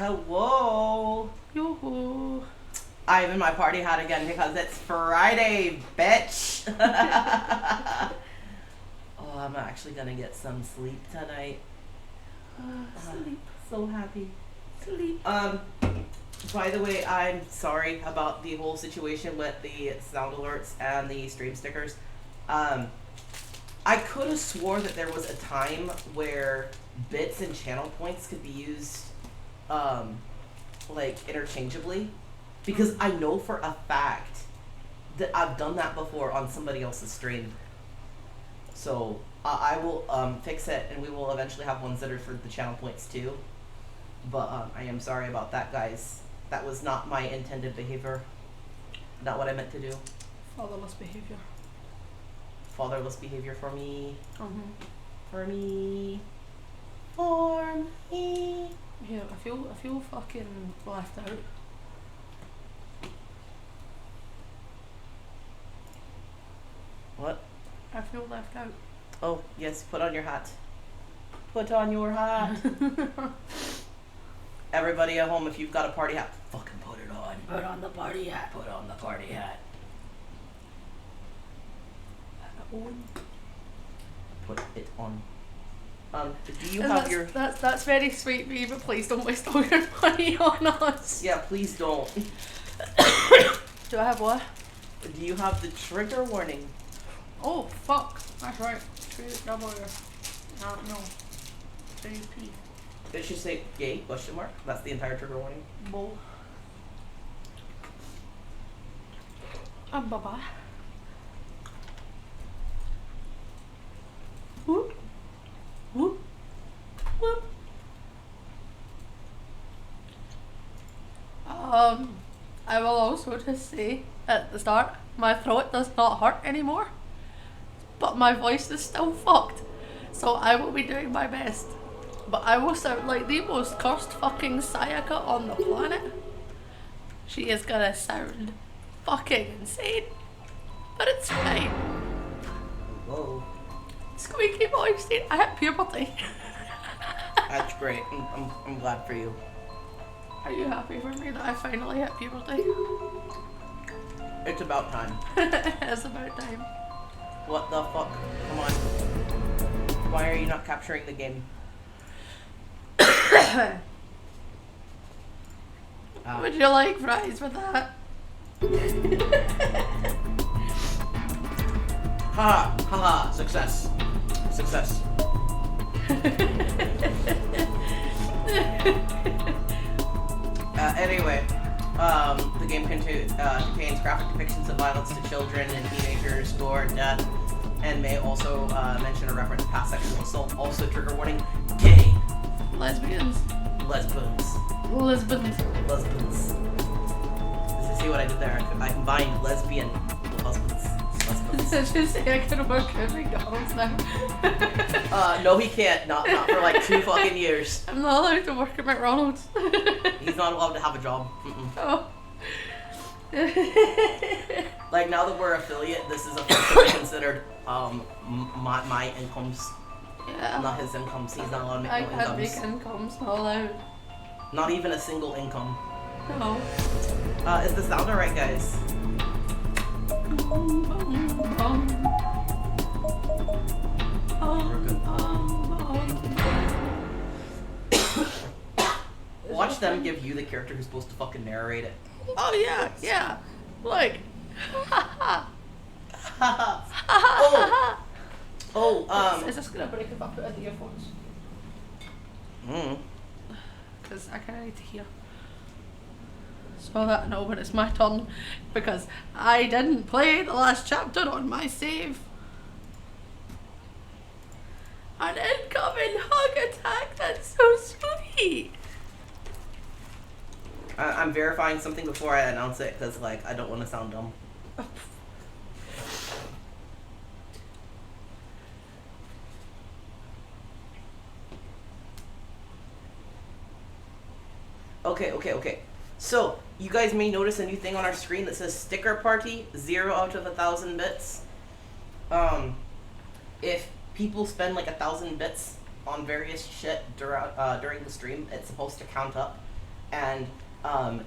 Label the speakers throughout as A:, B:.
A: Hello.
B: Yoo-hoo.
A: I'm in my party hat again because it's Friday, bitch. Oh, I'm actually gonna get some sleep tonight.
B: Sleep.
A: So happy.
B: Sleep.
A: By the way, I'm sorry about the whole situation with the sound alerts and the stream stickers. I could have swore that there was a time where bits and channel points could be used, like, interchangeably. Because I know for a fact that I've done that before on somebody else's stream. So, I will, fix it, and we will eventually have ones that are for the channel points too. But, I am sorry about that, guys. That was not my intended behavior. Not what I meant to do.
B: Fatherless behaviour.
A: Fatherless behavior for me.
B: Mm-hmm.
A: For me. For me.
B: Yeah, I feel fucking left out.
A: What?
B: I feel left out.
A: Oh, yes, put on your hat. Put on your hat. Everybody at home, if you've got a party hat, fucking put it on.
B: Put on the party hat.
A: Put on the party hat. Put it on. Do you have your...
B: That's very sweet, me, but please don't waste all your money on us.
A: Yeah, please don't.
B: Do I have what?
A: Do you have the trigger warning?
B: Oh, fuck. That's right. W. No. JP.
A: It should say gay, question mark. That's the entire trigger warning.
B: Bull. Bye-bye. Whoop. Whoop. Whoop. I will also just say at the start, my throat does not hurt anymore, but my voice is still fucked, so I will be doing my best. But I will sound like the most cursed fucking sayaka on the planet. She is gonna sound fucking insane, but it's fine.
A: Whoa.
B: Squeaky voice, dude. I hit puberty.
A: That's great. I'm glad for you.
B: Are you happy for me that I finally hit puberty?
A: It's about time.
B: It's about time.
A: What the fuck? Come on. Why are you not capturing the game?
B: Would you like fries with that?
A: Haha, haha, success. Success. Anyway, the game contains graphic depictions of violence to children and teenagers, gore, death, and may also mention or reference past sexual assault. Also, trigger warning, gay.
B: Lesbians.
A: Lesbians.
B: Lesbians.
A: Lesbians. Did you see what I did there? I combined lesbian with husbands. Lesbians.
B: Did you say I could work at McDonald's now?
A: No, he can't. Not for like 2 fucking years.
B: I'm not allowed to work at McDonald's.
A: He's not allowed to have a job. Mm-mm.
B: Oh.
A: Like, now that we're affiliate, this is officially considered my incomes,
B: Yeah.
A: not his incomes. He's not allowed to make
B: I
A: no
B: can't
A: incomes.
B: make incomes, not allowed.
A: Not even a single income.
B: No.
A: Is the sound alright, guys? Watch them give you the character who's supposed to fucking narrate it.
B: Oh yeah. Like. Is this gonna break if I put in the earphones? Because I kind of need to hear. So that I know when it's my turn, because I didn't play the last chapter on my save. An incoming hug attack, that's so sweet.
A: I'm verifying something before I announce it, because, like, I don't want to sound dumb. Okay. So, you guys may notice a new thing on our screen that says sticker party, 0 out of 1,000 bits. If people spend like 1,000 bits on various shit during the stream, it's supposed to count up. and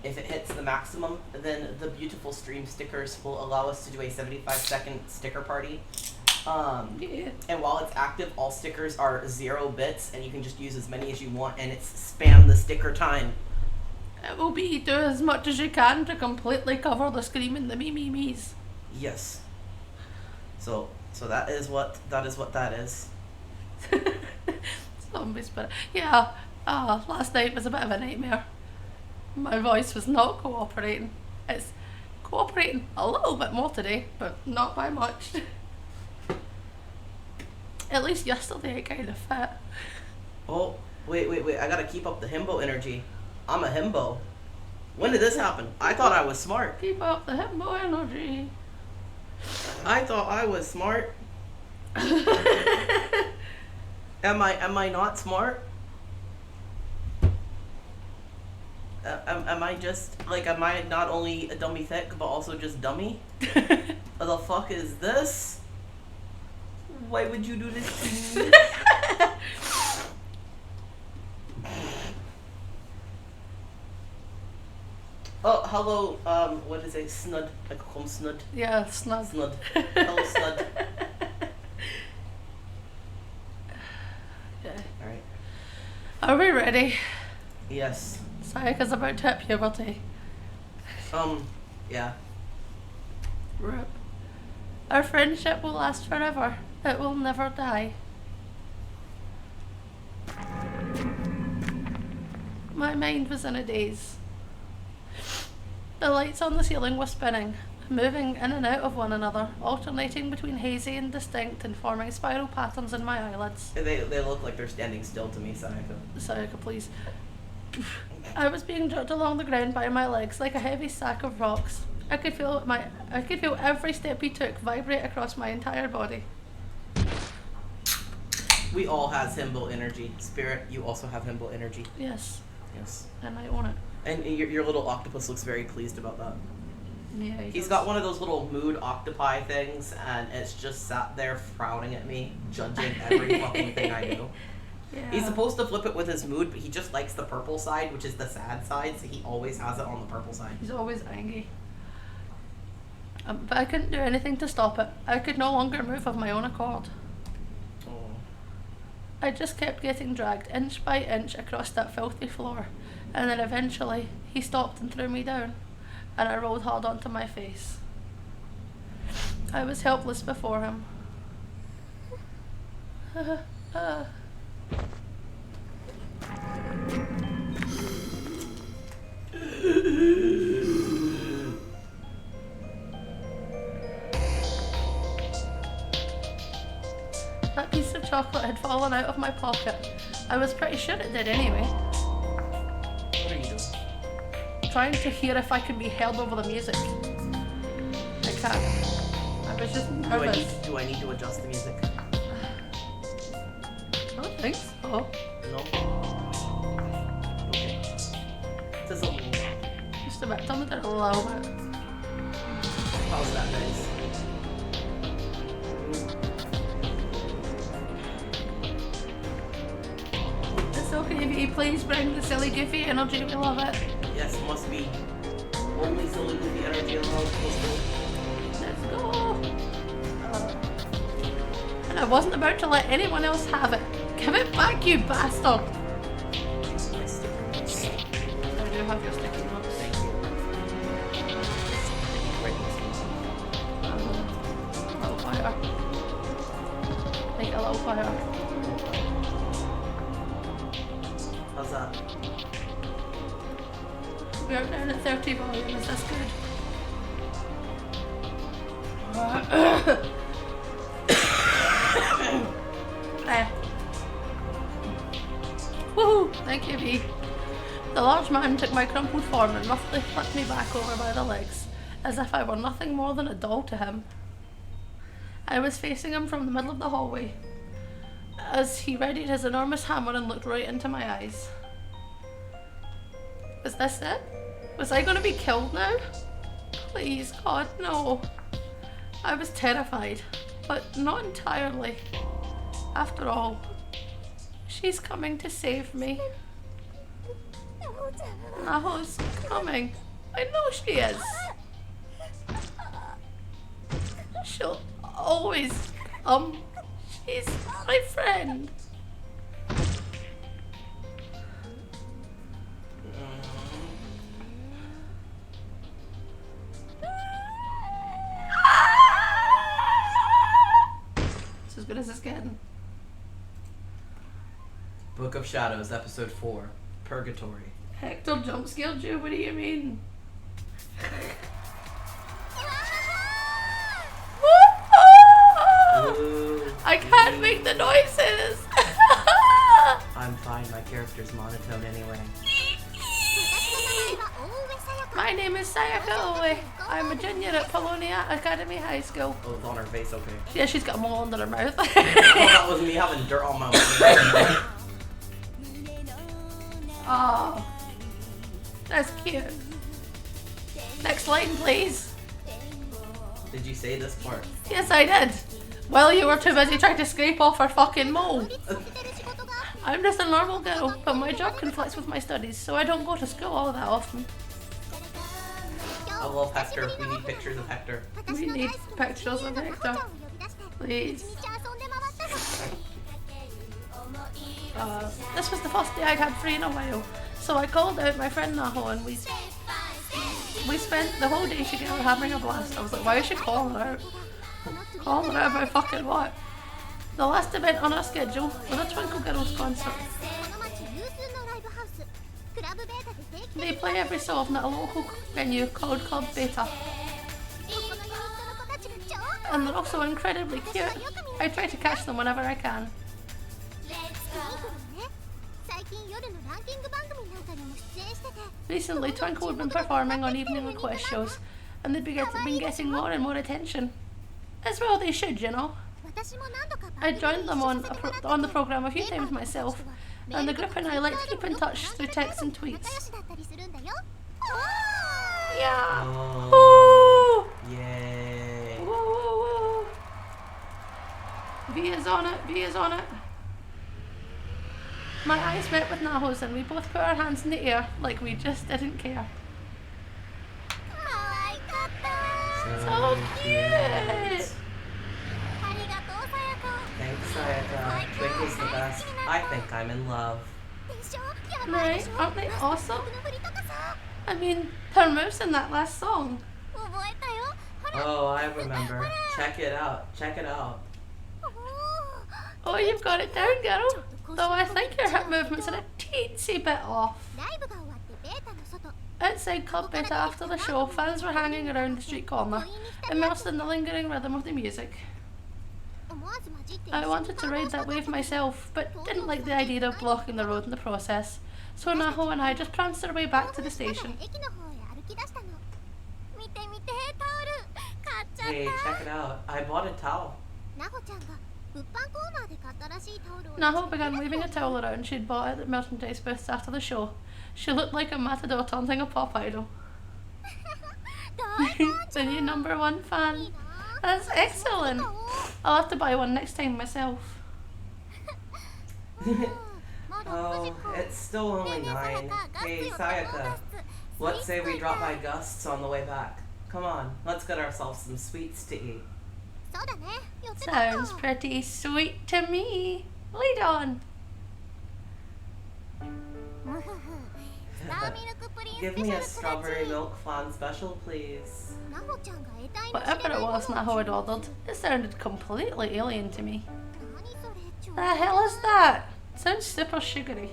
A: if it hits the maximum, then the beautiful stream stickers will allow us to do a 75-second sticker party.
B: Yeah.
A: And while it's active, all stickers are 0 bits, and you can just use as many as you want, and it's spam the sticker time.
B: It will be do as much as you can to completely cover the scream and the me's.
A: Yes. So that is what that is.
B: Zombie spirit. Yeah. Last night was a bit of a nightmare. My voice was not cooperating. It's cooperating a little bit more today, but not by much. At least yesterday it kind of fit.
A: Oh, wait. I gotta keep up the himbo energy. I'm a himbo. When did this happen? I thought I was smart.
B: Keep up the himbo energy.
A: I thought I was smart. Am I not smart? Am I just, like, am I not only a dummy thick, but also just dummy? What the fuck is this? Why would you do this to me? Oh, hello, what is it? Snud. I call him Snud.
B: Yeah, snud.
A: Snud. Hello, Snud.
B: Yeah.
A: Alright.
B: Are we ready?
A: Yes.
B: Sayaka's about to hit puberty.
A: Yeah.
B: Rip. Our friendship will last forever. It will never die. My mind was in a daze. The lights on the ceiling were spinning, moving in and out of one another, alternating between hazy and distinct and forming spiral patterns in my eyelids.
A: They look like they're standing still to me, Sayaka.
B: Sayaka, please. I was being jerked along the ground by my legs like a heavy sack of rocks. I could feel every step he took vibrate across my entire body.
A: We all has himbo energy. Spirit, you also have himbo energy.
B: Yes.
A: Yes.
B: And I own it.
A: And your little octopus looks very pleased about that.
B: Yeah,
A: He's got one of those little mood octopi things, and it's just sat there frowning at me, judging every fucking thing I do.
B: Yeah.
A: He's supposed to flip it with his mood, but he just likes the purple side, which is the sad side, so he always has it on the purple side.
B: He's always angry. But I couldn't do anything to stop it. I could no longer move of my own accord.
A: Oh.
B: I just kept getting dragged inch by inch across that filthy floor, and then eventually he stopped and threw me down, and I rolled hard onto my face. I was helpless before him. That piece of chocolate had fallen out of my pocket. I was pretty sure it did anyway.
A: What are you doing?
B: Trying to hear if I could be held over the music. I can't. I was just nervous.
A: Do I need to adjust the music?
B: I don't think so.
A: No? Okay. Just a little.
B: Just a bit. Tell me that a little bit.
A: How's that, guys?
B: It's okay, V. Please bring the silly goofy energy. We love it.
A: Yes, must be. Only silly with the energy allowed.
B: Let's go. And I wasn't about to let anyone else have it. Give it back, you bastard. I do have your sticky notes.
A: Thank you.
B: A little fire. Make a little fire.
A: How's that?
B: We are down at 30 volume. Is this good? Woohoo! Thank you, V. The large man took my crumpled form and roughly flipped me back over by the legs, as if I were nothing more than a doll to him. I was facing him from the middle of the hallway, as he readied his enormous hammer and looked right into my eyes. Was this it? Was I going to be killed now? Please, God, no. I was terrified, but not entirely. After all, she's coming to save me. Naho's coming. I know she is. She'll always come. She's my friend. It's as good as it's getting.
A: Book of Shadows, Episode 4, Purgatory.
B: Hector jump scared you? What do you mean? I can't make the noises!
A: I'm fine, my character's monotone anyway.
B: My name is Sayaka. I'm a junior at Polonia Academy High School.
A: Oh, it's on her face, okay.
B: Yeah, she's got a mole under her mouth.
A: Oh, that was me having dirt on my mouth.
B: Oh, that's cute. Next line, please.
A: Did you say this part?
B: Yes, I did. Well, you were too busy trying to scrape off her fucking mole. I'm just a normal girl, but my job conflicts with my studies, so I don't go to school all that often.
A: I love Hector. We need pictures of Hector.
B: We need pictures of Hector. Please. This was the first day I'd had free in a while, so I called out my friend Naho and we spent the whole day together having a blast. I was like, why is she calling her out? Calling her out about fucking what? The last event on our schedule was a Twinkle Girls concert. They play every so often at a local venue called Club Beta. And they're also incredibly cute. I try to catch them whenever I can. Recently, Twinkle had been performing on evening request shows, and they'd been getting more and more attention. As well they should, you know. I joined them on the programme a few times myself, and the group and I like to keep in touch through texts and tweets. Yeah!
A: Oh, yay!
B: Woo, woo, woo. V is on it, V is on it. My eyes met with Naho's and we both put our hands in the air like we just didn't care. So cute!
A: Thanks, Sayaka. Twinkle's the best. I think I'm in love.
B: Right? Aren't they awesome? I mean, her moves in that last song.
A: Oh, I remember. Check it out. Check it out.
B: Oh, you've got it down, girl. Though I think your hip movements are a teensy bit off. Outside Club Beta after the show, fans were hanging around the street corner, immersed in the lingering rhythm of the music. I wanted to ride that wave myself, but didn't like the idea of blocking the road in the process, so Naho and I just pranced our way back to the station.
A: Hey, check it out. I bought a towel.
B: Naho began waving a towel around she'd bought at the merchandise booths after the show. She looked like a matador taunting a pop idol. The new #1 fan. That's excellent. I'll have to buy one next time myself.
A: Oh, it's still only 9. Hey, Sayaka. Let's say we drop by Gust's on the way back. Come on, let's get ourselves some sweets to eat.
B: Sounds pretty sweet to me. Lead on.
A: Give me a strawberry milk flan special, please.
B: Whatever it was Naho had ordered, it sounded completely alien to me. The hell is that? Sounds super sugary.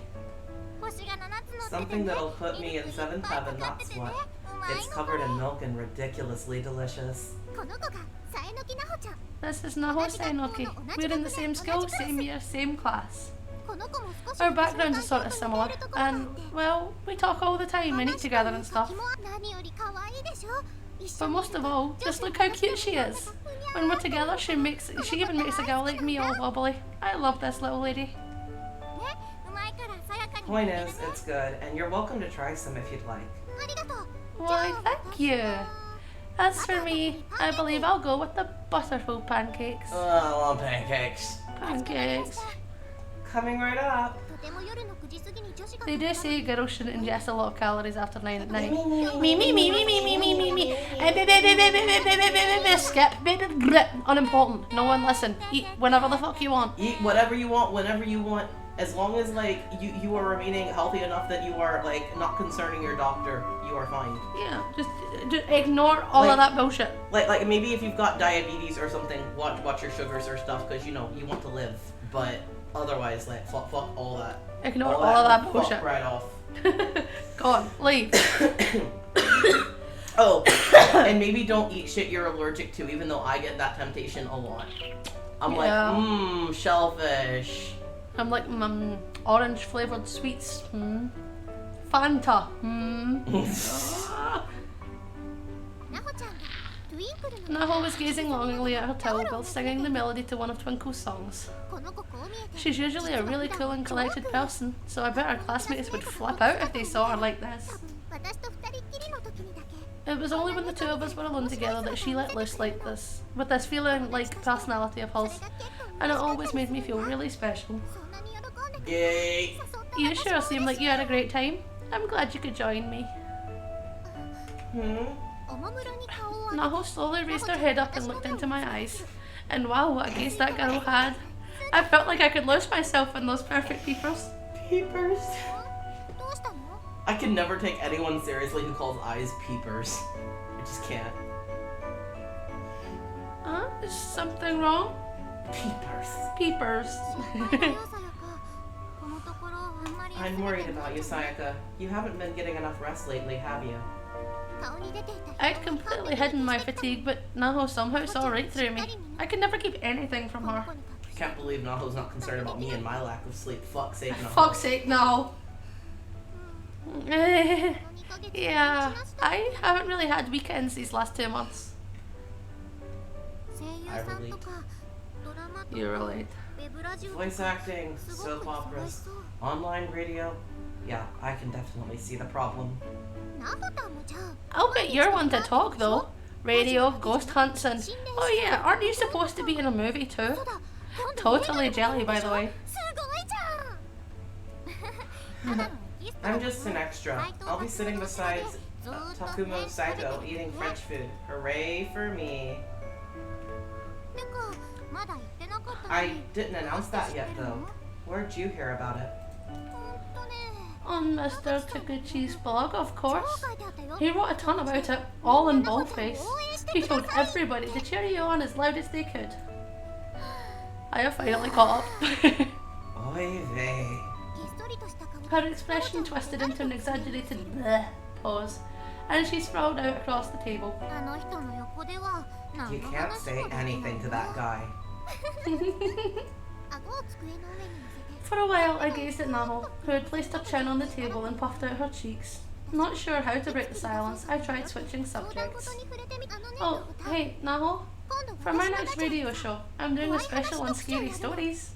A: Something that'll put me in 7th heaven, that's what. It's covered in milk and ridiculously delicious.
B: This is Naho Sainoki. We're in the same school, same year, same class. Our backgrounds are sort of similar, and, well, we talk all the time and eat together and stuff. But most of all, just look how cute she is. When we're together, she even makes a girl like me all wobbly. I love this little lady.
A: Point is, it's good, and you're welcome to try some if you'd like.
B: Why, thank you. As for me, I believe I'll go with the butterful pancakes.
A: Oh, I want pancakes.
B: Pancakes.
A: Coming right up.
B: They do say girls shouldn't ingest a lot of calories after 9 at night. Me. Skip. Unimportant. No one listen. Eat whenever the fuck you want.
A: Eat whatever you want, whenever you want. As long as, like, you are remaining healthy enough that you are, like, not concerning your doctor, you are fine.
B: Yeah, just ignore all of that bullshit.
A: Like maybe if you've got diabetes or something, watch your sugars or stuff, because, you know, you want to live. But otherwise, like, fuck all that.
B: Ignore all of that bullshit.
A: Fuck right off.
B: Go on, leave.
A: Oh, and maybe don't eat shit you're allergic to, even though I get that temptation a lot. I'm like, shellfish.
B: I'm like, orange flavoured sweets. Fanta. Naho was gazing longingly at her towel while singing the melody to one of Twinkle's songs. She's usually a really cool and collected person, so I bet her classmates would flip out if they saw her like this. It was only when the two of us were alone together that she let loose like this, with this feeling like personality of hers, and it always made me feel really special.
A: Yay!
B: You sure seem like you had a great time. I'm glad you could join me. Naho slowly raised her head up and looked into my eyes, and wow, what a gaze that girl had. I felt like I could lose myself in those perfect peepers.
A: Peepers? I can never take anyone seriously who calls eyes peepers. I just can't.
B: Is something wrong?
A: Peepers.
B: Peepers.
A: I'm worried about you, Sayaka. You haven't been getting enough rest lately, have you?
B: I'd completely hidden my fatigue, but Naho somehow saw right through me. I could never keep anything from her.
A: I can't believe Naho's not concerned about me and my lack of sleep. Fuck's sake, Naho.
B: Fuck's sake, no. Yeah, I haven't really had weekends these last 2 months.
A: I relate.
B: You relate.
A: Voice acting, soap operas, online radio. Yeah, I can definitely see the problem.
B: I'll bet you're one to talk though. Radio, ghost hunts, and oh yeah, aren't you supposed to be in a movie too? Totally jelly, by the way.
A: I'm just an extra. I'll be sitting beside Takumo Saito eating French food. Hooray for me. I didn't announce that yet though. Where'd you hear about it?
B: On Mr. Taguchi's blog, of course. He wrote a ton about it, all in boldface. He told everybody to cheer you on as loud as they could. I have finally caught up.
A: Oy vey.
B: Her expression twisted into an exaggerated bleh pause, and she sprawled out across the table.
A: You can't say anything to that guy.
B: For a while, I gazed at Naho, who had placed her chin on the table and puffed out her cheeks. Not sure how to break the silence, I tried switching subjects. Oh, hey, Naho. For my next radio show, I'm doing a special on scary stories.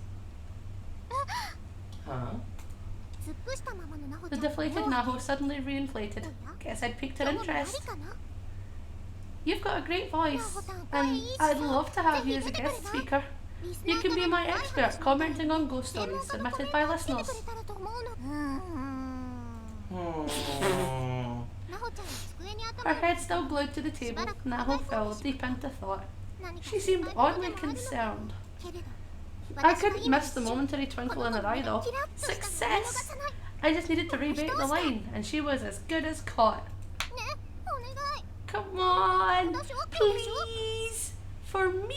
A: Huh?
B: The deflated Naho suddenly reinflated. Guess I'd piqued her interest. You've got a great voice, and I'd love to have you as a guest speaker. You can be my expert commenting on ghost stories submitted by listeners. Her head still glued to the table, Naho fell deep into thought. She seemed oddly concerned. I couldn't miss the momentary twinkle in her eye though. Success! I just needed to rebate the line, and she was as good as caught. Come on! Please! For me!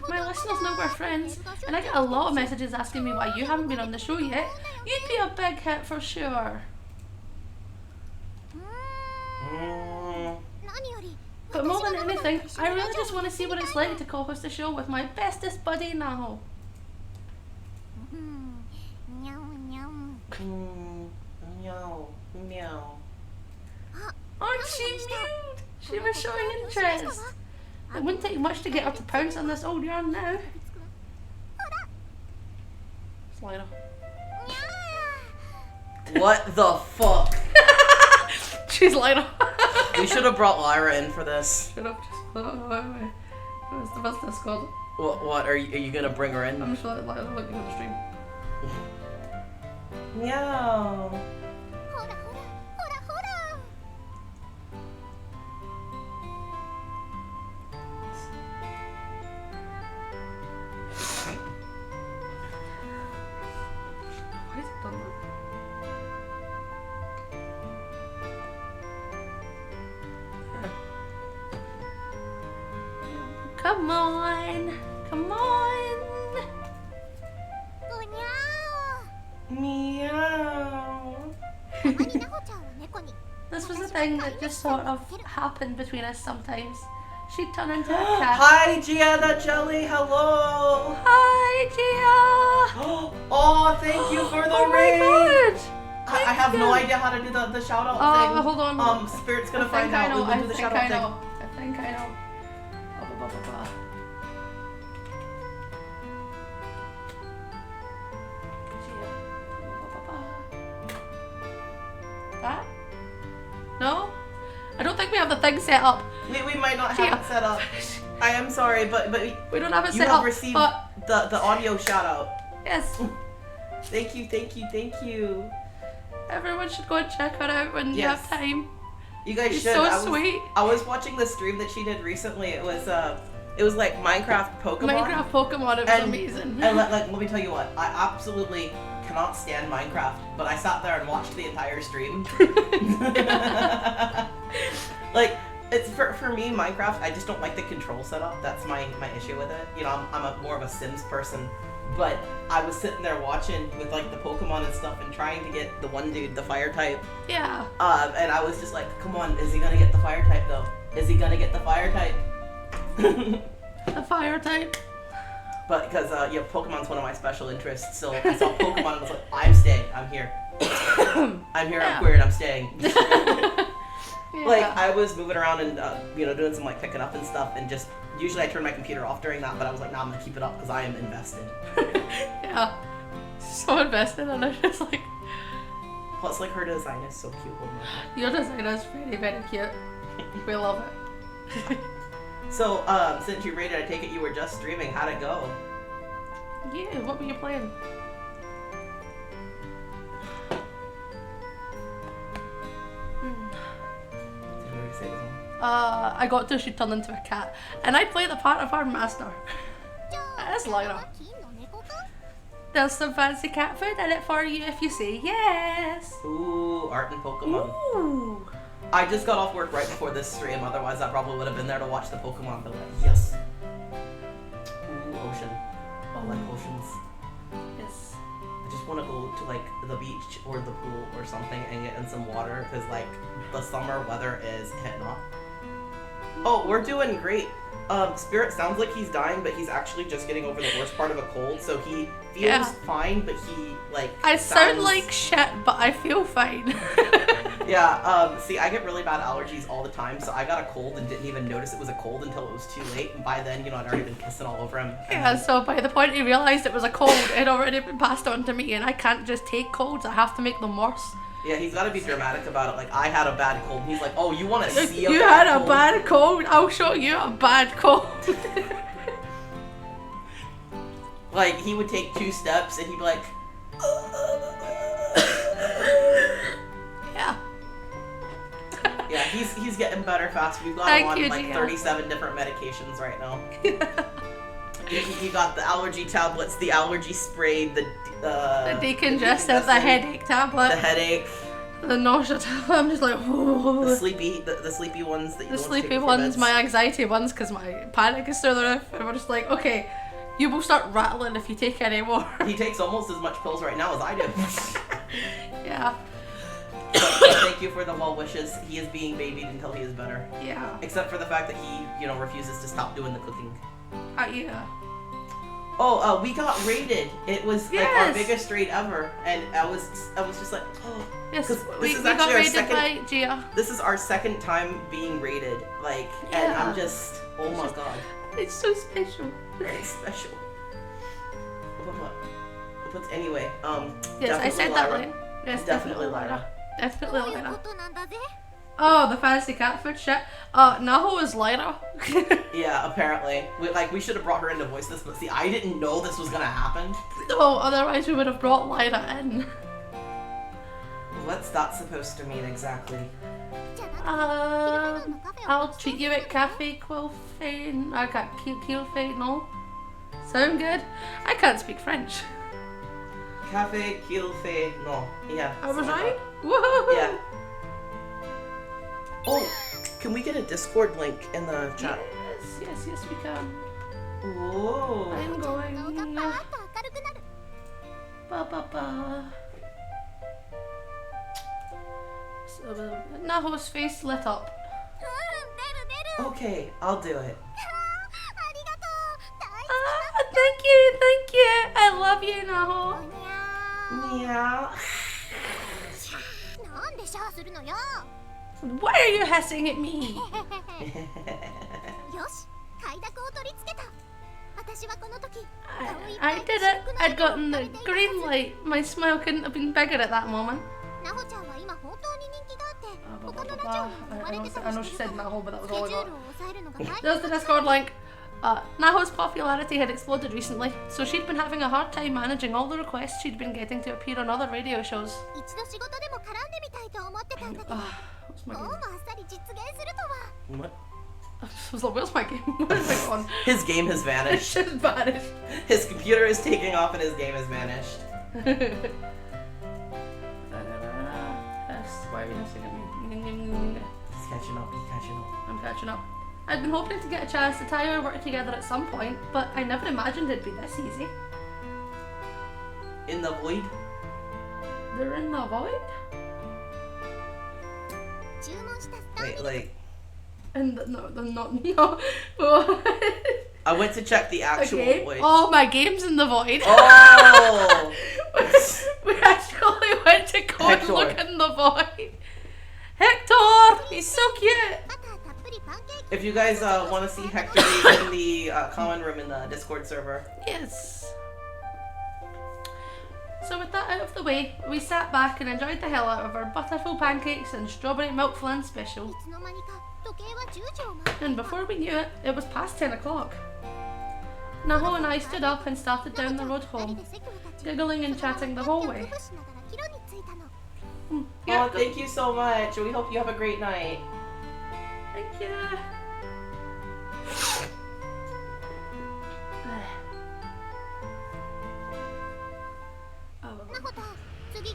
B: My listeners know we're friends, and I get a lot of messages asking me why you haven't been on the show yet. You'd be a big hit for sure. But more than anything, I really just want to see what it's like to co-host a show with my bestest buddy, Naho.
A: Meow.
B: Aren't she cute? She was showing interest. It wouldn't take much to get her to pounce on this old yarn now. Slide
A: What the fuck?
B: She's Lyra.
A: We should have brought Lyra in for this.
B: Should have just put it away. What was the business called?
A: What are you gonna bring her in?
B: I'm just looking at the stream.
A: Meow.
B: Why is it done that? Come on! Come on!
A: Meow.
B: This was a thing that just sort of happened between us sometimes. She'd turn into a cat.
A: Hi, Gianna Jelly. Hello.
B: Hi, Gia!
A: Oh, thank you for the
B: Oh my
A: raid.
B: god!
A: I have no idea how to do the shout out thing.
B: Hold on.
A: Spirit's gonna
B: I
A: find
B: think I
A: out.
B: know.
A: We will do the shout out thing.
B: I think I know. Blah, blah, blah, blah. That? No? I don't think we have the thing set up.
A: We might not have it set up. I am sorry, but
B: We don't have it
A: you
B: set
A: have
B: up.
A: received
B: But
A: the audio shout out.
B: yes,
A: Thank you.
B: everyone should go and check her out when you
A: Yes.
B: have time.
A: You guys
B: She's
A: should.
B: so sweet.
A: I was watching the stream that she did recently. It was like Minecraft Pokemon.
B: Minecraft Pokemon, it was amazing.
A: And let me tell you what, I absolutely cannot stand Minecraft, but I sat there and watched the entire stream. Like, it's for me, Minecraft, I just don't like the control setup. That's my issue with it. You know, I'm more of a Sims person. But I was sitting there watching with like the Pokemon and stuff and trying to get the one dude, the fire type.
B: Yeah.
A: And I was just like, come on, is he gonna get the fire type though? Is he gonna get the fire type?
B: The fire type.
A: But because yeah, Pokemon's one of my special interests, so I saw Pokemon and was like, I'm staying, I'm here. I'm here,
B: Yeah.
A: I'm queer, and I'm staying.
B: Yeah.
A: Like, I was moving around and, doing some like picking up and stuff, and just, usually I turn my computer off during that, but I was like, nah, I'm gonna keep it up because I am invested.
B: Yeah. So invested, and I was just like,
A: Plus, like, her design is so cute. Oh my God.
B: your design is very, very cute. We love it.
A: So, since you rated, I take it you were just streaming. How'd it go?
B: Yeah, what were you playing?
A: Did you already say this one?
B: I got to she turned into a cat, and I play the part of our master. That's Lyra. There's some fancy cat food in it for you if you say yes.
A: Ooh, art and Pokemon.
B: Ooh.
A: I just got off work right before this stream, otherwise I probably would have been there to watch the Pokemon, but like, yes. Ooh, ocean. I like oceans.
B: Yes.
A: I just want to go to like the beach or the pool or something and get in some water because like the summer weather is hitting off. Oh, we're doing great. Spirit sounds like he's dying, but he's actually just getting over the worst part of a cold, so he feels fine, but he like
B: I sound like shit, but I feel fine.
A: Yeah, see, I get really bad allergies all the time, so I got a cold and didn't even notice it was a cold until it was too late, and by then, I'd already been kissing all over him.
B: Yeah, so by the point he realised it was a cold, it had already been passed on to me, and I can't just take colds, I have to make them worse.
A: Yeah, he's gotta be dramatic about it, like, I had a bad cold, and he's like, oh, you wanna see a
B: You
A: bad
B: had a
A: cold?
B: bad cold, I'll show you a bad cold.
A: Like, he would take 2 steps, and he'd be like,
B: Yeah.
A: yeah, he's getting better fast. We've got him on like 37 different medications right now. He got the allergy tablets, the allergy spray, the
B: decongestant, the headache tablet,
A: the headache,
B: the nausea tablet. I'm just like,
A: the sleepy ones that you
B: the
A: don't
B: sleepy
A: take before
B: ones,
A: beds.
B: my anxiety ones, because my panic is through the roof. And we're just like, okay, you will start rattling if you take any more.
A: He takes almost as much pills right now as I do.
B: Yeah.
A: But thank you for the well wishes. He is being babied until he is better.
B: Yeah.
A: Except for the fact that he, refuses to stop doing the cooking.
B: Yeah.
A: Oh, we got raided. It was like our
B: Yes.
A: biggest raid ever, and I was just like, oh.
B: Yes,
A: 'Cause
B: we
A: this is
B: got
A: actually our
B: raided
A: second.
B: by Gia.
A: This is our second time being raided, like, and
B: Yeah.
A: I'm just, oh my god,
B: It's so special.
A: it's special. But anyway,
B: Yes, I
A: definitely
B: said
A: Lyra.
B: that line. Yes,
A: Definitely Lyra.
B: Definitely Lyra. Oh, the fancy cat food shit. Naho is Lyra.
A: Yeah, apparently. We should have brought her in to voice this, but see, I didn't know this was gonna happen.
B: No, otherwise we would have brought Lyra in.
A: What's that supposed to mean exactly?
B: I'll treat you at Cafe Quilfane. I can't Quilfane, no. Sound good? I can't speak French.
A: Cafe Quilfe, no. Yeah.
B: I was
A: something like
B: right?
A: that.
B: Woohoo!
A: Yeah. Oh, can we get a Discord link in the chat?
B: Yes, we can.
A: Whoa.
B: I'm going. Ba. So, Naho's face lit up.
A: Okay, I'll do it.
B: Thank you. I love you, Naho.
A: Meow.
B: Why are you hissing at me? I did it. I'd gotten the green light. My smile couldn't have been bigger at that moment. I know she said Naho, but that was all I got. There's the Discord link. Naho's popularity had exploded recently, so she'd been having a hard time managing all the requests she'd been getting to appear on other radio shows. What's my game?
A: What?
B: I was like, where's my game? Where is it gone?
A: His game has vanished.
B: It's just vanished.
A: His computer is taking off and his game has vanished.
B: Why are you hissing at me?
A: He's catching up,
B: I'm catching up. I'd been hoping to get a chance to tie our work together at some point, but I never imagined it'd be this easy.
A: In the void?
B: They're in the void?
A: Wait, like...
B: And no, they're not. No.
A: I went to check the actual void.
B: Oh, my game's in the void.
A: Oh!
B: we actually went to go and look in the void. Hector! He's so cute!
A: If you guys want to see Hector, he's in the common room in the Discord server.
B: Yes. So with that out of the way, we sat back and enjoyed the hell out of our butterful pancakes and strawberry milk flan special. And before we knew it, it was past 10 o'clock. Naho and I stood up and started down the road home, giggling and chatting the whole way.
A: Oh, thank you so much. We hope you have a great night.
B: Thank you.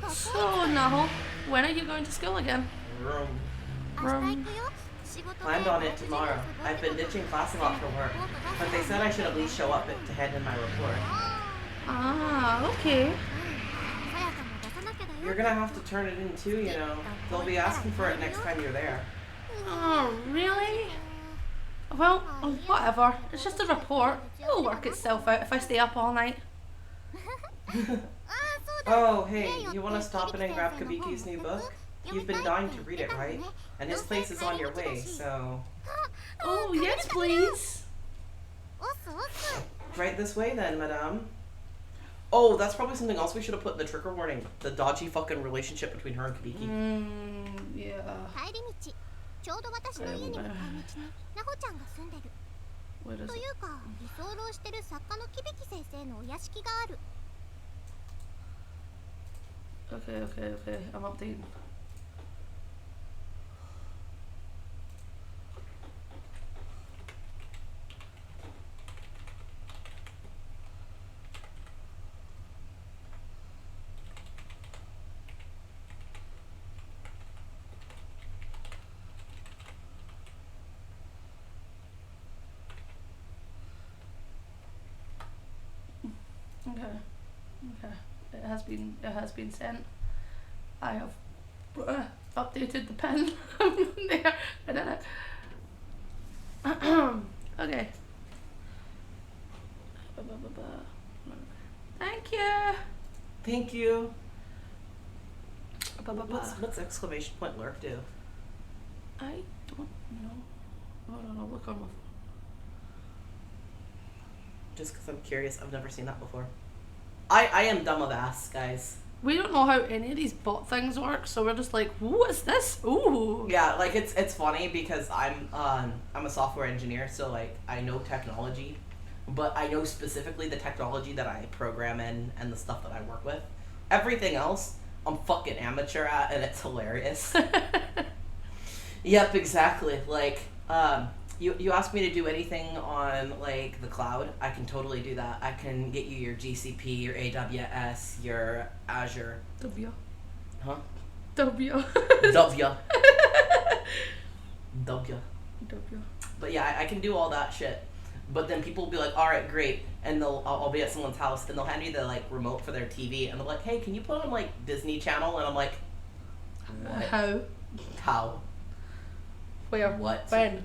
B: So, Naho, when are you going to school again?
A: Planned on it tomorrow. I've been ditching class a lot for work, but they said I should at least show up to hand in my report.
B: Ah, okay.
A: You're gonna have to turn it in too, you know. They'll be asking for it next time you're there.
B: Oh, really? Well, whatever. It's just a report. It'll work itself out if I stay up all night.
A: Oh, hey, you want to stop in and grab Kabiki's new book? You've been dying to read it, right? And his place is on your way, so...
B: Oh, yes, please.
A: Right this way then, madame. Oh, that's probably something else we should have put in the trigger warning. The dodgy fucking relationship between her and Kabiki.
B: Yeah. Where is it? Okay. I'm updating. Okay. It has been sent. I have updated the pen. There. I did it. Okay. Thank you.
A: Thank you. What's exclamation point lurk do?
B: I don't know. Hold on, I'll look on my phone.
A: Just because I'm curious, I've never seen that before. I am dumb of ass, guys.
B: we don't know how any of these bot things work, so we're just like, what's this? Ooh.
A: Yeah, like it's funny because I'm a software engineer, so like I know technology, but I know specifically the technology that I program in and the stuff that I work with. Everything else, I'm fucking amateur at, and it's hilarious. Yep, exactly. Like, you ask me to do anything on like the cloud, I can totally do that. I can get you your GCP, your AWS, your Azure.
B: W.
A: Huh?
B: W.
A: W. W.
B: W.
A: But yeah, I can do all that shit. But then people will be like, all right, great. And I'll be at someone's house and they'll hand me the like remote for their TV and they're like, hey, can you put on like Disney Channel? And I'm like, what? How?
B: Where?
A: What?
B: When?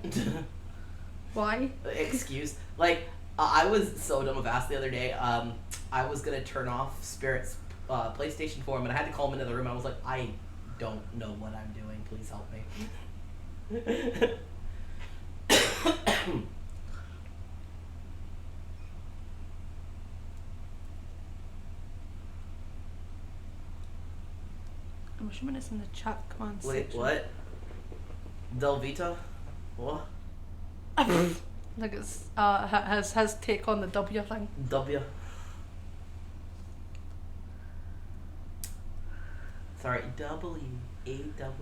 B: Why?
A: Excuse. Like, I was so dumb of ass the other day. I was gonna turn off Spirit's PlayStation 4 and I had to call him into the room. I was like, I don't know what I'm doing. Please help me.
B: I'm assuming it's in the chat command
A: Wait,
B: section.
A: what? Del Vita? What?
B: Like it's his take on the W thing.
A: W. Sorry, W-A-W-S.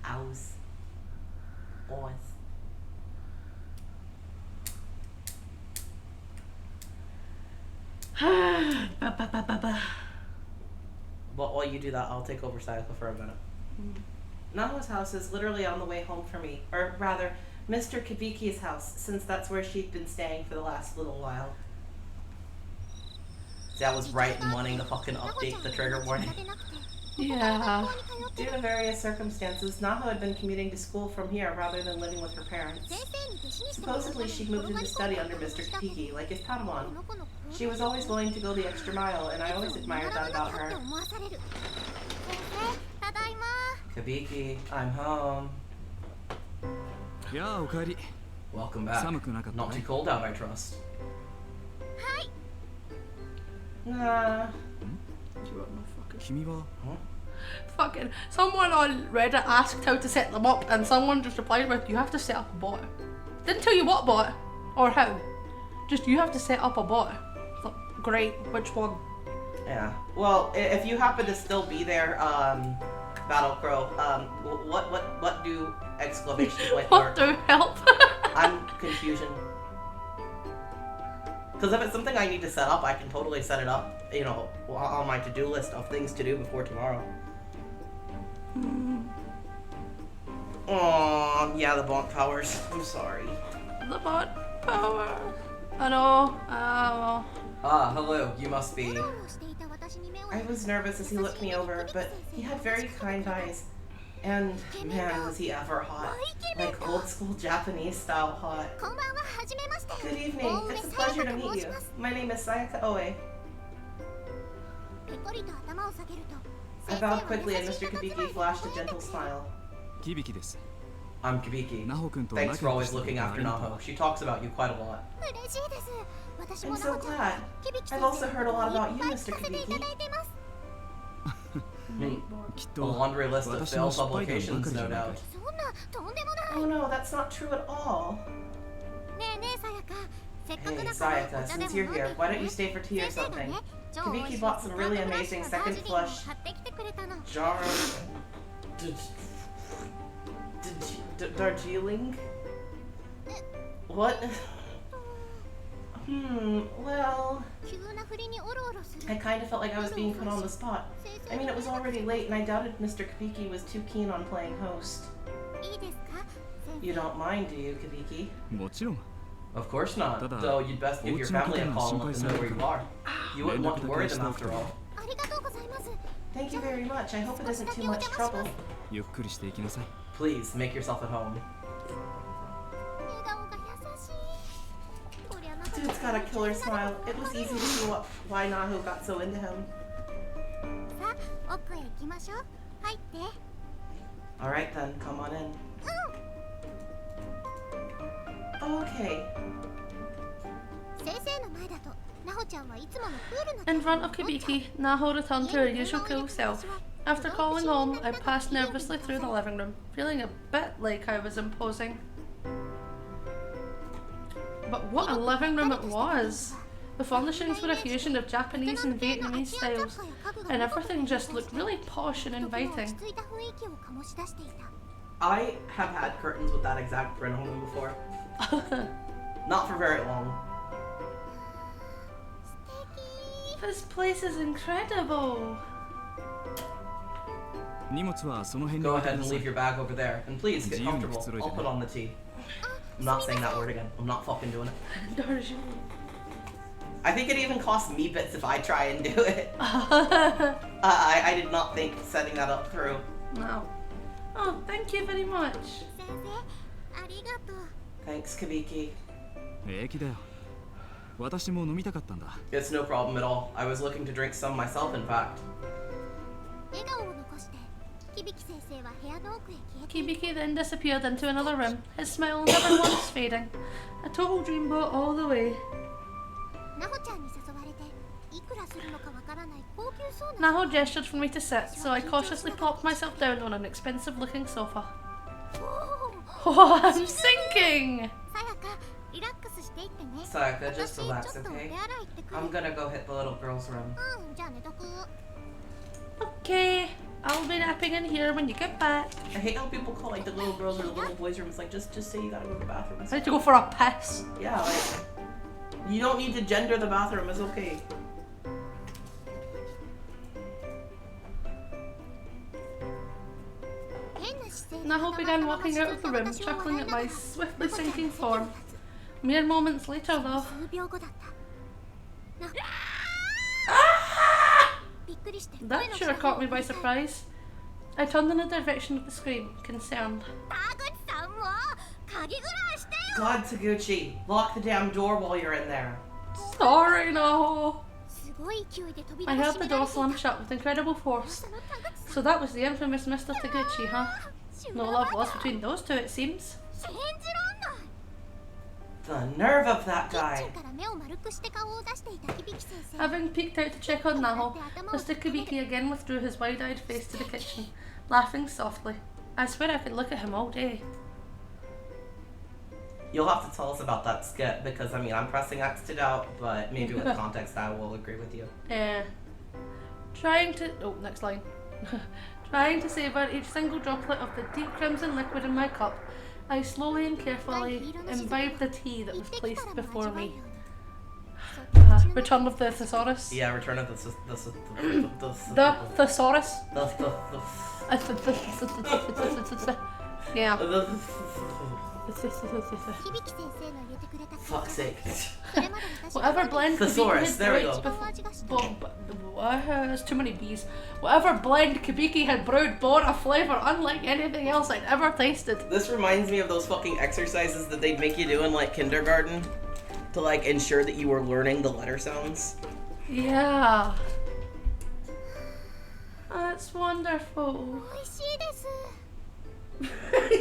A: Aus. Aus. Well, while you do that, I'll take over Sayaka for a minute. Naho's house is literally on the way home for me. Or rather, Mr. Kabiki's house, since that's where she'd been staying for the last little while. See, I was right in wanting to fucking update the trigger warning.
B: Yeah.
A: Due to various circumstances, Naho had been commuting to school from here rather than living with her parents. Supposedly, she'd moved into study under Mr. Kabiki, like his Padawan. She was always willing to go the extra mile, and I always admired that about her. Kabiki, I'm home. Welcome back. Not too cold out, I trust. Nah. Huh?
B: Fucking someone on Reddit asked how to set them up, and someone just replied with, "You have to set up a bot." Didn't tell you what bot or how. Just you have to set up a bot. So, great. Which one?
A: Yeah. Well, if you happen to still be there, Battle Crow, what do exclamation point
B: What
A: mark?
B: do help?
A: I'm confusion. Because if it's something I need to set up, I can totally set it up, you know, on my to-do list of things to do before tomorrow. Aww, yeah, the bot powers. I'm sorry.
B: The bot power. I know.
A: Ah, hello, you must be. I was nervous as he looked me over, but he had very kind eyes. And, man, was he ever hot. Like old school Japanese style hot. Good evening, it's a pleasure to meet you. My name is Sayaka Oe. I bowed quickly and Mr. Kabiki flashed a gentle smile. I'm Kabiki. Thanks for always looking after Naho. She talks about you quite a lot. I'm so glad. I've also heard a lot about you, Mr. Kabiki. A laundry list of failed publications, no doubt. Oh no, that's not true at all. Hey, Sayaka, since you're here, why don't you stay for tea or something? Kabiki bought some really amazing second flush jar of Darjeeling? What? Well... I kind of felt like I was being put on the spot. I mean, it was already late and I doubted Mr. Kabiki was too keen on playing host. You don't mind, do you, Kabiki? Of course not, though you'd best give your family a call and let them know where you are. You wouldn't want to worry them after all. Thank you very much, I hope it isn't too much trouble. Please, make yourself at home. Dude's got a killer smile. It was easy to see why Naho got so into him. Alright then, come on in. Okay.
B: In front of Kibiki, Naho returned to her usual cool self. After calling home, I passed nervously through the living room, feeling a bit like I was imposing. But what a living room it was! The furnishings were a fusion of Japanese and Vietnamese styles, and everything just looked really posh and inviting.
A: I have had curtains with that exact print on them before. Not for very long.
B: This place is incredible!
A: Go ahead and leave your bag over there, and please get comfortable. I'll put on the tea. I'm not saying that word again. I'm not fucking doing it. I think it even costs me bits if I try and do it. I did not think setting that up through.
B: No. Oh, thank you very much.
A: Thanks, Kibiki. It's no problem at all. I was looking to drink some myself, in fact. Kibiki
B: then disappeared into another room, his smile never once fading. A total dreamboat all the way. Naho gestured for me to sit, so I cautiously plopped myself down on an expensive-looking sofa. Oh, I'm sinking!
A: Sayaka, just relax, okay? I'm gonna go hit the little girl's room.
B: Okay, I'll be napping in here when you get back.
A: I hate how people call like the little girls or the little boys' rooms like just say you gotta go to the bathroom.
B: I need to go for a piss.
A: Yeah, like you don't need to gender the bathroom. It's okay.
B: Naho began walking out of the room, chuckling at my swiftly sinking form. Mere moments later, though. That sure caught me by surprise. I turned in the direction of the scream, concerned.
A: God, Taguchi, lock the damn door while you're in there.
B: Sorry, Naho. I heard the door slam shut with incredible force. So that was the infamous Mr. Taguchi, huh? No love lost between those two, it seems.
A: The nerve of that guy!
B: Having peeked out to check on Naho, Mr. Kibiki again withdrew his wide-eyed face to the kitchen, laughing softly. I swear I could look at him all day.
A: You'll have to tell us about that skit, because I mean, I'm pressing X to doubt, but maybe with context I will agree with you.
B: Yeah. Next line. Trying to savor each single droplet of the deep crimson liquid in my cup, I slowly and carefully imbibed the tea that was placed before me. Return of the Thesaurus?
A: Yeah, Return of the
B: Thesaurus? Yeah.
A: Fuck's sake.
B: Whatever blend
A: Thesaurus, there we go.
B: There's too many B's. Whatever blend Kibiki had brewed bore a flavour unlike anything else I'd ever tasted.
A: This reminds me of those fucking exercises that they'd make you do in like kindergarten to like ensure that you were learning the letter sounds.
B: Yeah. That's wonderful.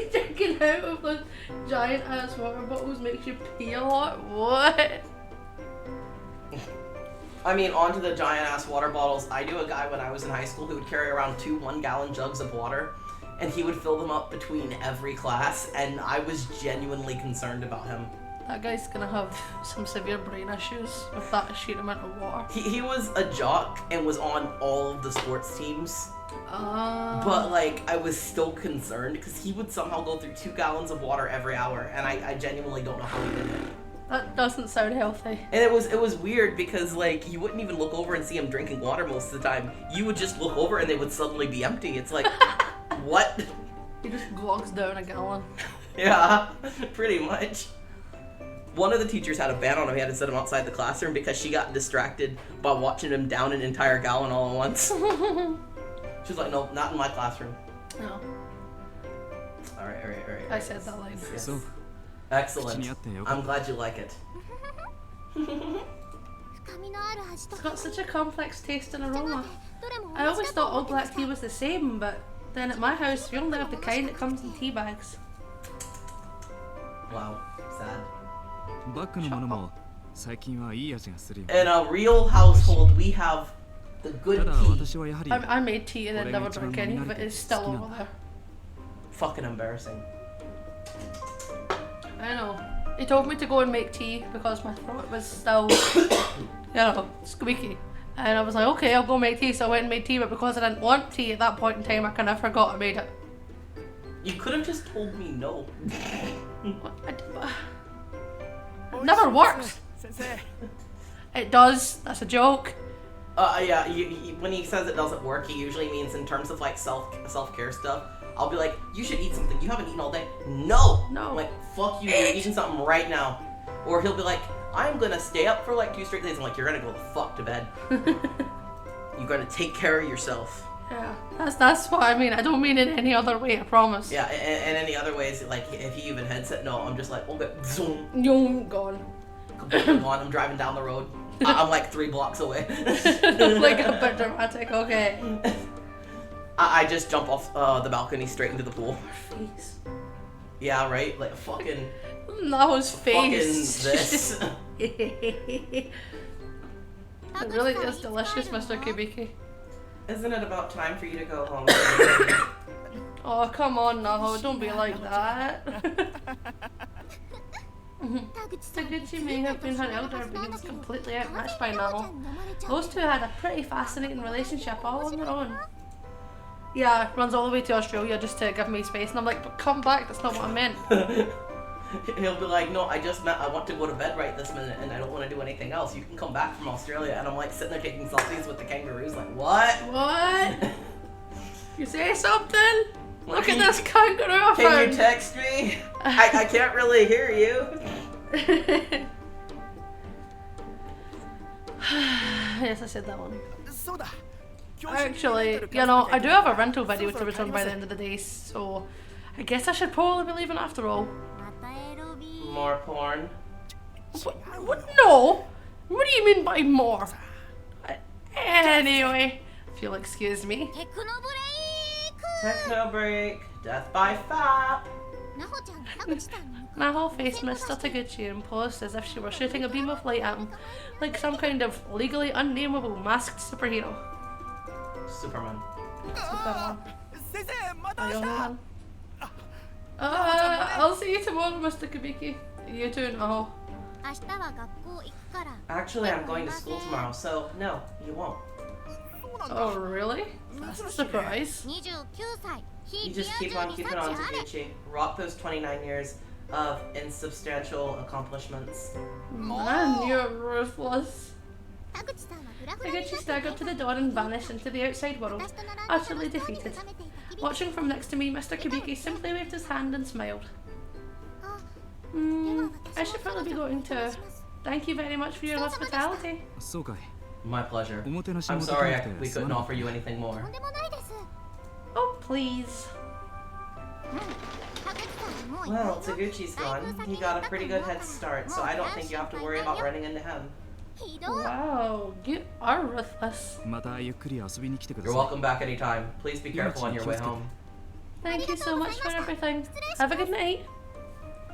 B: Drinking out of those giant ass water bottles makes you pee a lot? What?
A: I mean, onto the giant ass water bottles. I knew a guy when I was in high school who would carry around 2 1-gallon jugs of water, and he would fill them up between every class, and I was genuinely concerned about him.
B: That guy's gonna have some severe brain issues with that sheer amount of water.
A: He was a jock and was on all of the sports teams. But like, I was still concerned because he would somehow go through 2 gallons of water every hour, and I genuinely don't know how he did it.
B: That doesn't sound healthy.
A: And it was weird because like you wouldn't even look over and see him drinking water most of the time. You would just look over and they would suddenly be empty. It's like, what?
B: He just glugs down a gallon.
A: Yeah, pretty much. One of the teachers had a ban on him. He had to set him outside the classroom because she got distracted by watching him down an entire gallon all at once. She was like, no, not in my classroom.
B: No.
A: All right.
B: I said that line.
A: Yes. So, excellent. I'm glad you like it.
B: It's got such a complex taste and aroma. I always thought all black tea was the same, but then at my house we only have the kind that comes in tea bags.
A: Wow, sad.
C: 最近はいい味がするよ。
A: In a real household, we have the good
C: ただ
A: tea.
C: 私はやはり
B: I made tea and then never drank any of it. It's still over there.
A: Fucking embarrassing.
B: I know. He told me to go and make tea because my throat was still, squeaky. And I was like, okay, I'll go make tea. So I went and made tea, but because I didn't want tea at that point in time, I kind of forgot I made it.
A: You could have just told me no.
B: It never works. It does. That's a joke.
A: Yeah. When he says it doesn't work, he usually means in terms of like self-care stuff. I'll be like, you should eat something. You haven't eaten all day. No.
B: No.
A: I'm like, fuck you. You're eating something right now. Or he'll be like, I'm gonna stay up for like 2 straight days. I'm like, you're gonna go the fuck to bed. You're gonna take care of yourself.
B: Yeah, that's what I mean. I don't mean in any other way, I promise.
A: Yeah, and any other ways, like if he even heads it, no, I'm just like, okay, zoom,
B: You're gone.
A: completely gone. I'm driving down the road. I'm like 3 blocks away.
B: Like a bit dramatic, okay.
A: I just jump off the balcony straight into the pool.
B: Her face.
A: Yeah, right? Like fucking...
B: That was face.
A: Fucking this.
B: It really is delicious, Mr. Kubiki.
A: Isn't it about time for you to go home?
B: Oh, come on, Naho, don't be like that. Taguchi may have been her elder, but he was completely outmatched by Naho. Those two had a pretty fascinating relationship all on their own. Yeah, runs all the way to Australia just to give me space, and I'm like, but come back, that's not what I meant.
A: He'll be like, no, I just meant I want to go to bed right this minute and I don't want to do anything else. You can come back from Australia. And I'm like sitting there taking selfies with the kangaroos like, what?
B: What? You say something? Look at this kangaroo I
A: Can
B: found.
A: you text me? I can't really hear you.
B: Yes, I said that one. Actually, I do have a rental video to return by the end of the day, so I guess I should probably be leaving after all.
A: More porn?
B: What? No! What do you mean by more? Anyway, if you'll excuse me.
A: Techno break. Death by fap.
B: Naho faced Mr. Taguchi and posed as if she were shooting a beam of light at him, like some kind of legally unnameable masked superhero.
A: Superman.
B: Superman. Iron Man. I'll see you tomorrow, Mr. Kubiki. You too, Naho.
A: Actually, I'm going to school tomorrow, so no, you won't.
B: Oh, really? That's a surprise.
A: You just keep on keeping on, Taguchi. Rock those 29 years of insubstantial accomplishments.
B: Man, you're ruthless. Taguchi staggered to the door and vanished into the outside world, utterly defeated. Watching from next to me, Mr. Kubiki simply waved his hand and smiled. I should probably be going to. Thank you very much for your hospitality.
C: そうかい。
A: My pleasure.
C: おもてなし
A: I'm
C: もでき
A: sorry
C: なくて
A: we
C: すま
A: couldn't
C: なかっ
A: offer you anything more.
B: Oh, please.
A: Well, Taguchi's gone. He got a pretty good head start, so I don't think you have to worry about running into him.
B: Wow, you are ruthless.
C: た。またゆっくり遊びに来てくだ
A: You're
C: さい。
A: welcome back anytime. Please be careful on your way home.
B: Thank you so much for everything. Have a good night.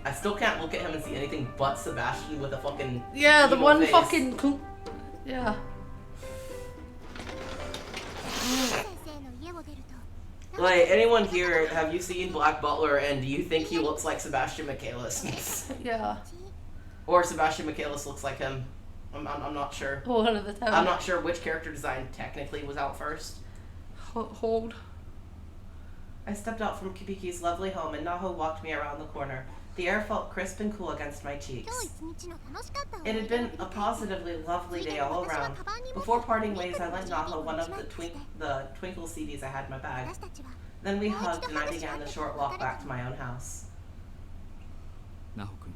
A: I still can't look at him and see anything but Sebastian with a fucking
B: Yeah, the
A: evil
B: one
A: face.
B: fucking. Yeah.
A: Like, anyone here, have you seen Black Butler and do you think he looks like Sebastian Michaelis?
B: Yeah.
A: Or Sebastian Michaelis looks like him? I'm not sure.
B: One of the time.
A: I'm not sure which character design technically was out first.
B: Hold.
A: I stepped out from Kibiki's lovely home and Naho walked me around the corner. The air felt crisp and cool against my cheeks. It had been a positively lovely day all around. Before parting ways, I lent Naho one of the Twinkle CDs I had in my bag. Then we hugged and I began the short walk back to my own house.
C: ナホ君、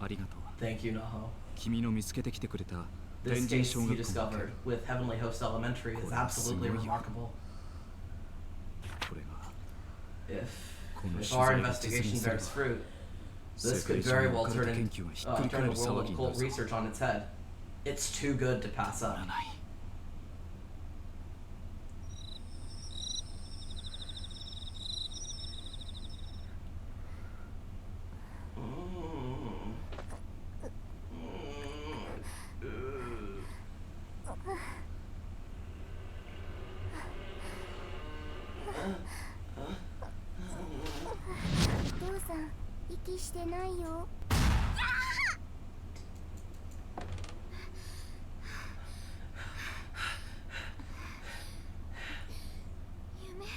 C: ありがとう。
A: Thank you, Naho.
C: 君の見つけてきてくれた
A: This
C: 天神
A: case
C: 小
A: you
C: 学校の
A: discovered with Heavenly Host Elementary is absolutely remarkable.
C: これが
A: If our investigation bears fruit, this could very well turn the world of occult research on its head. It's too good to pass up.
C: ならない。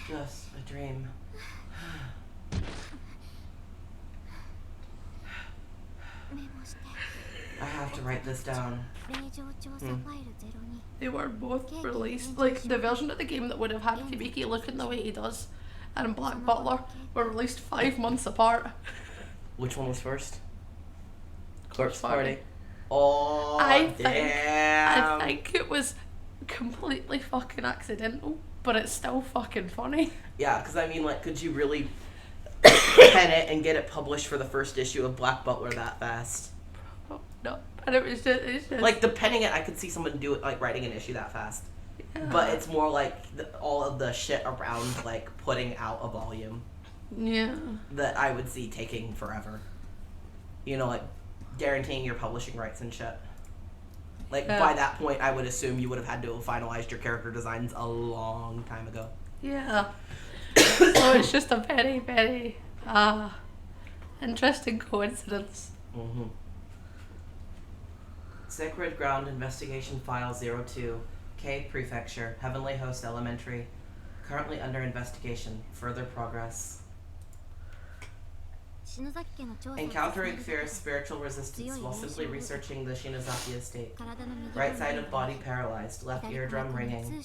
A: Just a dream. I have to write this down.
B: They were both released, like the version of the game that would have had Kibiki looking the way he does and Black Butler were released 5 months apart.
A: Which one was first? Corpse
B: Party.
A: Party. Oh,
B: I
A: damn.
B: think it was completely fucking accidental, but it's still fucking funny.
A: Yeah, because I mean, like, could you really pen it and get it published for the first issue of Black Butler that fast?
B: Oh, no, and it's just
A: Like, the penning it, I could see someone do it, like, writing an issue that fast.
B: yeah.
A: But it's more like all of the shit around, like, putting out a volume
B: Yeah.
A: that I would see taking forever. You know, like, guaranteeing your publishing rights and shit. Like, by that point, I would assume you would have had to have finalized your character designs a long time ago.
B: Yeah. So it's just a very, very interesting coincidence.
A: Mm-hmm. Sacred Ground Investigation File 02, K Prefecture, Heavenly Host Elementary. Currently under investigation. Further progress. Encountering fierce spiritual resistance while simply researching the Shinozaki estate. Right side of body paralyzed, left eardrum ringing.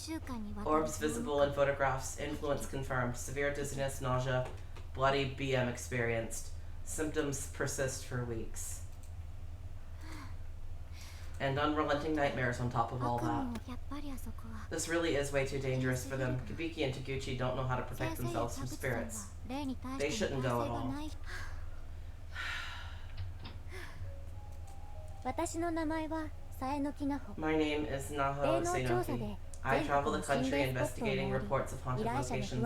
A: Orbs visible in photographs, influence confirmed. Severe dizziness, nausea, bloody BM experienced. Symptoms persist for weeks. And unrelenting nightmares on top of all that. This really is way too dangerous for them. Kibiki and Taguchi don't know how to protect themselves from spirits. They shouldn't go at all. My name is Naho Seinoki. I travel the country investigating reports of haunted locations,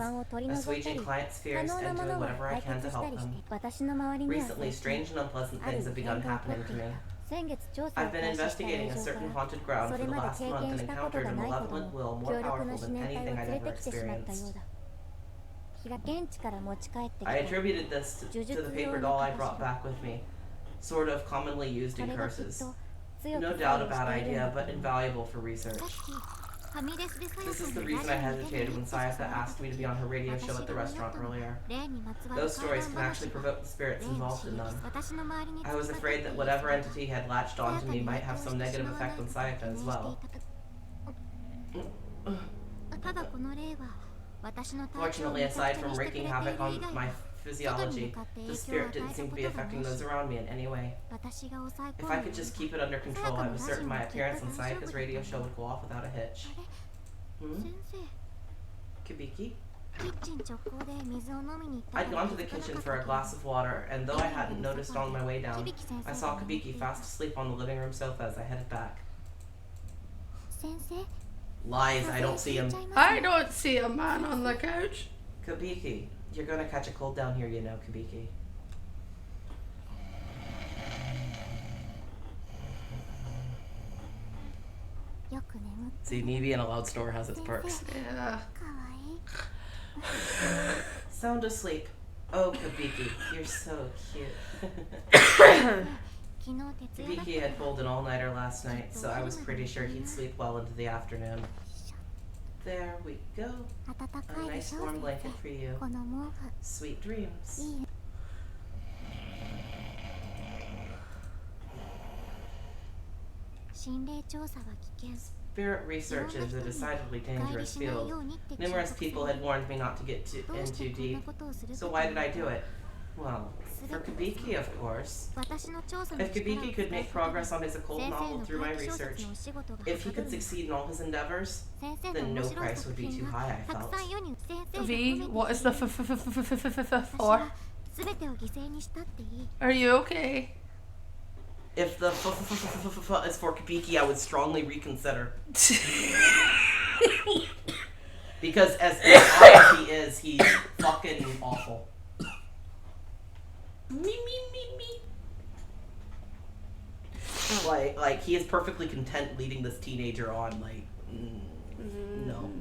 A: assuaging clients' fears, and doing whatever I can to help them. Recently, strange and unpleasant things have begun happening to me. I've been investigating a certain haunted ground for the last month and encountered a malevolent will more powerful than anything I'd ever experienced. I attributed this to the paper doll I brought back with me, sort of commonly used in curses. No doubt a bad idea, but invaluable for research. This is the reason I hesitated when Sayaka asked me to be on her radio show at the restaurant earlier. Those stories can actually provoke the spirits involved in them. I was afraid that whatever entity had latched onto me might have some negative effect on Sayaka as well. Fortunately, aside from wreaking havoc on my physiology, the spirit didn't seem to be affecting those around me in any way. If I could just keep it under control, I was certain my appearance on Sayaka's radio show would go off without a hitch. Kibiki? I'd gone to the kitchen for a glass of water, and though I hadn't noticed on my way down, I saw Kibiki fast asleep on the living room sofa as I headed back. Lies, I don't see him.
B: I don't see a man on the couch.
A: Kibiki, you're gonna catch a cold down here, you know, Kibiki. See, me being a loud snore has its perks.
B: Yeah.
A: Sound asleep. Oh, Kibiki, you're so cute. Kibiki had pulled an all-nighter last night, so I was pretty sure he'd sleep well into the afternoon. There we go. A nice warm blanket for you. Sweet dreams. Spirit research is a decidedly dangerous field. Numerous people had warned me not to get in too deep, so why did I do it? Well, for Kibiki, of course. If Kibiki could make progress on his occult novel through my research, if he could succeed in all his endeavors, then no price would be too high, I felt.
B: V, what is the for? Are you okay?
A: If the is for Kibiki, I would strongly reconsider. Because as high as he is, he's fucking awful. Me. Like he is perfectly content leading this teenager on. Like, no.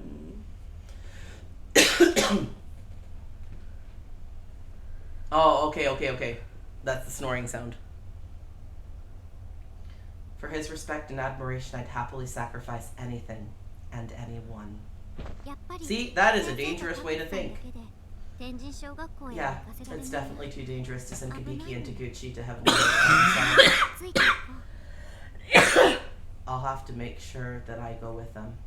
A: Oh, okay. That's the snoring sound. For his respect and admiration, I'd happily sacrifice anything and anyone. See, that is a dangerous way to think. Yeah, it's definitely too dangerous to send Kabiki and Taguchi to heaven. I'll have to make sure that I go with them.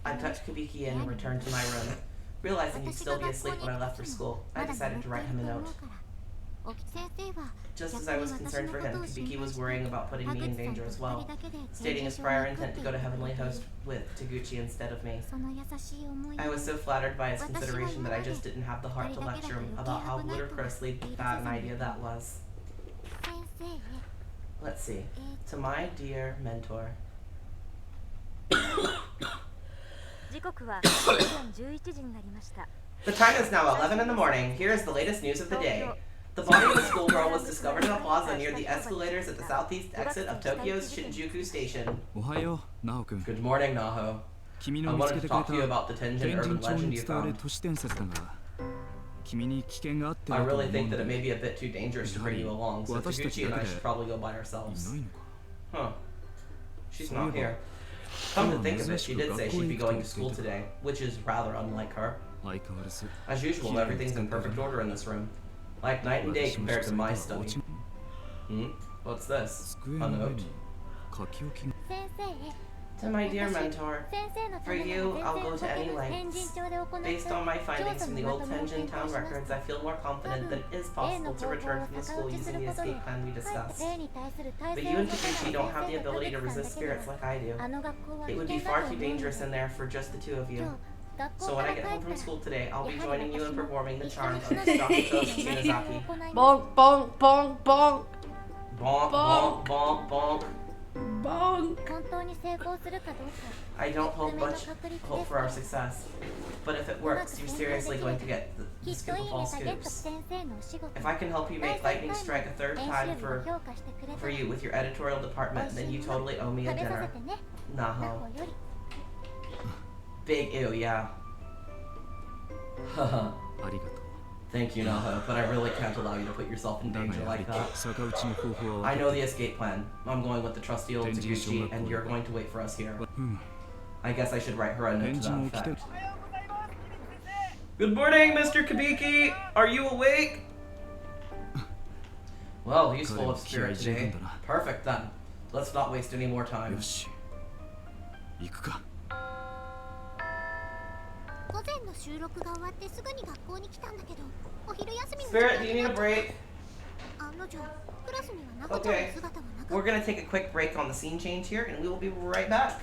A: I tucked Kabiki in and returned to my room. Realizing he'd still be asleep when I left for school, I decided to write him a note. Just as I was concerned for him, Kabiki was worrying about putting me in danger as well, stating his prior intent to go to Heavenly Host with Taguchi instead of me. I was so flattered by his consideration that I just didn't have the heart to lecture him about how ludicrously bad an idea that was. Let's see. To my dear mentor. The time is now 11 in the morning. Here is the latest news of the day. The body of a schoolgirl was discovered in a plaza near the escalators at the southeast exit of Tokyo's Shinjuku Station. Good morning, Naho. I wanted to talk to you about the Tenjin urban legend you found. I really think that it may be a bit too dangerous to bring you along, so Taguchi and I should probably go by ourselves. Huh. She's not here. Come to think of it, she did say she'd be going to school today, which is rather unlike her. As usual, everything's in perfect order in this room. Like night and day compared to my study. What's this? A note? To my dear mentor, for you, I'll go to any lengths. Based on my findings from the old Tenjin town records, I feel more confident that it is possible to return from the school using the escape plan we discussed. But you and Taguchi don't have the ability to resist spirits like I do. It would be far too dangerous in there for just the two of you. So when I get home from school today, I'll be joining you in performing the charms of Dr. Tsunezaki.
B: Bonk, bonk, bonk, bonk.
A: Bonk, bonk, bonk, bonk.
B: Bonk.
A: I don't hold much hope for our success, but if it works, you're seriously going to get the scoop of all scoops. If I can help you make lightning strike a third time for you with your editorial department, then you totally owe me a dinner. Naho. Big ew, yeah. Haha. Thank you, Naho, but I really can't allow you to put yourself in danger like that. I know the escape plan. I'm going with the trusty old Taguchi, and you're going to wait for us here. I guess I should write her a note to that effect. Good morning, Mr. Kabiki! Are you awake? Well, he's full of spirit today. Perfect then. Let's not waste any more time. Spirit, do you need a break? Okay, we're gonna take a quick break on the scene change here, and we will be right back.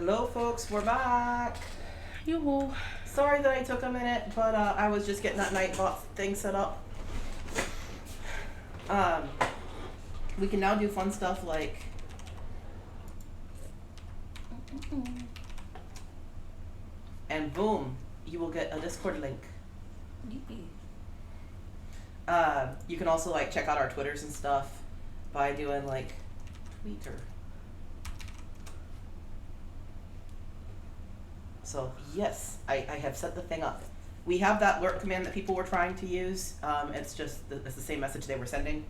A: Hello, folks. We're back.
B: Yoo-hoo.
A: Sorry that I took a minute, but I was just getting that Nightbot thing set up. We can now do fun stuff like and boom, you will get a Discord link. You can also like check out our Twitters and stuff by doing like Twitter. So yes, I have set the thing up. We have that lurk command that people were trying to use. It's just it's the same message they were sending,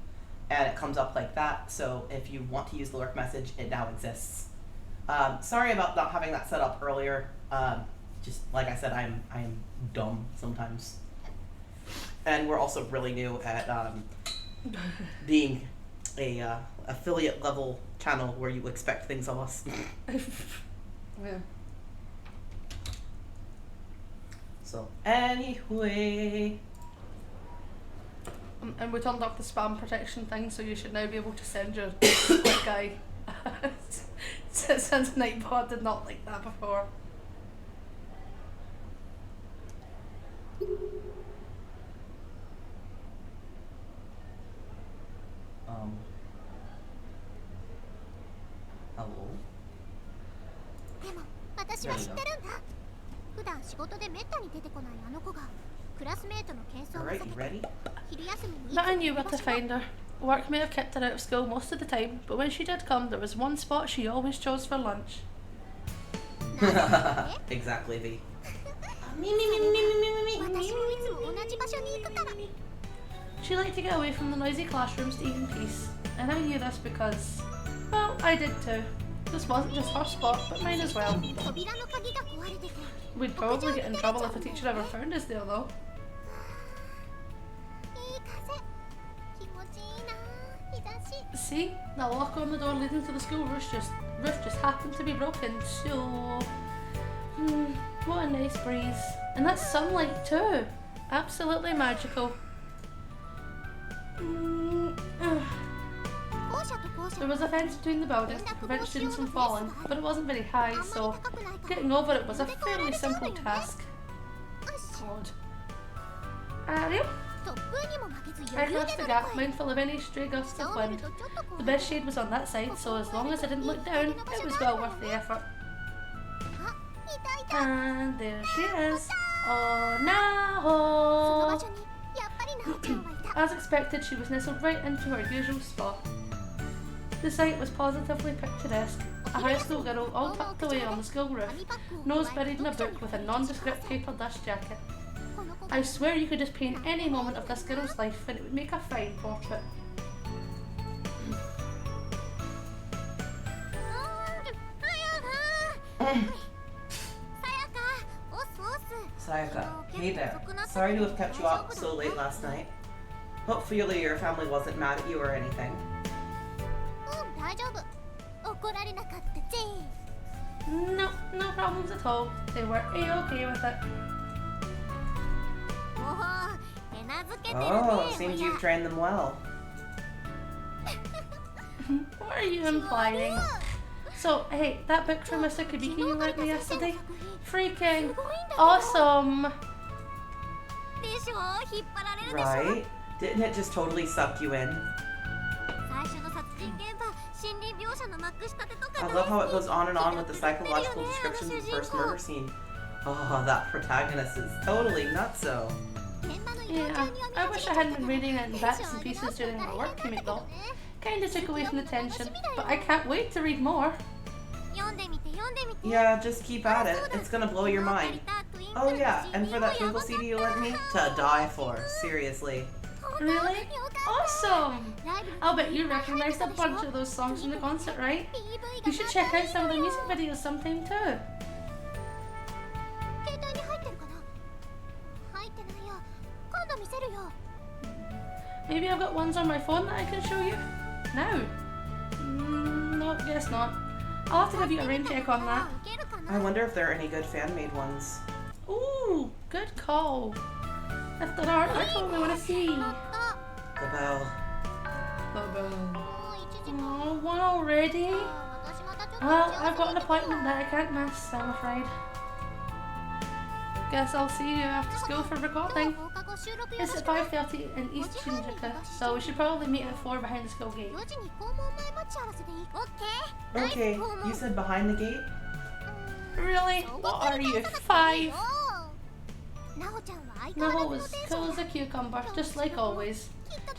A: and it comes up like that. So if you want to use the lurk message, it now exists. Sorry about not having that set up earlier. Just like I said, I am dumb sometimes, and we're also really new at being a affiliate level channel where you expect things of us.
B: Yeah.
A: So anyway,
B: and we turned off the spam protection thing, so you should now be able to send your split guy. Since Nightbot did not like that before.
A: Hello.
D: でも私は知ってるんだ。普段仕事でめったに出てこないあの子がクラスメートの喧騒を避
A: Alright,
D: け
A: you
D: て
A: ready?
D: 昼休みに
B: But I knew where to find her. Work may have kept her out of school most of the time, but when she did come, there was one spot she always chose for lunch.
A: Exactly, V.
D: 私もいつも同じ場所に行くから。
B: She liked to get away from the noisy classrooms to eat in peace, and I knew this because, well, I did too. This wasn't just her spot, but mine as well.
D: 扉の鍵が壊れてて。
B: We'd probably get in trouble if a teacher ever found us there, though.
D: いい風。気持ちいいな。日差し。
B: See, the lock on the door leading to the school roof just happened to be broken, so... what a nice breeze. And that's sunlight too. Absolutely magical.
D: 校舎と校舎。
B: There was a fence between the buildings to prevent students from falling, but it wasn't very high, so getting over it was a fairly simple task. God. Ariel?
D: 突風にも負けず
B: I
D: 余裕
B: crossed
D: で
B: the
D: 乗り
B: gap,
D: 越える。
B: mindful of any stray gusts
D: 下
B: of
D: を見
B: wind.
D: るとちょっと怖
B: The
D: い。
B: best shade was on that side, so as long as I didn't look down, it was well worth the effort.
D: あ、いたいた。
B: And there she is. Oh
D: その
B: no!
D: 場所にやっぱりなおちゃんはいた。
B: As expected, she was nestled right into her usual spot. The sight was positively picturesque. A high school girl all tucked away on the school roof, nose buried in a book with a nondescript paper dust jacket.
D: この子が
B: I swear you could just paint any moment of this girl's life and it would make a fine portrait.
A: 'Sayaka, hey there. Sorry to have kept you up so late last night. Hopefully your family wasn't mad at you or anything.
D: 大丈夫。怒られなかったぜ。
B: No, no problems at all. They were a-okay with it.
D: おお、手なずけてるね。
A: Oh, seems you've trained them well.
B: What are you implying? So, hey, that book from Mr. Kubiki you lent me yesterday? Freaking awesome!
D: でしょ、引っ張られるでしょ。
A: Right? Didn't it just totally suck you in?
D: 最初の殺人現場、心理描写のまくしたてとか
A: I love how it goes on and on with the psychological descriptions of the first murder scene. Oh, that protagonist is totally nutso.
D: 現場の移動
B: Yeah,
D: 中には
B: I wish I hadn't been reading it in bits and pieces during my work commute though. Kinda took away from the tension, but I can't wait to read more.
D: 読んでみて読んでみて。
A: Yeah, just keep at it. It's gonna blow your mind. Oh yeah, and for that Twinkle CD you lent me? To die for, seriously.
B: Really? Awesome! I'll bet you recognized a bunch of those songs from the concert, right? You should check out some of the music videos sometime too.
D: 携帯に入ってるかな。入ってないよ。今度見せるよ。
B: Maybe I've got ones on my phone that I can show you? Now? No, guess not. I'll have to give you a rain check on that.
D: 受けるか
A: I
D: な。
A: wonder if there are any good fan-made ones.
B: Ooh, good call. If there are, I totally want to see.
D: 乗った。
A: The bell.
D: もう1時間。
B: Oh, one already?
D: 私またち
B: Well, I've got an appointment that I can't miss, I'm afraid. Guess I'll see you after school for recording. It's at 5:30 in East Shinjuku, so we should probably meet at 4 behind the school gate.
A: Okay, you said behind the gate?
B: Really? What are you, 5? Naho was cool as a cucumber, just like always.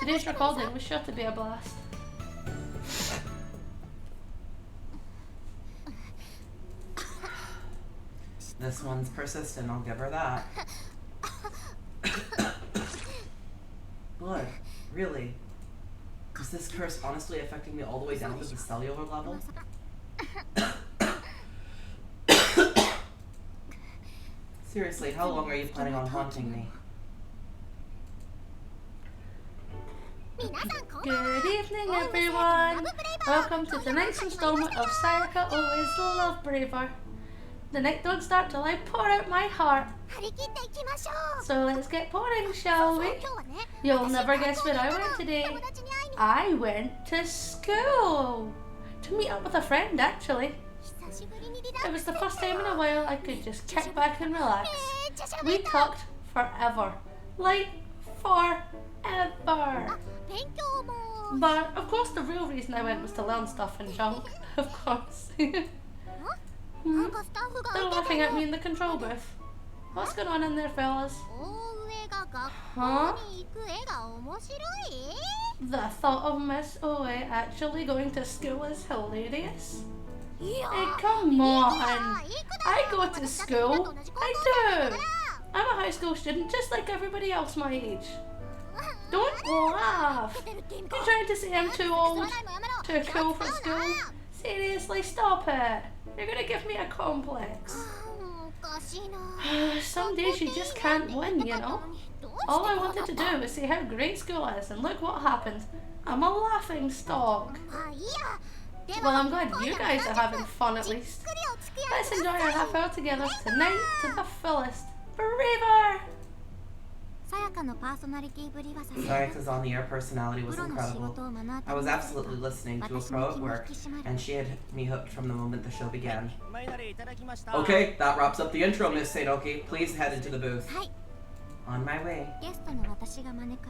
B: Today's recording was sure to be a blast.
A: This one's persistent, I'll give her that. Blood, really? Is this curse honestly affecting me all the way down to the cellular level? Seriously, how long are you planning on haunting me?
B: Good evening, everyone! Welcome to tonight's installment of Sayaka Always Love Braver. The night don't start till I pour out my heart. So let's get pouring, shall we? You'll never guess where I went today. I went to school. To meet up with a friend, actually. It was the first time in a while I could just kick back and relax. We talked forever. Like, forever. But, of course, the real reason I went was to learn stuff and junk. Of course. They're laughing at me in the control booth. What's going on in there, fellas? Huh? The thought of Miss Oe actually going to school is hilarious. Hey, come on! I go to school. I do! I'm a high school student just like everybody else my age. Don't laugh! You're trying to say I'm too old? Too cool for school? Seriously, stop it! You're gonna give me a complex. Some days you just can't win, you know? All I wanted to do was see how great school is, and look what happened. I'm a laughing stock. Well, I'm glad you guys are having fun at least. Let's enjoy our half hour together tonight to the fullest. Braver!
A: Sayaka's on-the-air personality was incredible. I was absolutely listening to a pro at work, and she had me hooked from the moment the show began. Okay, that wraps up the intro, Miss Seinoki. Please head into the booth. On my way.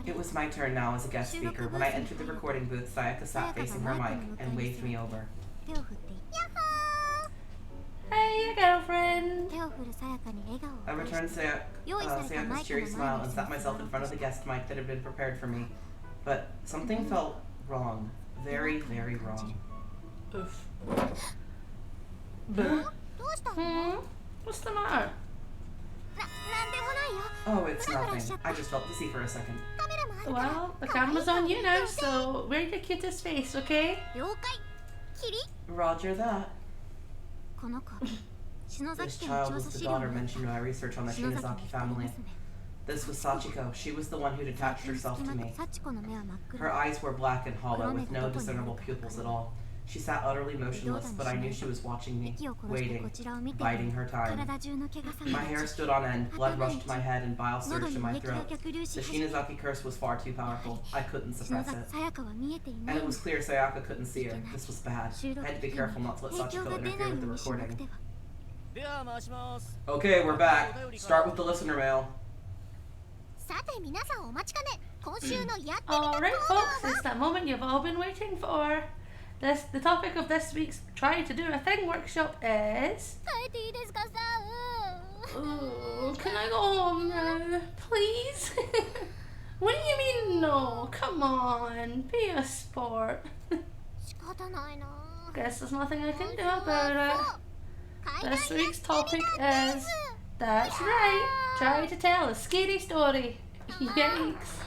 A: It was my turn now as a guest speaker. When I entered the recording booth, Sayaka sat facing her mic and waved me over.
B: Hey, your girlfriend!
A: I returned Sayaka's cheery smile and sat myself in front of the guest mic that had been prepared for me. But something felt wrong. Very, very wrong.
B: Oof. What's the matter?
A: Oh, it's nothing. I just felt dizzy for a second.
B: Well, the camera's on you now, so wear your cutest face, okay?
A: Roger that. This child was the daughter mentioned in my research on the Shinozaki family. This was Sachiko. She was the one who'd attached herself to me. Her eyes were black and hollow, with no discernible pupils at all. She sat utterly motionless, but I knew she was watching me, waiting, biding her time. My hair stood on end, blood rushed to my head, and bile surged in my throat. The Shinozaki curse was far too powerful. I couldn't suppress it. And it was clear Sayaka couldn't see her. This was bad. I had to be careful not to let Sachiko interfere with the recording. Okay, we're back. Start with the listener mail.
B: Alright folks, it's that moment you've all been waiting for. The topic of this week's Try to Do a Thing workshop is... Oh, can I go home now? Please? What do you mean no? Come on, be a sport. Guess there's nothing I can do about it. This week's topic is... That's right, try to tell a scary story. Yikes.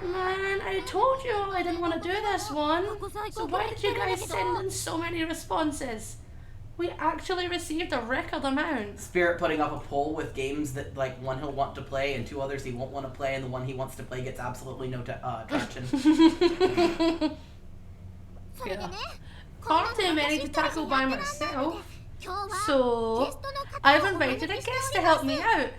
B: Man, I told you I didn't want to do this one. So why did you guys send in so many responses? We actually received a record amount.
A: Spirit putting up a poll with games that, like, one he'll want to play and two others he won't want to play, and the one he wants to play gets absolutely no traction.
B: Yeah. Far too many to tackle by myself. So, I've invited a guest to help me out.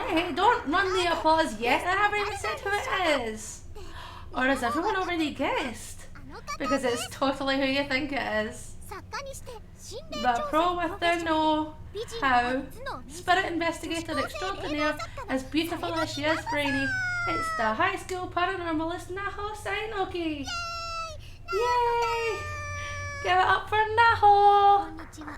B: Hey, don't run the applause yet. I haven't even said who it is. Or has everyone already guessed? because it's totally who you think it is.
D: 作家にして心霊
B: The
D: 調
B: pro
D: 査
B: with the know
D: 美人
B: how,
D: 初の
B: spirit investigator extraordinaire, as beautiful as she is brainy. It's the high school paranormalist Naho Sainoki. Yay! Give it up for
D: こ
B: Naho!
D: んにちは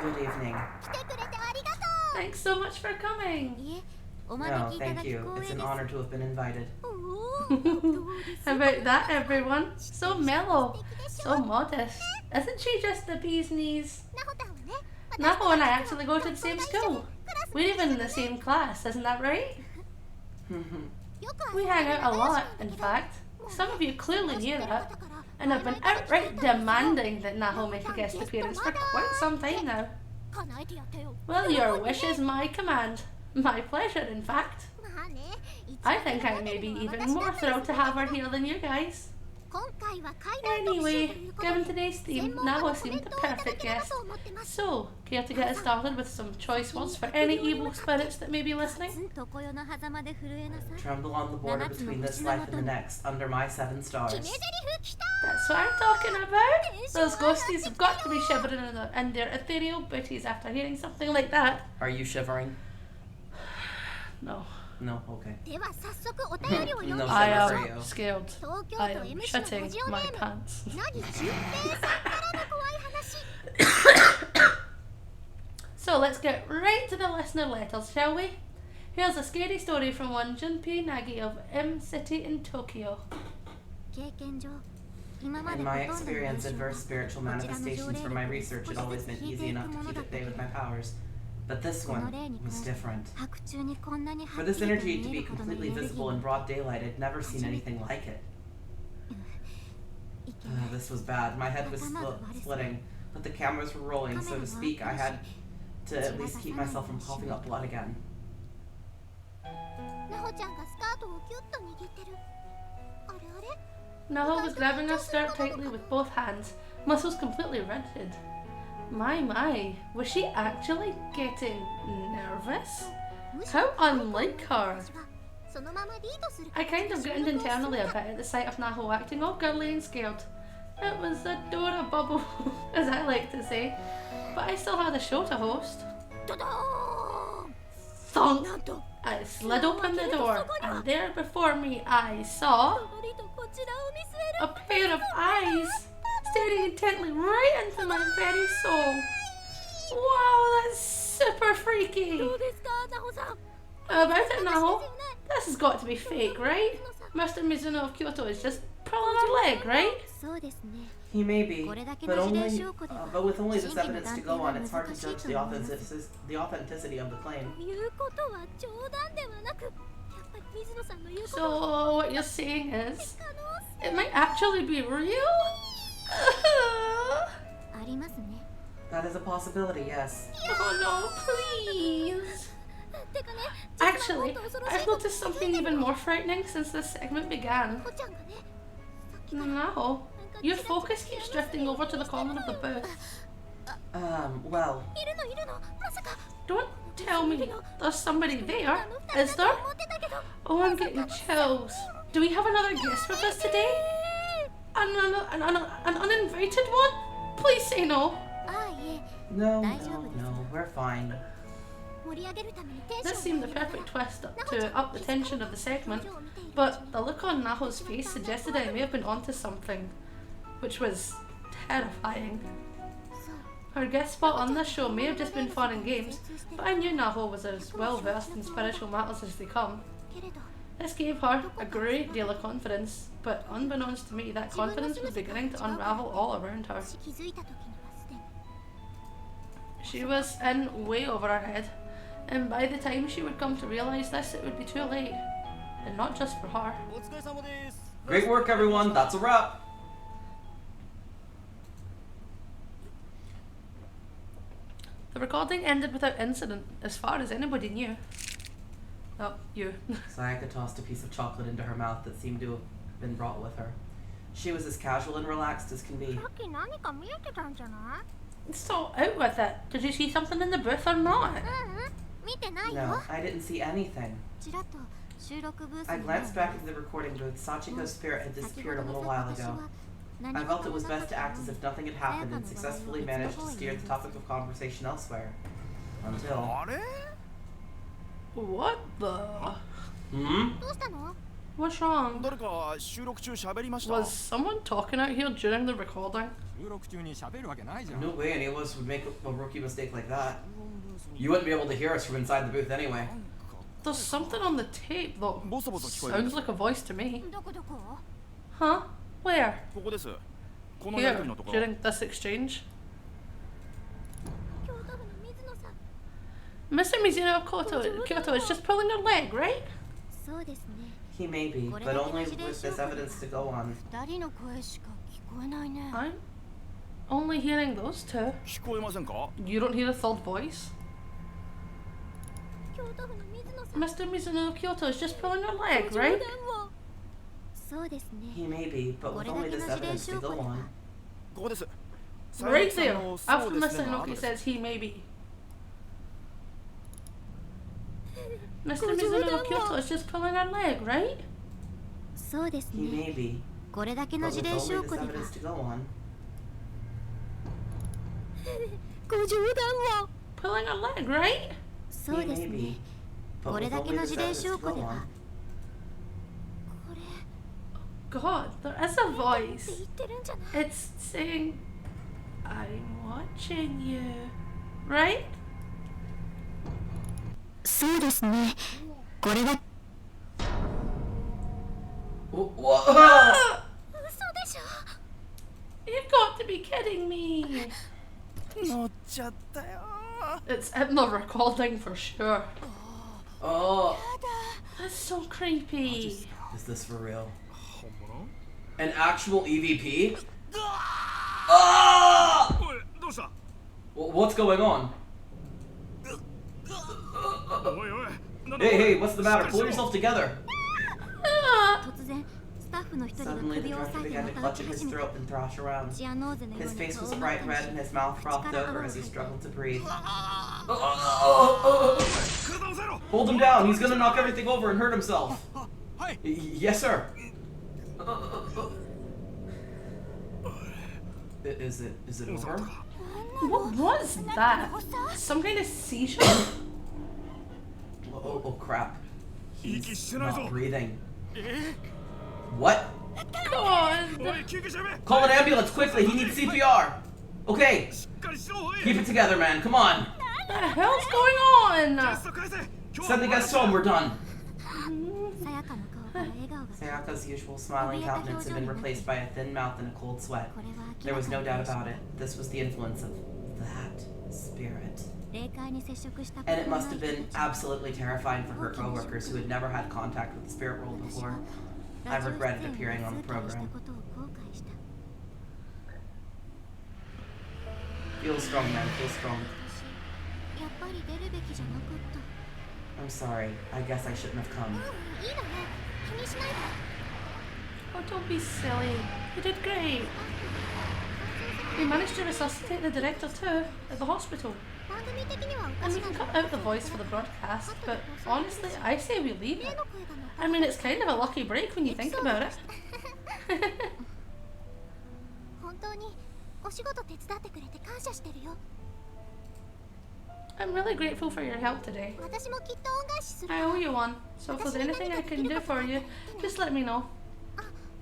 A: Good evening.
D: 来てくれてありがと
B: Thanks so much for coming.
D: ういえお
A: No,
D: 招きいただ
A: thank
D: き
A: you.
D: 光栄
A: It's
D: です
A: an honor to have been invited.
D: おーどうです
B: How about that, everyone? So mellow, so modest. Isn't she just the bee's knees?
D: なほたんはね
B: Naho and I actually go to the same school. We're even in the same class, isn't that right?
D: よく
B: We hang out a lot, in fact. Some of you clearly knew that, and have been outright demanding that Naho make a guest appearance for quite some time now.
D: 叶えてやってよ
B: Well, your wish is my command. My pleasure, in fact.
D: まあね
B: I think I may be even more thrilled to have her here than you guys.
D: 今回は怪談特集と
B: Anyway,
D: いうことで
B: given today's
D: 専
B: theme,
D: 門家
B: Naho
D: のコメ
B: seemed
D: ン
B: the
D: トをいただ
B: perfect
D: ければ
B: guest.
D: と思ってます
B: So, care to get us started with some choice words for any evil spirits that may be listening?
D: 常世の狭間で震えなさい
A: Tremble on the border between this life and the next, under my 7 stars.
D: 決め台詞来た
B: That's what I'm talking about. Those ghosties have got to be shivering in their ethereal booties after hearing something like that.
A: Are you shivering?
B: No,
A: No? Okay.
D: では早速お便りを読んで
A: No,
D: みま
B: I
D: しょう
B: am scared.
D: 東京
B: I
D: 都
B: am
D: MC のラ
B: shitting
D: ジオネ
B: my
D: ーム
B: pants.
D: なぎじゅんぺいさんからの怖い話
B: So let's get right to the listener letters, shall we? Here's a scary story from one Junpei Nagi of M City in Tokyo.
D: 経験上今ま
A: In
D: で
A: my
D: ほとんどの
A: experience,
D: 現象
A: adverse spiritual
D: こちらの常
A: manifestations
D: 例
A: from
D: で
A: my research
D: 少
A: had
D: し
A: always
D: ずつ
A: been
D: 消え
A: easy
D: ていく
A: enough
D: も
A: to
D: の
A: keep
D: だ
A: at
D: った
A: bay with my powers. But this
D: この
A: one
D: 例に関
A: was
D: して
A: different.
D: 白昼にこんなには
A: For
D: っき
A: this
D: りと
A: energy
D: 見
A: to
D: え
A: be
D: るほどの
A: completely
D: エネルギ
A: visible in
D: ー
A: broad daylight, I'd never seen anything like it.
D: いけない
A: This was bad. My head was splitting, but the cameras were rolling, so to speak. I had to at least keep myself from coughing up blood again.
D: なほちゃんがスカートをギュッと握ってるあれあれ
B: Naho was grabbing her skirt tightly with both hands, muscles completely rigid. My, was she actually getting nervous?
D: むしろ
B: How unlike her.
D: 私はそのままリードする
B: I kind of grinned internally a bit at the sight of Naho acting all girly and scared. It was adorable, as I like to say, but I still had a show to host.
D: ドドーン
B: Thunk!
D: なんと
B: I slid open the door, and there before me I saw
D: とろりとこちらを見据える
B: a pair of eyes staring intently right into my very soul. Wow, that's super freaky.
D: どうですかなほさん
B: How about it, Naho? This has got to be fake, right? Mr. Mizuno of Kyoto is just pulling her leg, right?
D: そうですね
A: He may be,
D: これだけ
A: but
D: の事例
A: only,
D: 証拠では
A: but with only
D: 真
A: this
D: 偽の
A: evidence
D: 断
A: to
D: 定
A: go
D: は
A: on, it's hard to
D: 難しい
A: judge
D: と
A: the
D: 思います
A: the authenticity of the claim.
D: ということは冗談ではなくやっぱり水野さんの言うこと
B: So, what you're saying is,
D: 可能
B: it might actually be real?
D: ありますね
A: That is a possibility, yes.
B: Oh no, please.
D: てかね実はもっ
B: Actually,
D: と恐ろし
B: I've
D: いこと
B: noticed something even more frightening since this segment began.
D: こちゃんがねさっきから
B: Naho, your focus keeps drifting over to the corner of the booth.
A: Well,
D: いるのいるのまさか
B: Don't tell me there's somebody there,
D: あの二
B: is
D: 人だ
B: there?
D: と思ってたけど
B: Oh, I'm getting chills. Do we have another guest with us today? An uninvited one? Please say no.
D: ああいえ
A: no,
D: Nice job
A: no,
D: with this.
A: no, we're fine.
D: 盛り上げるためにテン
B: This
D: ション
B: seemed
D: を
B: the
D: 上げながら
B: perfect twist to up the tension of the segment, but the look on Naho's face suggested I may have been onto something, which was terrifying.
D: そう
B: Her guest spot on this show may have just been fun and games, but I knew Naho was as well versed in spiritual matters as they come.
D: けれど
B: This gave her a great deal of confidence, but unbeknownst to me, that confidence was beginning to unravel all around her.
D: 気づいた時にはすでに
B: She was in way over her head, and by the time she would come to realise this, it would be too late. And not just for her.
A: Great work, everyone. That's a wrap.
B: The recording ended without incident, as far as anybody knew. Oh, you.
A: Sayaka tossed a piece of chocolate into her mouth that seemed to have been brought with her. She was as casual and relaxed as can be.
D: さっき何か見えてたんじゃない
B: So, out with it. Did you see something in the booth or not?
D: 見てない
A: No,
D: よ
A: I didn't see anything.
D: ちらっと収録ブース
A: I
D: に
A: glanced back into the recording booth. Sachiko's spirit had
D: 先ほ
A: disappeared
D: ど
A: a
D: 見
A: little
D: せた
A: while
D: 私
A: ago.
D: は
A: I felt it was best to act as if nothing had happened and successfully managed to steer the topic of conversation elsewhere. Until...
B: What the?
A: Hmm?
D: どうしたの？
B: What's wrong?
E: 誰か収録中喋りました。
B: Was someone talking out here during the recording?
C: 収録中に喋るわけないじゃん。
A: No way any of us would make a rookie mistake like that. You wouldn't be able to hear us from inside the booth anyway.
B: There's something on the tape though.
E: ボソボソ聞こえる。
B: Sounds like a voice to me.
D: どこどこ？
B: Huh? Where?
E: ここです。このやり
B: Here,
E: とりのところ。
B: during this exchange.
D: 京都府の水野さん。
B: Mr. Mizuno of Kyoto is just pulling her leg, right?
D: そうですね。
A: He may be, but only with this evidence to go on.
D: 二人の声しか聞こえないね。
B: I'm only hearing those two.
E: 聞こえませんか？
B: You don't hear a third voice?
D: 京都府の水野さん。
B: Mr. Mizuno of Kyoto is just pulling her leg,
D: 冗
B: right?
D: 談を。そうですね。
A: He may be, but
D: こ
A: with
D: れだ
A: only
D: け
A: this
D: の事例
A: evidence
D: 証
A: to
D: 拠
A: go
D: では
A: on.
E: ここです。
B: Right there.
E: そ
B: After
E: うですね
B: Mr.
E: の後
B: Inoki
E: です。
B: says he may be. Mr. Mizuno of Kyoto is just pulling her leg, right?
D: そうです
A: He
D: ね。
A: may be,
D: これだけ
A: but
D: の
A: with
D: 事例
A: only
D: 証
A: this
D: 拠では。
A: evidence to go on.
D: ご冗談を。
B: Pulling her leg, right?
D: そ
A: He
D: うです
A: may
D: ね
A: be,。but
D: これ
A: with
D: だけ
A: only
D: の
A: this
D: 事例
A: evidence
D: 証
A: to
D: 拠
A: go
D: では。
A: on.
D: これ。
B: God, there is a
D: って
B: voice.
D: 言ってるんじゃない？
B: It's saying, I'm watching you. Right?
D: そうですね。これだ。
A: Whoa!
D: 嘘でしょ。
B: You've got to be kidding me.
E: 乗っちゃったよ。
B: It's in the recording for sure.
A: Oh,
B: That's so creepy.
A: is this for real?
E: 本物？
A: An actual EVP? Ah!
E: おい、どうした？
A: What's going on?
E: おいおい。なんだ
A: Hey, hey, what's the matter? Pull yourself together.
B: Ah,
D: 突然スタッフの一人が
A: Suddenly, the
D: 首を押
A: director
D: さえて
A: began
D: ま
A: to
D: た
A: clutch
D: 打ち
A: at his
D: 始め
A: throat and thrash around.
D: チアノーゼのよう
A: His
D: な
A: face
D: 顔
A: was
D: を真っ
A: bright
D: 赤に
A: red
D: し
A: and his mouth
D: 口
A: frothed
D: から泡
A: over
D: を
A: as he
D: 吐いて
A: struggled to breathe.
E: 体押さえろ。
A: Hold him down. He's gonna knock everything over and hurt himself.
C: はい
A: Yes, sir. Is it over?
B: what was that? Some kind of seizure?
A: Oh crap. He's
E: 息してないぞ。
A: not breathing. What?
E: お
B: God.
E: い、救急車呼べ。
A: Call an ambulance quickly. He needs CPR. Okay,
E: しっかりしろ。おい。
A: keep it together, man. Come on.
B: What the hell's going
E: ゲ
B: on?
E: スト返せ。今日
A: Send the guests home. We're done.
D: さやかの顔から笑顔が。
A: Sayaka's usual smiling countenance had been replaced by a thin mouth and a cold sweat.
D: これは
A: There
D: 明
A: was
D: ら
A: no
D: か
A: doubt
D: に
A: about it. This was the influence of that spirit.
D: 霊界に接触したこ
A: And
D: と
A: it
D: のな
A: must
D: い
A: have
D: 人
A: been
D: たち
A: absolutely terrifying for her coworkers who had never had contact with the spirit world
D: 私
A: before.
D: は
A: I
D: ラジオ
A: regretted
D: 出演
A: appearing
D: を
A: on the
D: 数回した
A: program.
D: ことを後悔した。
A: Feel strong, man. Feel strong.
D: 私やっぱり出るべきじゃなかった。
A: I'm sorry. I guess I shouldn't have come.
D: いいのね。気にしないで。
B: Oh, don't be silly. You did great. We managed to resuscitate the director too at the hospital.
D: 番組的にはおか
B: And
D: し
B: we
D: な
B: can
D: の。
B: cut out the voice for the broadcast, but honestly, I say we leave
D: 霊
B: it.
D: の声が残
B: I mean, it's kind of a lucky break when you think about it.
D: 本当にお仕事手伝ってくれて感謝してるよ。
B: I'm really grateful for your help today.
D: 私もきっと恩返しする
B: I
D: から。
B: owe you one, so if there's anything I can do for you, just let me know.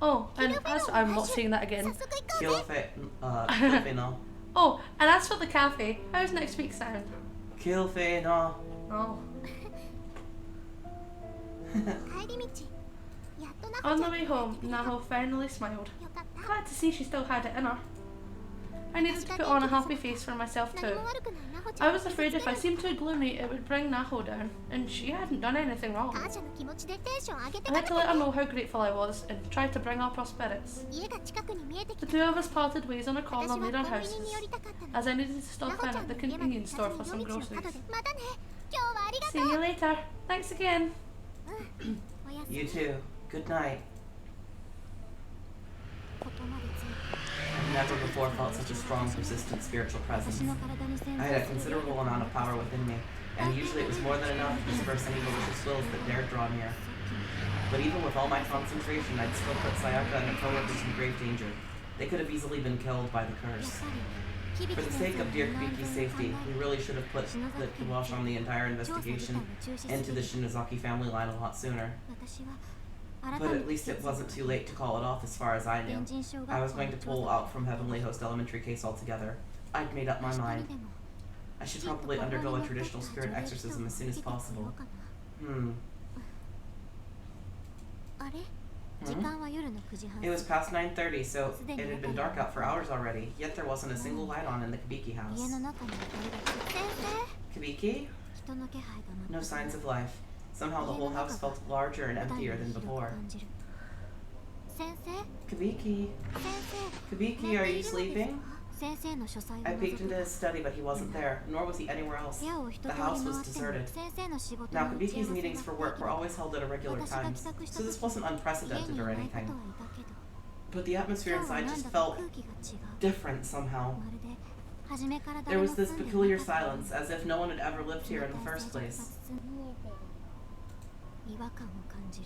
B: Oh, and as I'm not saying that
D: 早
B: again.
D: 速行こうぜ。
A: Kilfe no.
B: Oh, and as for the cafe, how's next week's sound?
A: Kilfe no.
B: Oh.
D: 帰り道。やっとな
B: On
D: ほち
B: the
D: ゃん
B: way home, Naho finally smiled.
D: よかった。
B: Glad to see she still had it in her. I needed to put on a happy face for myself
D: 何
B: too.
D: も悪くないなほちゃん。
B: I was afraid if I seemed too gloomy, it would bring Naho down, and she hadn't done anything wrong.
D: 感謝の気持ちでテンション上げて
B: I
D: か
B: had to let her know how grateful I was and tried to bring up our spirits.
D: 家が近くに見えてき
B: The
D: た。
B: two of us parted ways on a
D: 私
B: corner
D: は
B: near
D: コ
B: our
D: ンビニ
B: houses,
D: に寄りたかったの。
B: as I needed to stop
D: なほ
B: in
D: ちゃん
B: at the
D: の家まで
B: convenience
D: 先
B: store for
D: に
B: some
D: 夜道の
B: groceries.
D: 角で。またね。今日はありが
B: See
D: とう。
B: you later. Thanks again.
D: おやすみ。
A: You too. Good night.
D: ここまでついて。
A: I've never before felt such a strong, persistent spiritual
D: 私
A: presence.
D: の体に潜
A: I
D: 在
A: had
D: す
A: a
D: る
A: considerable amount of power within me, and usually it was more than enough to disperse any malicious wills that dared draw near. But even with all my concentration, I'd still put Sayaka and her coworkers in grave danger. They could have easily been killed by the
D: やっ
A: curse.
D: ぱり響
A: For the
D: 先
A: sake
D: 生
A: of
D: の
A: dear
D: 身の安
A: Kibiki's
D: 全を考
A: safety,
D: え
A: we really should have put the kibosh on the entire
D: 調査部隊
A: investigation
D: を中止
A: into the
D: する
A: Shinozaki family line a lot sooner.
D: 私は改
A: But
D: め
A: at
D: て
A: least it
D: 決意を
A: wasn't too late to call it off as far as I knew.
D: 天神小
A: I
D: 学
A: was
D: 校
A: going
D: の
A: to
D: 調
A: pull
D: 査
A: out from Heavenly Host Elementary case altogether. I'd made up my
D: 一
A: mind.
D: 人でも
A: I should
D: きっと
A: probably
D: ここに
A: undergo
D: 残
A: a
D: った
A: traditional spirit
D: 女霊
A: exorcism as soon
D: 人
A: as
D: を見てこよ
A: possible.
D: うかな
A: Hmm.
D: あれ時間は夜の9時半
A: It was past 9:30, so it
D: すでに
A: had
D: 中
A: been
D: に
A: dark out for hours already, yet there wasn't a single light on in the Kibiki
D: 家
A: house.
D: の中にいた先生
A: Kibiki?
D: 人の気配が
A: No
D: 全く
A: signs of life. Somehow the whole house felt larger and
D: 普段よ
A: emptier
D: り
A: than
D: 広く
A: before.
D: 感じる先生
A: Kibiki?
D: 先生
A: Kibiki,
D: 寝
A: are
D: て
A: you
D: いるのですか
A: sleeping?
D: 先生の書斎を
A: I
D: 覗
A: peeked
D: く
A: into his study, but he wasn't there, nor was he anywhere else.
D: 部屋を一
A: The
D: 通り
A: house
D: 回
A: was
D: っても
A: deserted.
D: 先生の仕事
A: Now,
D: の打ち合
A: Kibiki's
D: わせ
A: meetings for
D: が
A: work were always held at irregular
D: 私が
A: times,
D: 帰宅した
A: so this
D: 時
A: wasn't
D: 家に
A: unprecedented
D: い
A: or
D: ないこと
A: anything.
D: はいたけど
A: But the atmosphere
D: 今日は
A: inside
D: なん
A: just
D: だか
A: felt
D: 空気が違う
A: different somehow.
D: まるで初めから
A: There
D: 誰も
A: was this
D: 住んでな
A: peculiar
D: かったように
A: silence, as if no one had ever lived here in the
D: 冷たい
A: first
D: 静寂が
A: place.
D: 包む違和感を感じる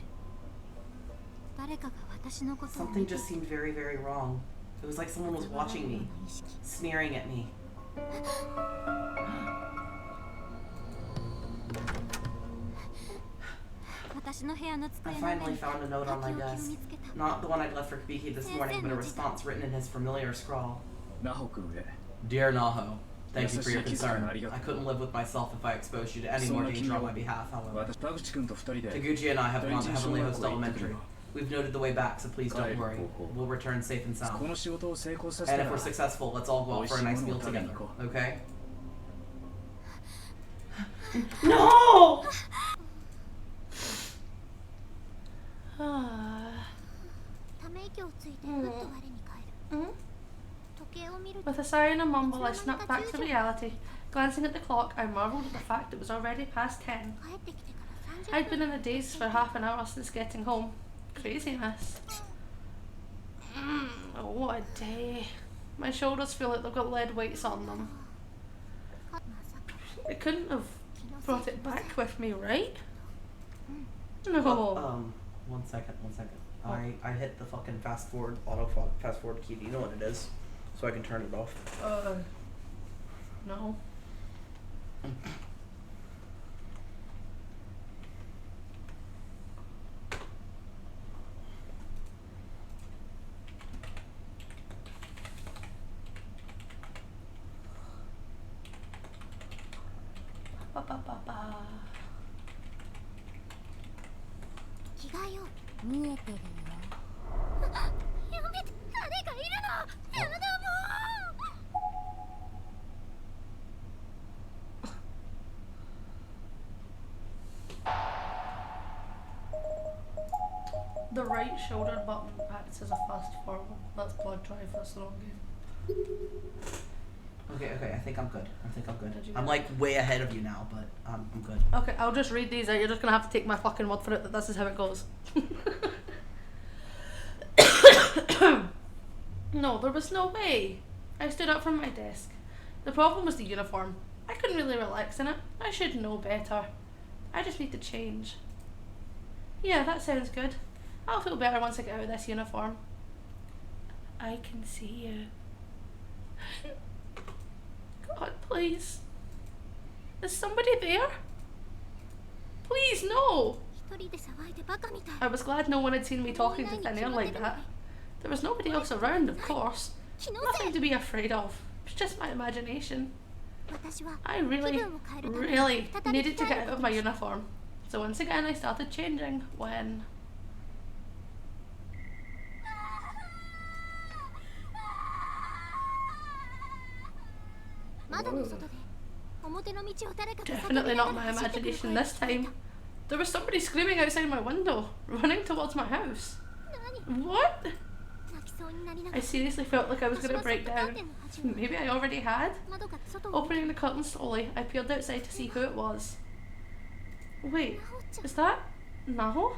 D: 誰かが私のことを
A: Something just seemed very, very wrong. It was like someone was watching me, sneering at me.
D: 私の部屋の
A: I
D: 机の上
A: finally
D: に
A: found a note on
D: 書
A: my
D: き置きを
A: desk.
D: 見つけた
A: Not the one I'd left for Kibiki this morning, but a response written in his familiar scrawl.
C: ナホ君へ
A: Dear Naho, thank you for your concern.
C: Arigato.
A: I couldn't live with myself if I exposed you to any more danger on my behalf, however.
C: 私田口君と二人で
A: Taguchi and I have gone to Heavenly Host
C: Daijin
A: Elementary. We've noted the way back, so please don't worry. We'll return safe and
C: こ
A: sound.
C: の仕事を成功させ
A: And
C: た
A: if
C: ら
A: we're successful, let's all go out for a nice meal together. Okay? No!
D: ため息をついてふっと我に返る
B: Mm.
D: 時計を見ると
B: With a sigh and a mumble, I snapped back to reality. Glancing at the clock, I marvelled at the fact it was already past 10.
D: 帰ってきてから30
B: I'd been in a daze for half an hour since getting home. Craziness. Oh, what a day. My shoulders feel like they've got lead weights on them.
D: まさか
B: They couldn't have
D: 気のせい
B: brought it back with me, right?
A: Well,
B: No.
A: one second. I hit the fucking fast forward fast forward key. Do you know what it is? So I can turn it off.
B: No. Ba, ba, ba, ba.
D: 着替えよう見えてるよやめて誰かいるのやだも
B: The right shoulder button acts as a fast forward. That's blood drive for this long game.
A: Okay, I think I'm good.
B: Did you
A: I'm
B: get
A: like way ahead of you now, but I'm good.
B: Okay, I'll just read these out. You're just gonna have to take my fucking word for it that this is how it goes. No, there was no way. I stood up from my desk. The problem was the uniform. I couldn't really relax in it. I should know better. I just need to change. Yeah, that sounds good. I'll feel better once I get out of this uniform. I can see you. God, please. Is somebody there? Please, no!
D: 一人で騒いでバカみたい
B: I was glad no one had seen me talking to thin air like that. There was nobody else around, of course.
D: 気のせ
B: Nothing
D: い
B: to be afraid of. It's just my imagination.
D: 私は
B: I
D: 気
B: really,
D: 分を変えるために
B: really
D: 再び
B: needed to
D: 着替え
B: get
D: る
B: out of my uniform. So once again I started changing when...
D: 窓の外で表の道を誰かが叫び
B: Definitely
D: なが
B: not
D: ら
B: my
D: 走ってくる
B: imagination
D: 声が
B: this time. There was somebody screaming outside my window, running towards my house.
D: 何
B: What?
D: 泣きそうになりなが
B: I
D: ら
B: seriously felt like I was
D: 私
B: going
D: は
B: to
D: そっ
B: break
D: とカー
B: down.
D: テンの端を
B: Maybe I already had.
D: 窓から外を
B: Opening the curtain slowly, I peered outside to see who it was. Wait,
D: なおちゃん
B: is that Naho?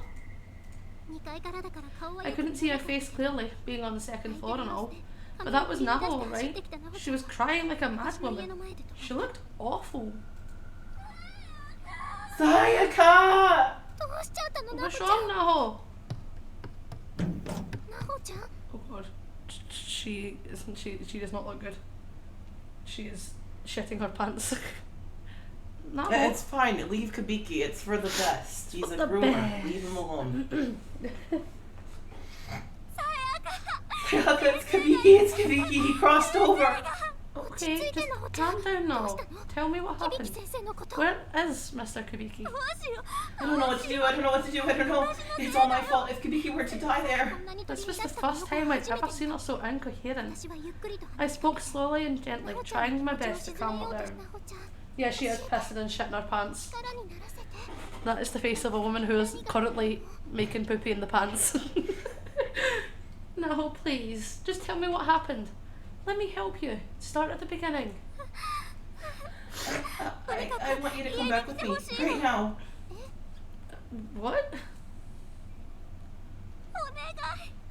D: 2階からだから顔は
B: I
D: よく
B: couldn't
D: 見
B: see
D: え
B: her
D: なかった
B: face clearly, being on the second
D: 開いて
B: floor
D: る
B: and
D: 様
B: all.
D: 子で
B: But that was
D: 髪を切り
B: Naho,
D: 出して走っ
B: right?
D: てきた直ち
B: She
D: ゃん
B: was crying like a
D: 私
B: mad
D: の家
B: woman.
D: の前で止
B: She
D: まった
B: looked awful.
A: Sayaka!
D: どうしちゃったのなほ
B: What's
D: ちゃ
B: wrong,
D: ん
B: Naho?
D: なほちゃん
B: Oh god. Shh. she isn't. She does not look good. She is shitting her pants. Naho.
A: It's fine. Leave Kabiki. It's for the best. He's
B: For
A: a
B: the
A: groomer.
B: best.
A: Leave him alone. Sayaka, it's Kabiki. It's Kabiki. He crossed over.
B: Okay, just calm down now. Tell me what happened. Where is Mr. Kubiki?
A: I don't know what to do. I don't know what to do. I don't know. It's all my fault. If Kabiki were to die there.
B: This was the first time I'd ever seen her so incoherent. I spoke slowly and gently, trying my best to calm her down. Yeah, she is pissed and shit in her pants. That is the face of a woman who is currently making poopy in the pants. No, please, just tell me what happened. Let me help you. Start at the beginning.
A: I want you to come back with me right now.
B: What?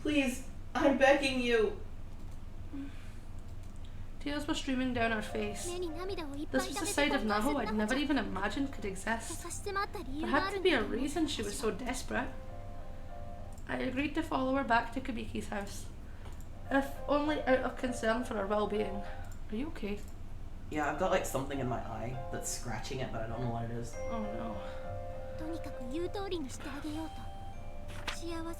A: Please, I'm begging you.
B: Tears were streaming down her face. This was a side of Naho I'd never even imagined could exist. There had to be a reason she was so desperate. I agreed to follow her back to Kabiki's house, if only out of concern for her well-being. Are you okay?
A: Yeah, I've got like something in my eye that's scratching it, but I don't know what it is.
B: Oh no.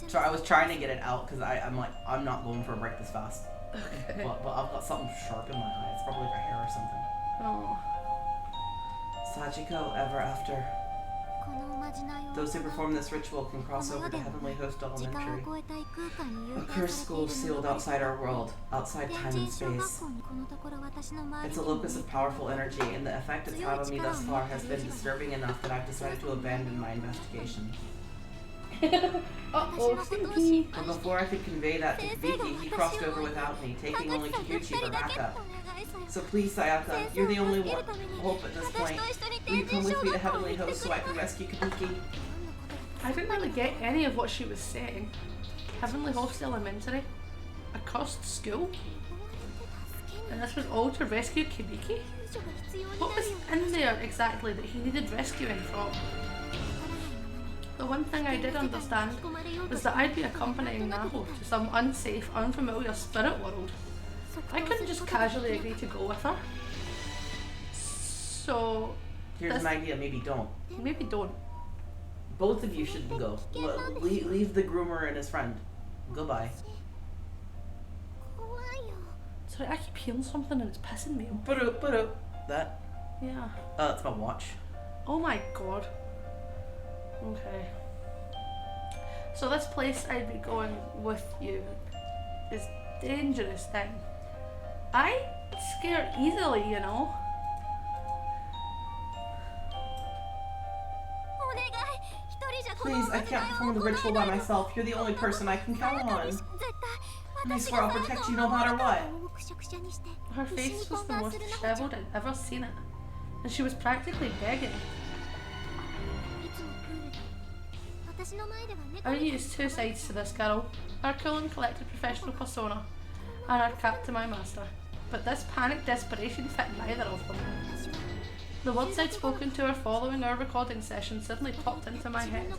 A: Sorry, I was trying to get it out because I'm not going for a break this fast.
B: Okay.
A: But I've got something sharp in my eye. It's probably like a hair or something.
B: Oh.
A: Sachiko, ever after. Those who perform this ritual can cross over to Heavenly Host Elementary, a cursed school sealed outside our world, outside time and space. It's a locus of powerful energy, and the effect it's had on me thus far has been disturbing enough that I've decided to abandon my investigation.
B: Uh-oh, stinky.
A: But before I could convey that to Kabiki, he crossed over without me, taking only Kikuchi for backup. So please, Sayaka, you're the only one hope at this point. Will you come with me to Heavenly Host so I can rescue Kabiki?
B: I didn't really get any of what she was saying. Heavenly Host Elementary? A cursed school? And this was all to rescue Kibiki? What was in there exactly that he needed rescuing from? The one thing I did understand was that I'd be accompanying Naho to some unsafe, unfamiliar spirit world. I couldn't just casually agree to go with her. So...
A: Here's an idea, maybe don't.
B: Maybe don't.
A: Both of you shouldn't go. Leave the groomer and his friend. Goodbye.
B: Sorry, I keep hearing something and it's pissing me off.
A: That?
B: Yeah.
A: That's my watch.
B: Oh my god. Okay. So this place I'd be going with you is dangerous then. I scare easily, you know.
A: Please, I can't perform the ritual by myself. You're the only person I can count on. And I swear I'll protect you no matter what.
B: Her face was the most disheveled I'd ever seen it, and she was practically begging. I used two sides to this girl, her cool and collected professional persona, and her cap to my master. But this panicked desperation fit neither of them. The words I'd spoken to her following our recording session suddenly popped into my head.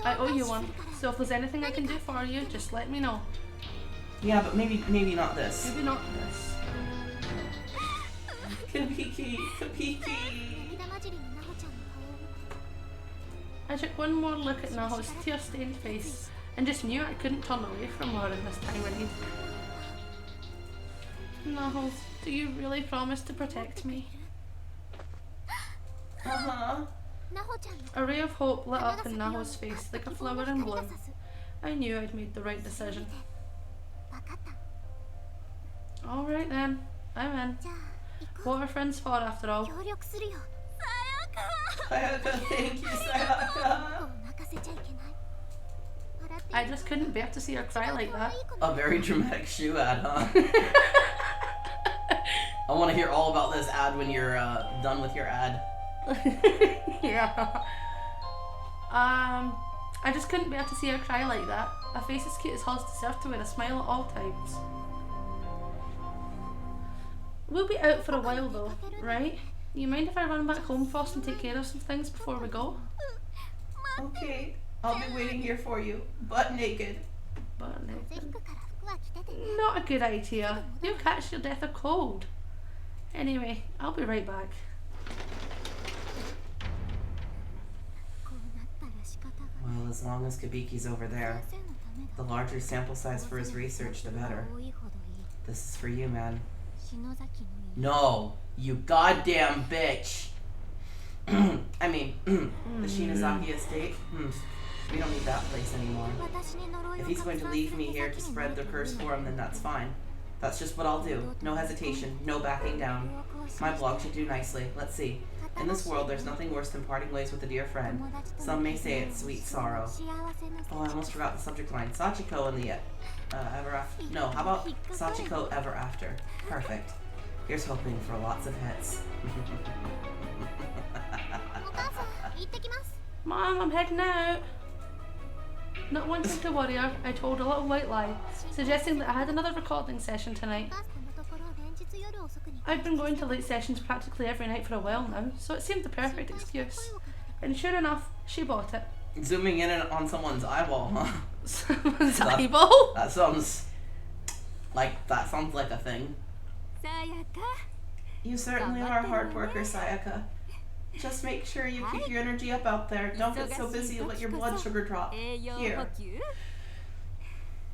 B: I owe you one, so if there's anything I can do for you, just let me know.
A: Yeah, but maybe not this.
B: Maybe not this.
A: Kabiki.
B: I took one more look at Naho's tear-stained face and just knew I couldn't turn away from her in this time of need. Naho, do you really promise to protect me?
A: Uh-huh.
B: A ray of hope lit up in Naho's face like a flower in bloom. I knew I'd made the right decision. Alright then, I'm in. What are friends for after all?
A: Sayaka, thank you, Sayaka.
B: I just couldn't bear to see her cry like that.
A: A very dramatic shoe ad, huh? I want to hear all about this ad when you're done with your ad.
B: Yeah. I just couldn't bear to see her cry like that. A face as cute as hers deserved to wear a smile at all times. We'll be out for a while though, right? You mind if I run back home first and take care of some things before we go?
A: Okay, I'll be waiting here for you, butt naked.
B: But
D: 風邪ひくから服は着ててね。
B: not a good idea. You'll catch your death of cold. Anyway, I'll be right back.
D: こうなったら仕方がない。
A: Well, as long as Kabiki's over there,
D: 先生のためだ。
A: the larger sample size for his research, the better.
D: 多いほどいい。
A: This is for you, man.
D: 篠崎のいい。
A: No, you goddamn bitch. I mean, the Shinozaki estate. We don't need that place anymore.
D: 私に呪いを
A: If he's going to leave me here to spread the curse for him, then that's fine. That's just what I'll do. No hesitation, no backing down. My blog should do nicely. Let's see. In this world, there's nothing worse than parting ways with a dear friend. Some may say it's sweet sorrow. Oh, I almost forgot the subject line. Sachiko and the ever after. No, how about Sachiko ever after? Perfect. Here's hoping for lots of hits.
D: お母さん、行ってきます。
B: Mom, I'm heading out. Not wanting to worry her, I told a little white lie, suggesting that I had another recording session
D: お
B: tonight.
D: 母さんのところ連日夜遅くに。
B: I've been going to late sessions practically every night for a while now, so it seemed the perfect excuse. And sure enough, she bought it.
A: Zooming in on someone's eyeball, huh?
B: Someone's
A: That-
B: eyeball?
A: That sounds like a thing.
D: さやか。
A: You certainly are a hard worker, Sayaka. Just make sure you keep your energy up out there. Don't get so busy you'll let your blood sugar drop.
D: 栄養補
A: Here.
D: 給。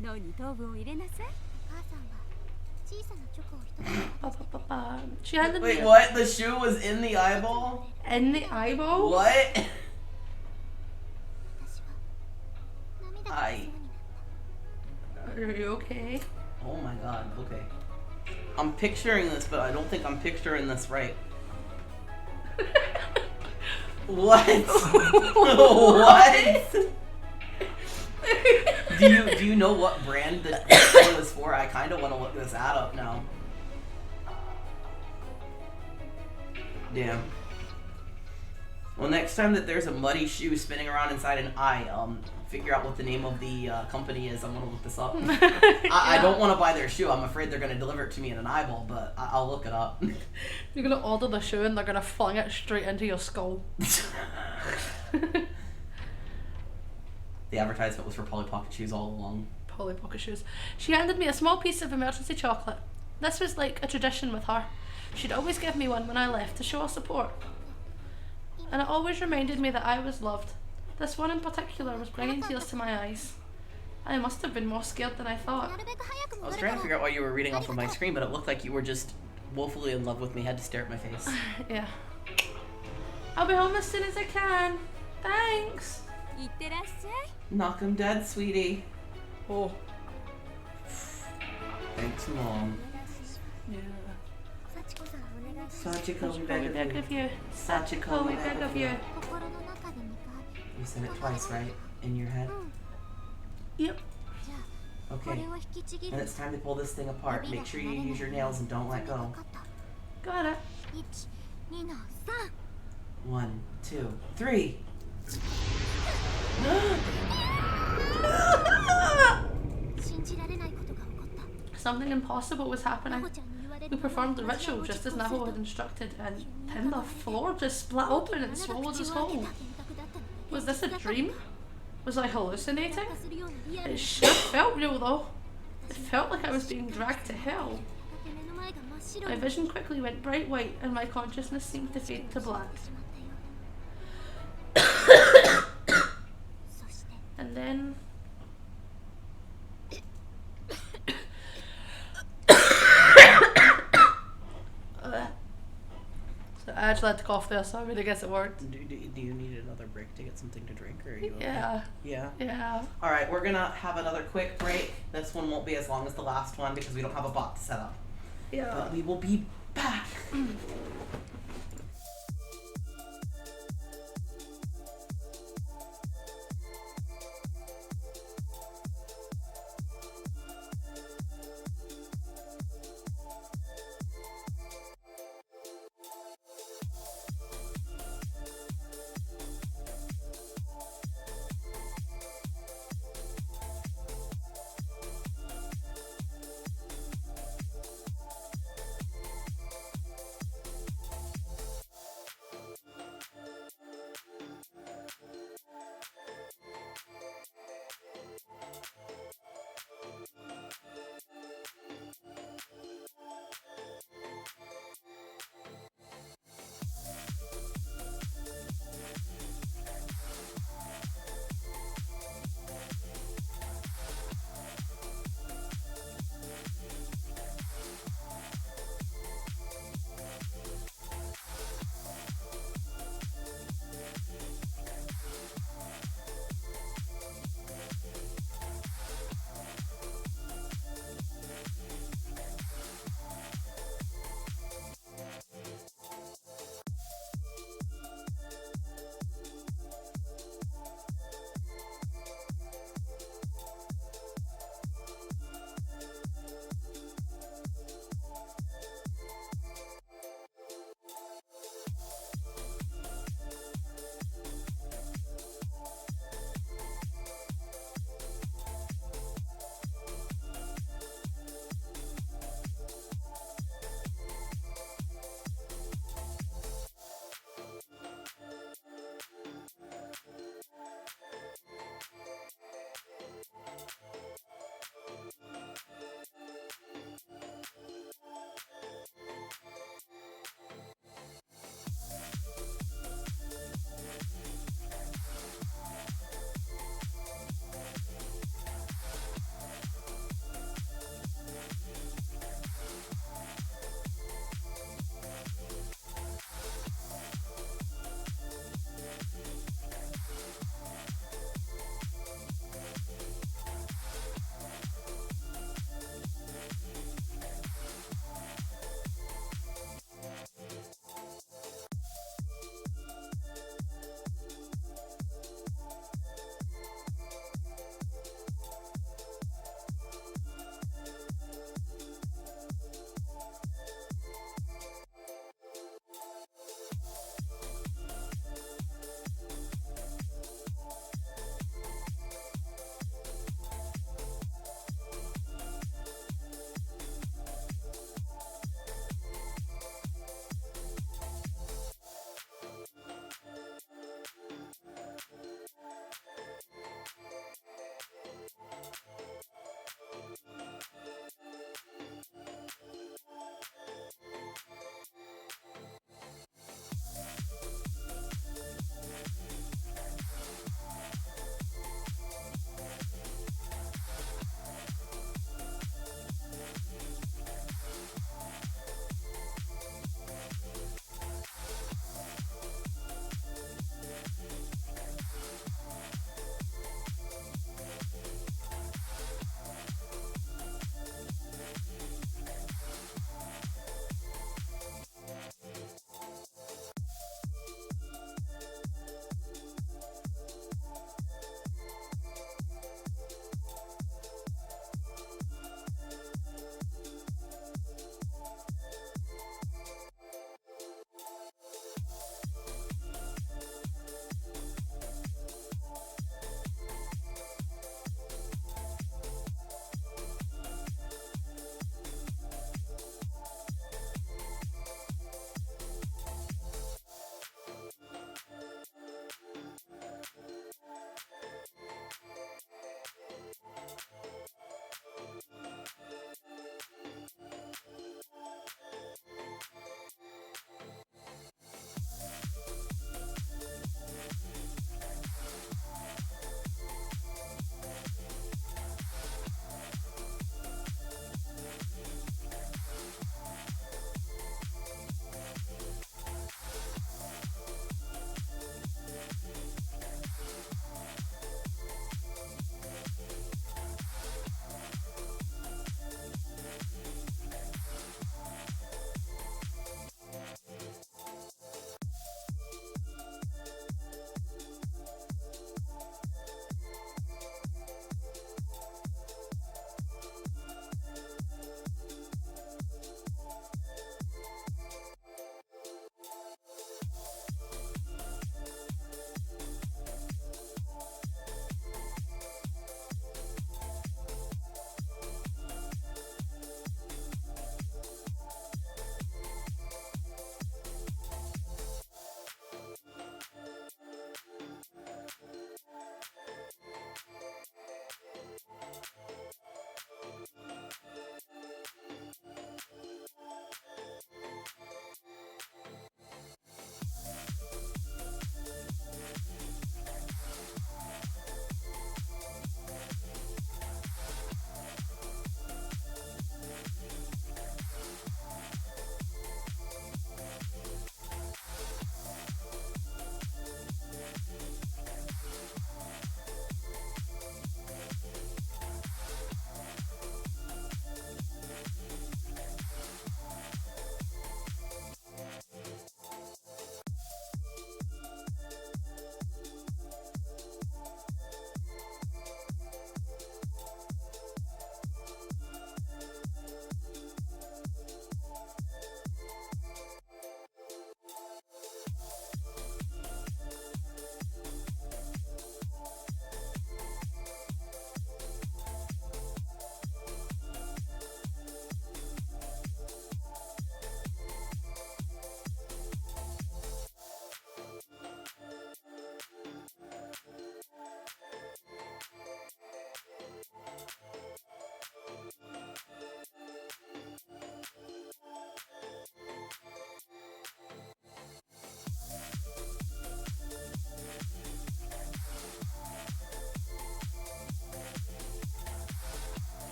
D: 脳に糖分を入れなさい。お母さんは小さなチョコを一つ。
B: Ba-ba-ba-ba. She handed
A: Wait,
B: me
A: what? The shoe was in the eyeball?
B: in the eyeball?
A: What?
D: 私は涙が出そうになった。
B: Are you okay?
A: Oh my god, okay. I'm picturing this, but I don't think I'm picturing this right. What? What? Do you know what brand this thing was for? I kind of want to look this ad up now. Damn. Well, next time that there's a muddy shoe spinning around inside an eye, figure out what the name of the company is. I'm gonna look this up. I don't want to buy their shoe. I'm afraid they're gonna deliver it to me in an eyeball, but I'll look it up.
B: You're gonna order the shoe and they're gonna fling it straight into your skull.
A: The advertisement was for Polly Pocket shoes all along.
B: Polly Pocket shoes. She handed me a small piece of emergency chocolate. This was like a tradition with her. She'd always give me one when I left to show her support. And it always reminded me that I was loved. This one in particular was bringing tears to my eyes. I must have been more scared than I thought.
D: なるべく早く
A: I was
D: 戻る
A: trying
D: か
A: to
D: ら。
A: figure out why you were reading off of my screen, but it looked like you were just woefully in love with me. Had to stare at my face.
B: Yeah. I'll be home as soon as I can. Thanks.
D: 行ってらっしゃい。
A: Knock him dead, sweetie.
B: Oh.
A: Thanks, Mom.
B: Yeah.
D: 幸子さん、お願いします。
A: Sachiko, we
B: We
A: beg
B: beg
A: of you.
B: of you.
A: Sachiko,
B: We beg of you.
D: 心の中で2回。
A: You said it twice, right? In your head?
D: うん。
B: Yep.
D: じゃあ、こ
A: Okay.
D: れを引きちぎ
A: And
D: る。
A: it's time to pull this thing apart. Make sure you use your nails and don't let
D: わ
A: go.
D: かった。
B: Got it.
D: 1、2の3。
A: 1, 2, 3.
D: 信じられないことが起こった。
B: Something impossible was
D: ナ
B: happening.
D: ホちゃんに言われ
B: We
D: る
B: performed the ritual just as Naho had instructed, and then the floor just split open and swallowed us whole. Was this a dream? Was I hallucinating? It sure felt real though. It felt like I was being dragged to hell. My vision quickly went bright white and my consciousness seemed to fade to black. And then... So I actually had to cough there, so I really guess it worked.
A: Do you need another break to get something to drink, or are you okay?
B: Yeah,
A: Yeah?
B: yeah.
A: Alright, we're gonna have another quick break. This one won't be as long as the last one because we don't have a bot to set up.
B: Yeah.
A: But we will be back.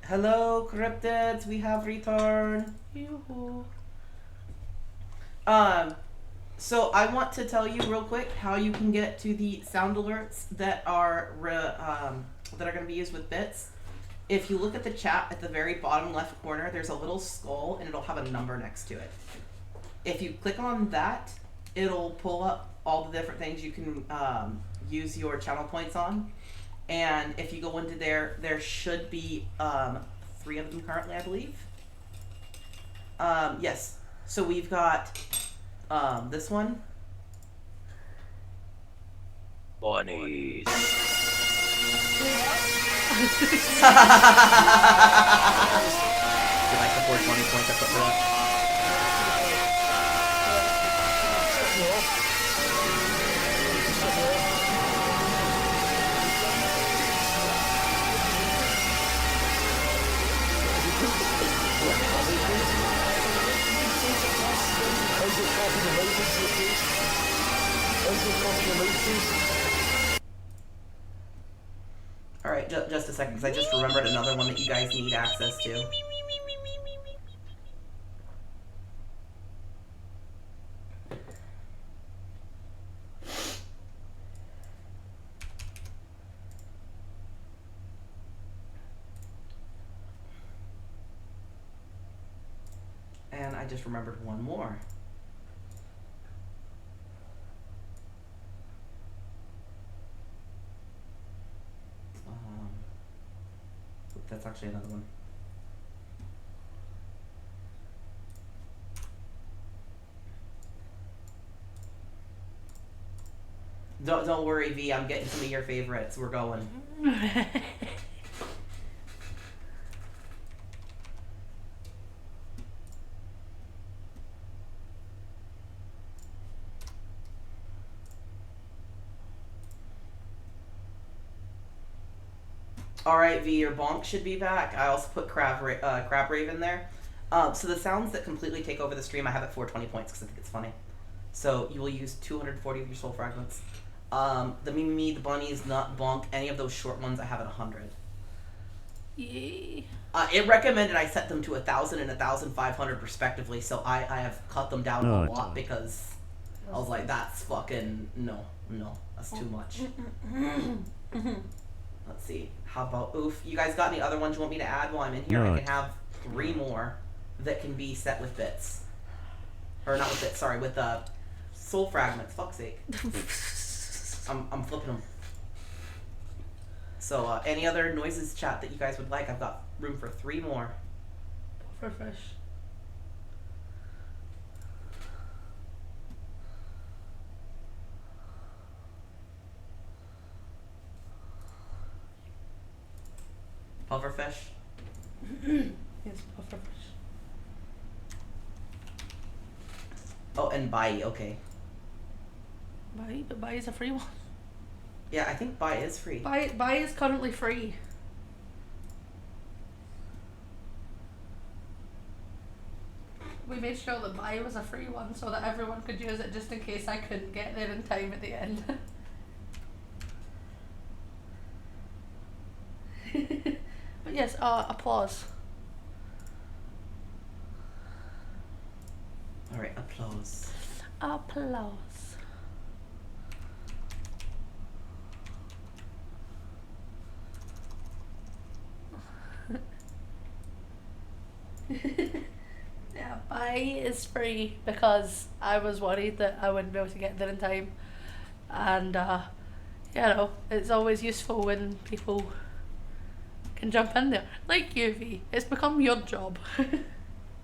A: Hello, cryptids. We have returned.
B: Yoo-hoo.
A: So I want to tell you real quick how you can get to the sound alerts that are going to be used with bits. If you look at the chat at the very bottom left corner, there's a little skull and it'll have a number next to it. If you click on that, it'll pull up all the different things you can use your channel points on. And if you go into there should be 3 of them currently, I believe. Yes. So we've got this one.
F: Bunnies.
A: You like the 420 points I put for that? Alright, just a second, because I just remembered another one that you guys need access to. And I just remembered one more. That's actually another one. Don't worry, V. I'm getting some of your favorites. We're going. Alright, V, your bonk should be back. I also put Crab Raven there. So the sounds that completely take over the stream, I have at 420 points because I think it's funny. So you will use 240 of your soul fragments. The Mimi, the Bunnies, Nut, Bonk, any of those short ones, I have at 100.
B: Yay.
A: It recommended I set them to 1,000 and 1,500 respectively, so I have cut them down a lot because I was like, that's fucking, no, that's too much. Let's see. How about oof? You guys got any other ones you want me to add while I'm in here?
C: No.
A: I can have 3 more that can be set with bits. Or not with bits, sorry, with soul fragments. Fuck's sake. I'm flipping them. So any other noises chat that you guys would like? I've got room for 3 more.
B: For fish.
A: Pufferfish.
B: Yes, pufferfish.
A: Oh, and Bai, okay.
B: Buy, but buy is a free one.
A: Yeah, I think Bai is free.
B: Buy is currently free. We made sure that buy was a free one so that everyone could use it just in case I couldn't get there in time at the end. But yes, applause.
A: Alright, applause.
B: Applause. Yeah, buy is free because I was worried that I wouldn't be able to get there in time. And, you know, it's always useful when people can jump in there. Like you, V. It's become your job.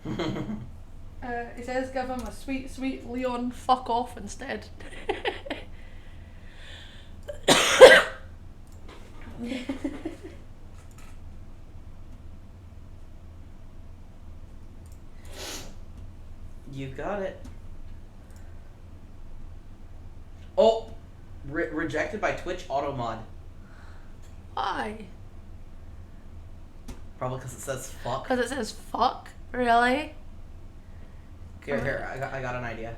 B: It says give him a sweet, sweet Leon fuck off instead.
A: You got it. Oh! Rejected by Twitch auto mod.
B: Why?
A: Probably because it says fuck.
B: Because it says fuck? Really?
A: Here, I got an idea.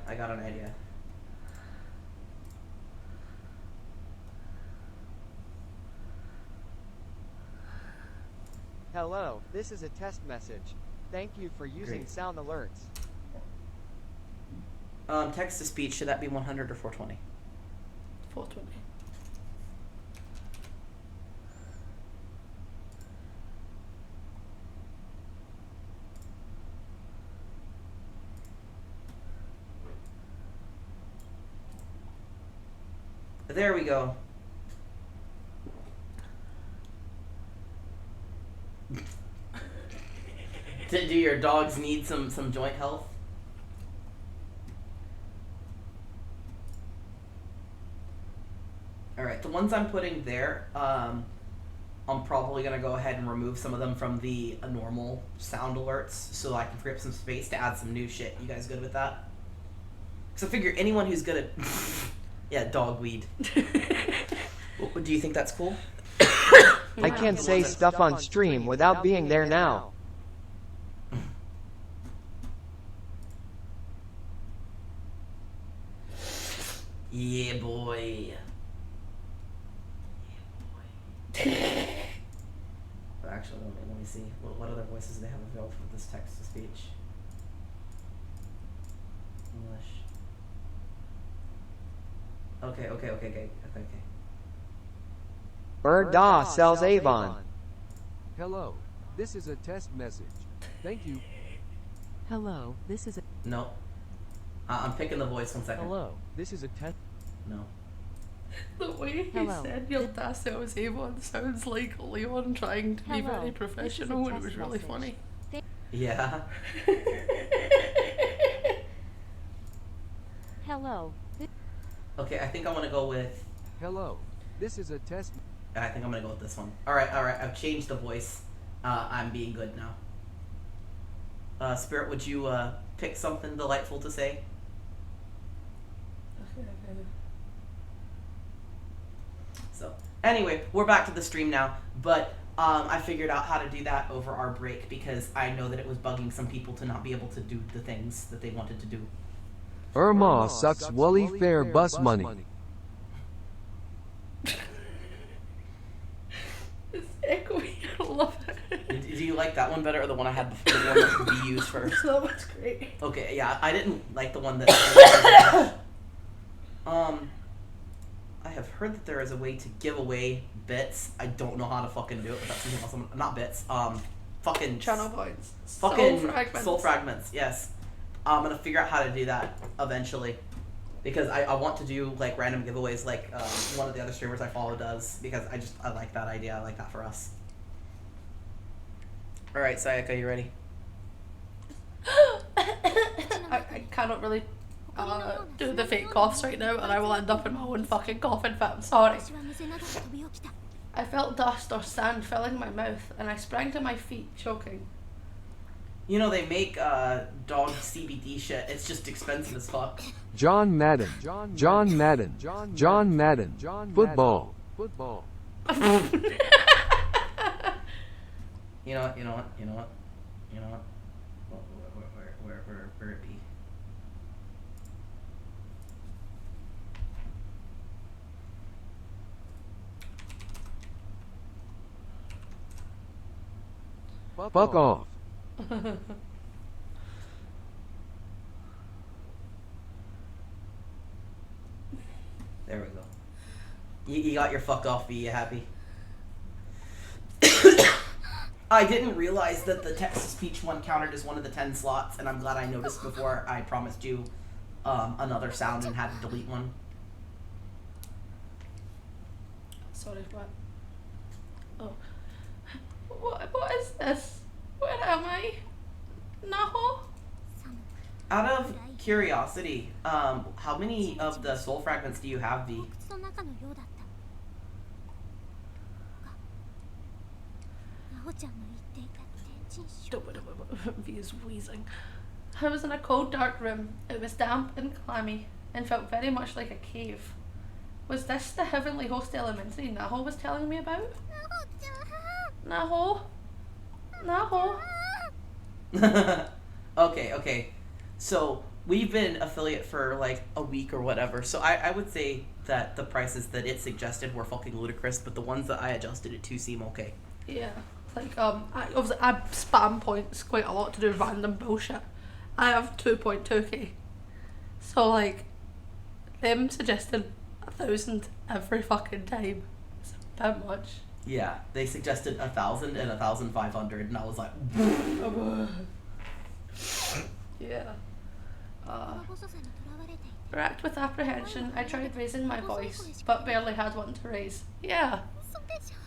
G: Hello, this is a test message. Thank you for using
A: Great.
G: sound alerts.
A: Text to speech, should that be 100 or 420?
B: 420.
A: There we go. Do your dogs need some joint health? Alright, the ones I'm putting there, I'm probably going to go ahead and remove some of them from the normal sound alerts so I can free up some space to add some new shit. You guys good with that? Because I figure anyone who's good at... yeah, dog weed. Do you think that's cool?
G: I can't say stuff on stream without being there now.
A: Yeah, boy. Actually, let me see. What other voices do they have available for this text to speech? English. Okay.
G: Da sells Avon.
H: Hello, this is a test message. Thank you.
I: Hello, this is a...
A: No. I'm picking the voice 1 second.
H: Hello, this is a test.
A: No.
B: The way he
I: Hello.
B: said your dad sells Avon sounds like Leon trying to be
I: Hello,
B: very
I: this is a
B: professional, and it
I: test
B: was really
I: message.
B: funny.
A: Yeah.
I: Hello.
A: Okay, I think I want to go with...
H: Hello, this is a test.
A: I think I'm going to go with this one. Alright, I've changed the voice. I'm being good now. Spirit, would you pick something delightful to say? So, anyway, we're back to the stream now, but I figured out how to do that over our break because I know that it was bugging some people to not be able to do the things that they wanted to do.
H: Irma sucks woolly fair bus money.
B: It's echoey. I love it.
A: Do you like that one better or the one I had before, the one that we used first?
B: That one's great.
A: Okay, yeah, I didn't like the one that... I have heard that there is a way to give away bits. I don't know how to fucking do it, but that's something else. Not bits. Fucking...
B: Channel points.
A: Fucking
B: Soul fragments.
A: soul fragments, yes. I'm gonna figure out how to do that eventually. Because I want to do, like, random giveaways like one of the other streamers I follow does. Because I like that idea. I like that for us. Alright, Sayaka, you ready?
B: I cannot really do the fake coughs right now, and I will end up in my own fucking coughing fit. I'm sorry.
D: 私はむせながら飛び起きた
B: I felt dust or sand filling my mouth, and I sprang to my feet, choking.
A: You know, they make dog CBD shit. It's just expensive as fuck.
H: John Madden. John Madden. John Madden. Football.
A: You know what? Where it be?
H: Fuck off.
A: There we go. You got your fuck off, be you happy? I didn't realize that the text-to-speech one counted as one of the 10 slots, and I'm glad I noticed before I promised you another sound and had to delete one.
B: Sorry, what? Oh. What is this? Where am I? Naho?
A: Out of curiosity, how many of the soul fragments do you have, V?
D: 洞窟の中のようだったアホちゃんの言っていた天神賞
B: V is wheezing. I was in a cold, dark room. It was damp and clammy and felt very much like a cave. Was this the heavenly host elementary Naho was telling me about? Naho? Naho?
A: Okay. So, we've been affiliate for like a week or whatever, so I would say that the prices that it suggested were fucking ludicrous, but the ones that I adjusted it to seem okay.
B: Yeah. Like, obviously I spam points quite a lot to do random bullshit. I have 2.2k. So, like, them suggesting 1,000 every fucking time. It's a bit much.
A: Yeah, they suggested 1,000 and 1,500, and I was like,
B: yeah. Racked with apprehension, I tried raising my voice, but barely had one to raise. Yeah.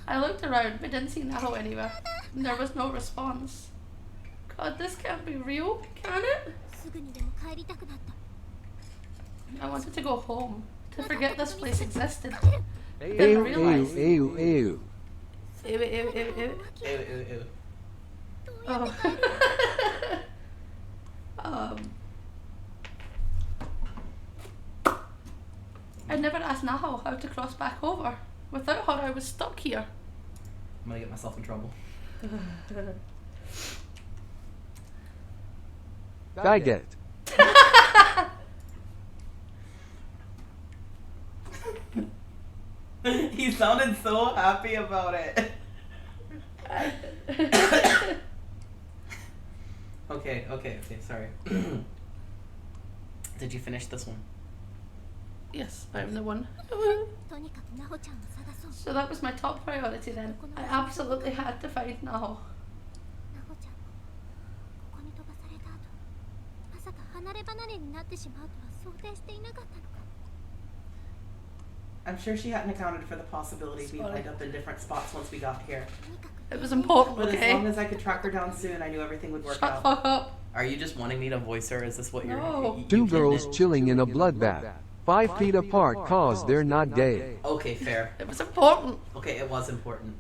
B: I looked around, but didn't see Naho anywhere. There was no response. God, this can't be real, can it? I wanted to go home, to forget this place existed. Then realize.
H: Ew.
B: Ew, ew, ew, ew.
A: ew, ew, ew.
B: Oh. I never asked Naho how to cross back over. Without her, I was stuck here.
A: I'm gonna get myself in trouble.
H: I get it.
A: He sounded so happy about it. Okay, sorry. Did you finish this one?
B: Yes, I'm the one. So that was my top priority then. I absolutely had to find Naho.
A: I'm sure she hadn't accounted for the possibility we'd wind up in different spots once we got here.
B: It was important,
A: But
B: okay?
A: as long as I could track her down soon, I knew everything would work
B: Shut
A: out.
B: the fuck up.
A: Are you just wanting me to voice her? Is this what you're...
B: No.
H: Two girls chilling in a bloodbath, 5 feet apart cause they're not gay.
A: Okay, fair.
B: It was important.
A: Okay, it was important.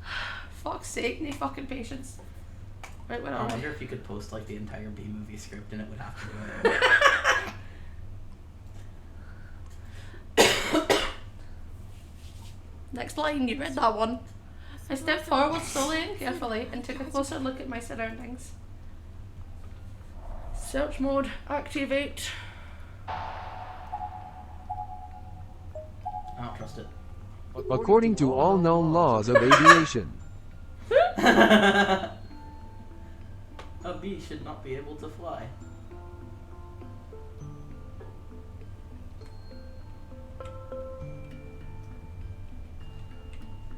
B: Fuck's sake, no fucking patience. Right, where
A: I
B: are we?
A: wonder if you could post like the entire B-movie script and it would have to do it.
B: Next line, you read that one. I stepped forward slowly and carefully and took a closer look at my surroundings. Search mode, activate.
A: I don't trust it.
H: According to all known laws of aviation.
A: A bee should not be able to fly.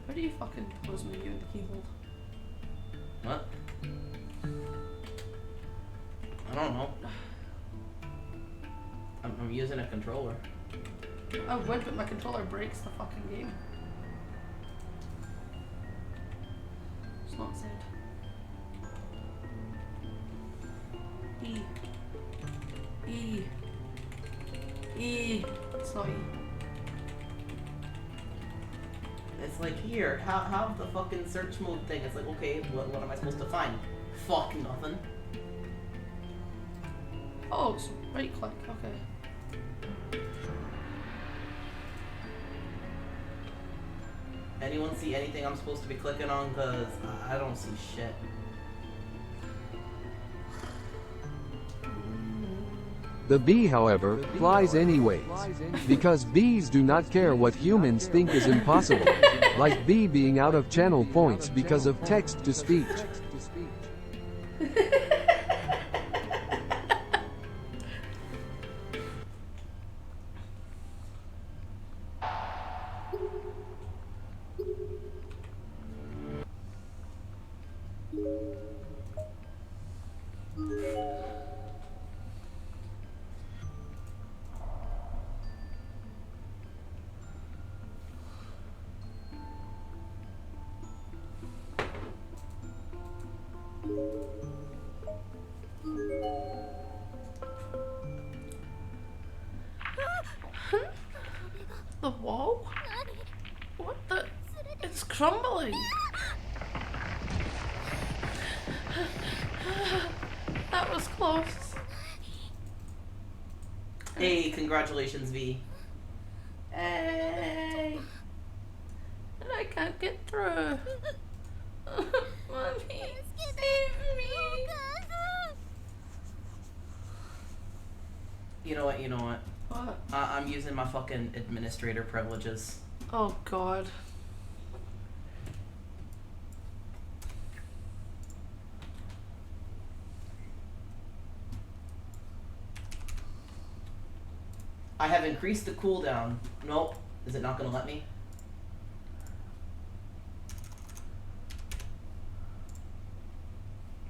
B: How do you fucking pose me, you and the keyboard?
A: What? I don't know. I'm using a controller.
B: I would, but my controller breaks the fucking game. It's not said. E. E. E. It's not E.
A: It's like, here, have the fucking search mode thing. It's like, okay, what am I supposed to find? Fuck nothing.
B: Oh, it's right click, okay.
A: Anyone see anything I'm supposed to be clicking on? Cause I don't see shit.
H: The bee, however, flies anyways. Because bees do not care what humans think is impossible. Like bee being out of channel points because of text to speech.
B: The wall? What the? It's crumbling. That was close.
A: Hey, congratulations, V.
B: Hey. And I can't get through. Mommy, save me.
A: You know what?
B: What?
A: I'm using my fucking administrator privileges.
B: Oh god.
A: I have increased the cooldown. Nope. Is it not going to let me?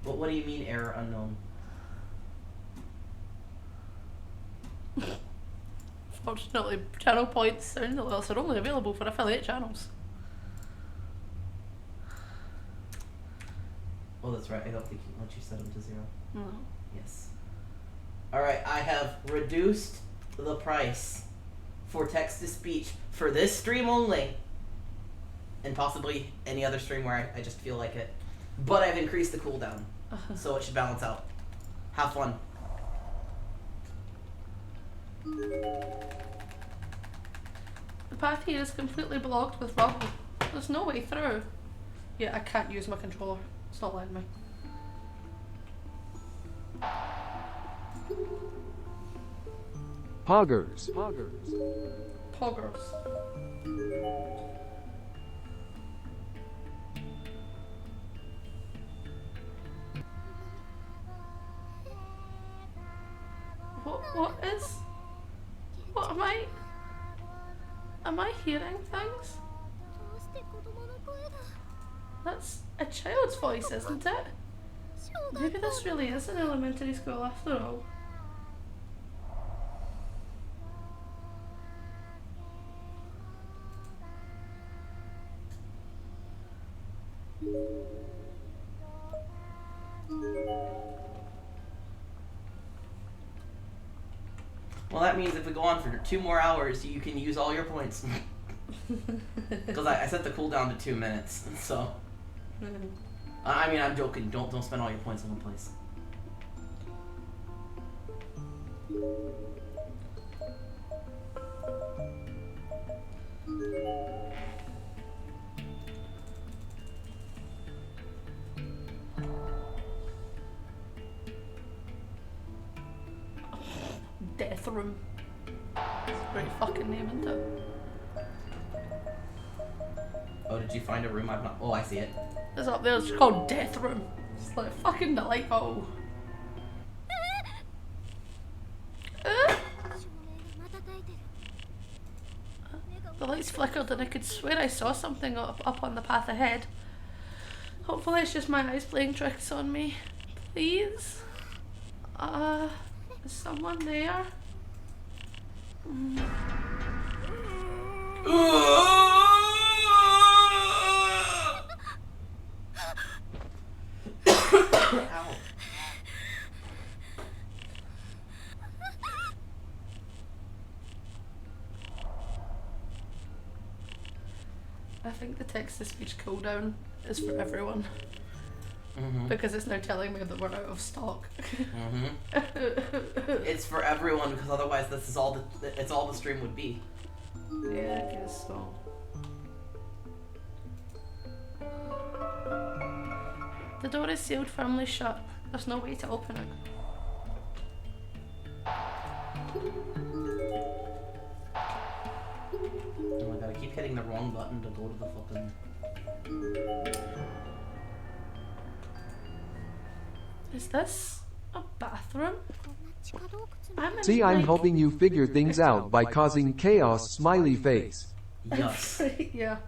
A: What do you mean error unknown?
B: Fortunately, channel points are only available for affiliate channels.
A: Oh, that's right. I don't think once you set them to 0.
B: No.
A: Yes. Alright, I have reduced the price for text-to-speech for this stream only, and possibly any other stream where I just feel like it. But I've increased the cooldown, so it should balance out. Have fun.
B: The path here is completely blocked with rubble. There's no way through. Yeah, I can't use my controller. It's not letting me.
H: Poggers.
B: Poggers. What am I hearing things? That's a child's voice, isn't it? Maybe this really is an elementary school after all.
A: Well, that means if we go on for 2 more hours, you can use all your points. Because I set the cooldown to 2 minutes, so. I mean, I'm joking. Don't spend all your points in one place.
B: Death room. It's a great fucking name, isn't it?
A: Oh, did you find a room I've not? Oh, I see it.
B: It's up there. It's called Death Room. It's like fucking delightful. The lights flickered and I could swear I saw something up on the path ahead. Hopefully it's just my eyes playing tricks on me. Please? Is someone there?
A: Ow.
B: I think the text-to-speech cooldown is for everyone.
A: Mm-hmm.
B: Because it's now telling me that we're out of stock.
A: Mm-hmm. It's for everyone because otherwise this is all it's all the stream would be.
B: Yeah, I guess so. The door is sealed firmly shut. There's no way to open it.
A: Oh my god, I keep hitting the wrong button to go to the fucking...
B: Is this a bathroom?
H: See, I'm helping you figure things out by causing chaos, smiley face.
A: Yes.
B: Yeah.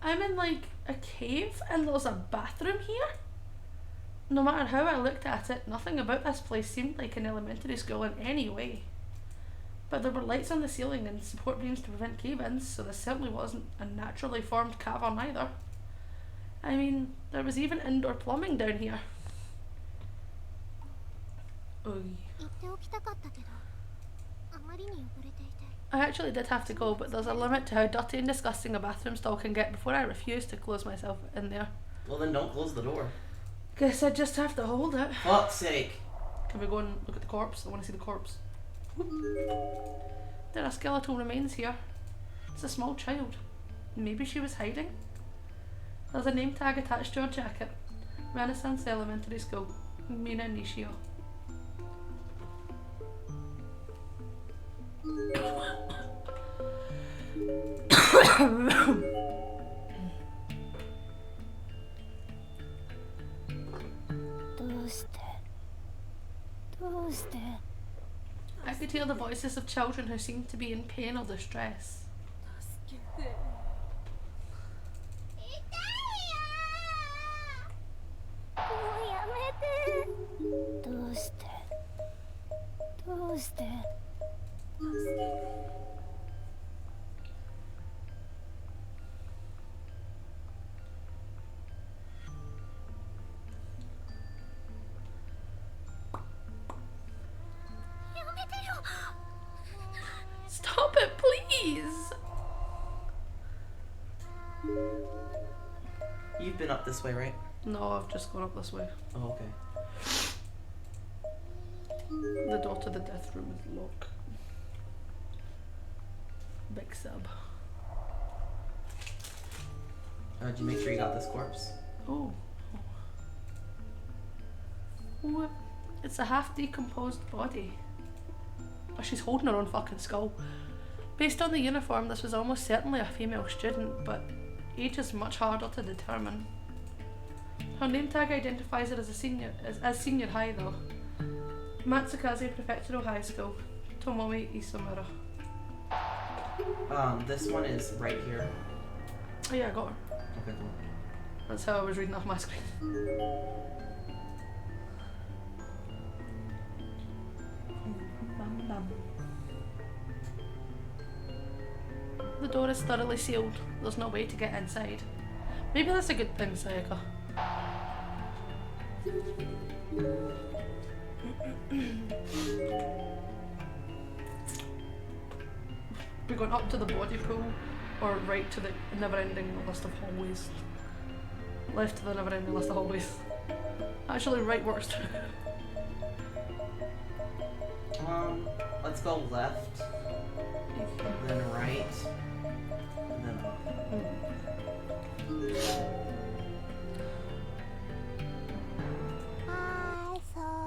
B: I'm in like a cave and there's a bathroom here? No matter how I looked at it, nothing about this place seemed like an elementary school in any way. But there were lights on the ceiling and support beams to prevent cave-ins, so this certainly wasn't a naturally formed cavern either. I mean, there was even indoor plumbing down here. I actually did have to go, but there's a limit to how dirty and disgusting a bathroom stall can get before I refuse to close myself in there.
A: Well then don't close the door.
B: Guess I just have to hold it.
A: Fuck's sake.
B: Can we go and look at the corpse? I want to see the corpse. There are skeletal remains here. It's a small child. Maybe she was hiding? There's a name tag attached to her jacket. Renaissance Elementary School. Mina Nishio. I I could hear the voices of children who seemed to be in pain or distress.
D: 助けて。痛いよ。もうやめて。どうして。どうして。助けて。
B: Stop it, please!
A: You've been up this way, right?
B: No, I've just gone up this way.
A: Oh, okay.
B: The door to the death room is locked. Big sub.
A: Did you make sure you got this corpse?
B: Oh. Oh, it's a half decomposed body. Oh, she's holding her own fucking skull. Based on the uniform, this was almost certainly a female student, but age is much harder to determine. Her name tag identifies her as senior high though. Matsukaze Prefectural High School, Tomomi Isomura.
A: This one is right here.
B: Oh yeah, I got her.
A: Okay, cool.
B: That's how I was reading off my screen. The door is thoroughly sealed. There's no way to get inside. Maybe that's a good thing, Sayaka. We're going up to the body pool, or right to the never-ending list of hallways. Left to the never-ending list of hallways. Actually, right works too.
A: Let's go left, then right, and then up.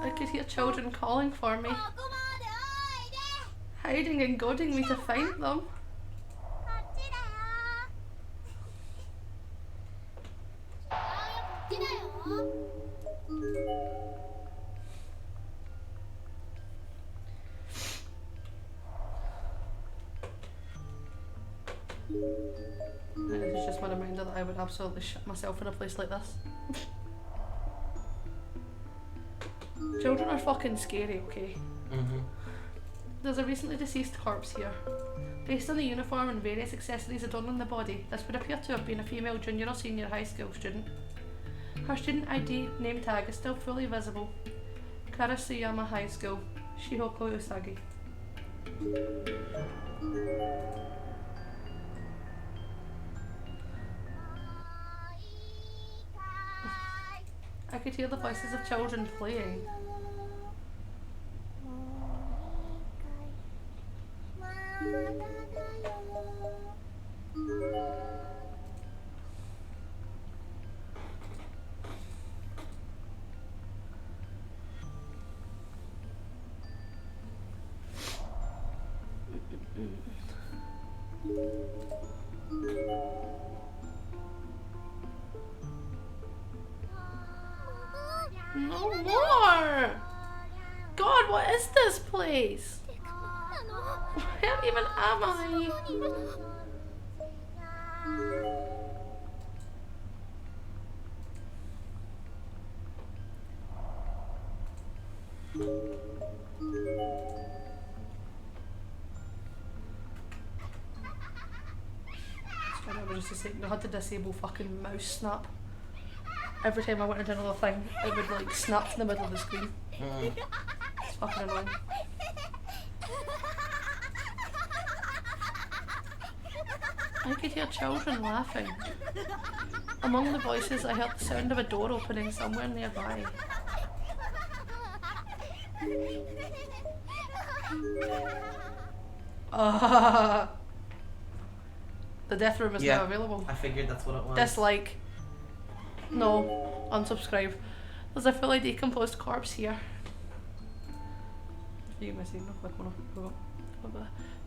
B: I could hear children calling for me, hiding and goading me to find them. It's just my reminder that I would absolutely shit myself in a place like this. Children are fucking scary, okay? There's a recently deceased corpse here. Based on the uniform and various accessories adorning the body, this would appear to have been a female junior or senior high school student. Her student ID name tag is still fully visible. Karasuyama High School, Shihoko Usagi. I could hear the voices of children playing. No more! God, what is this place? Where even am I? Just a second, I had to disable fucking mouse snap. Every time I went into another thing, it would like snap to the middle of the screen. It's fucking annoying. I could hear children laughing. Among the voices, I heard the sound of a door opening somewhere nearby. The death room is now available.
A: I figured that's what it was.
B: Dislike. No. Unsubscribe. There's a fully decomposed corpse here.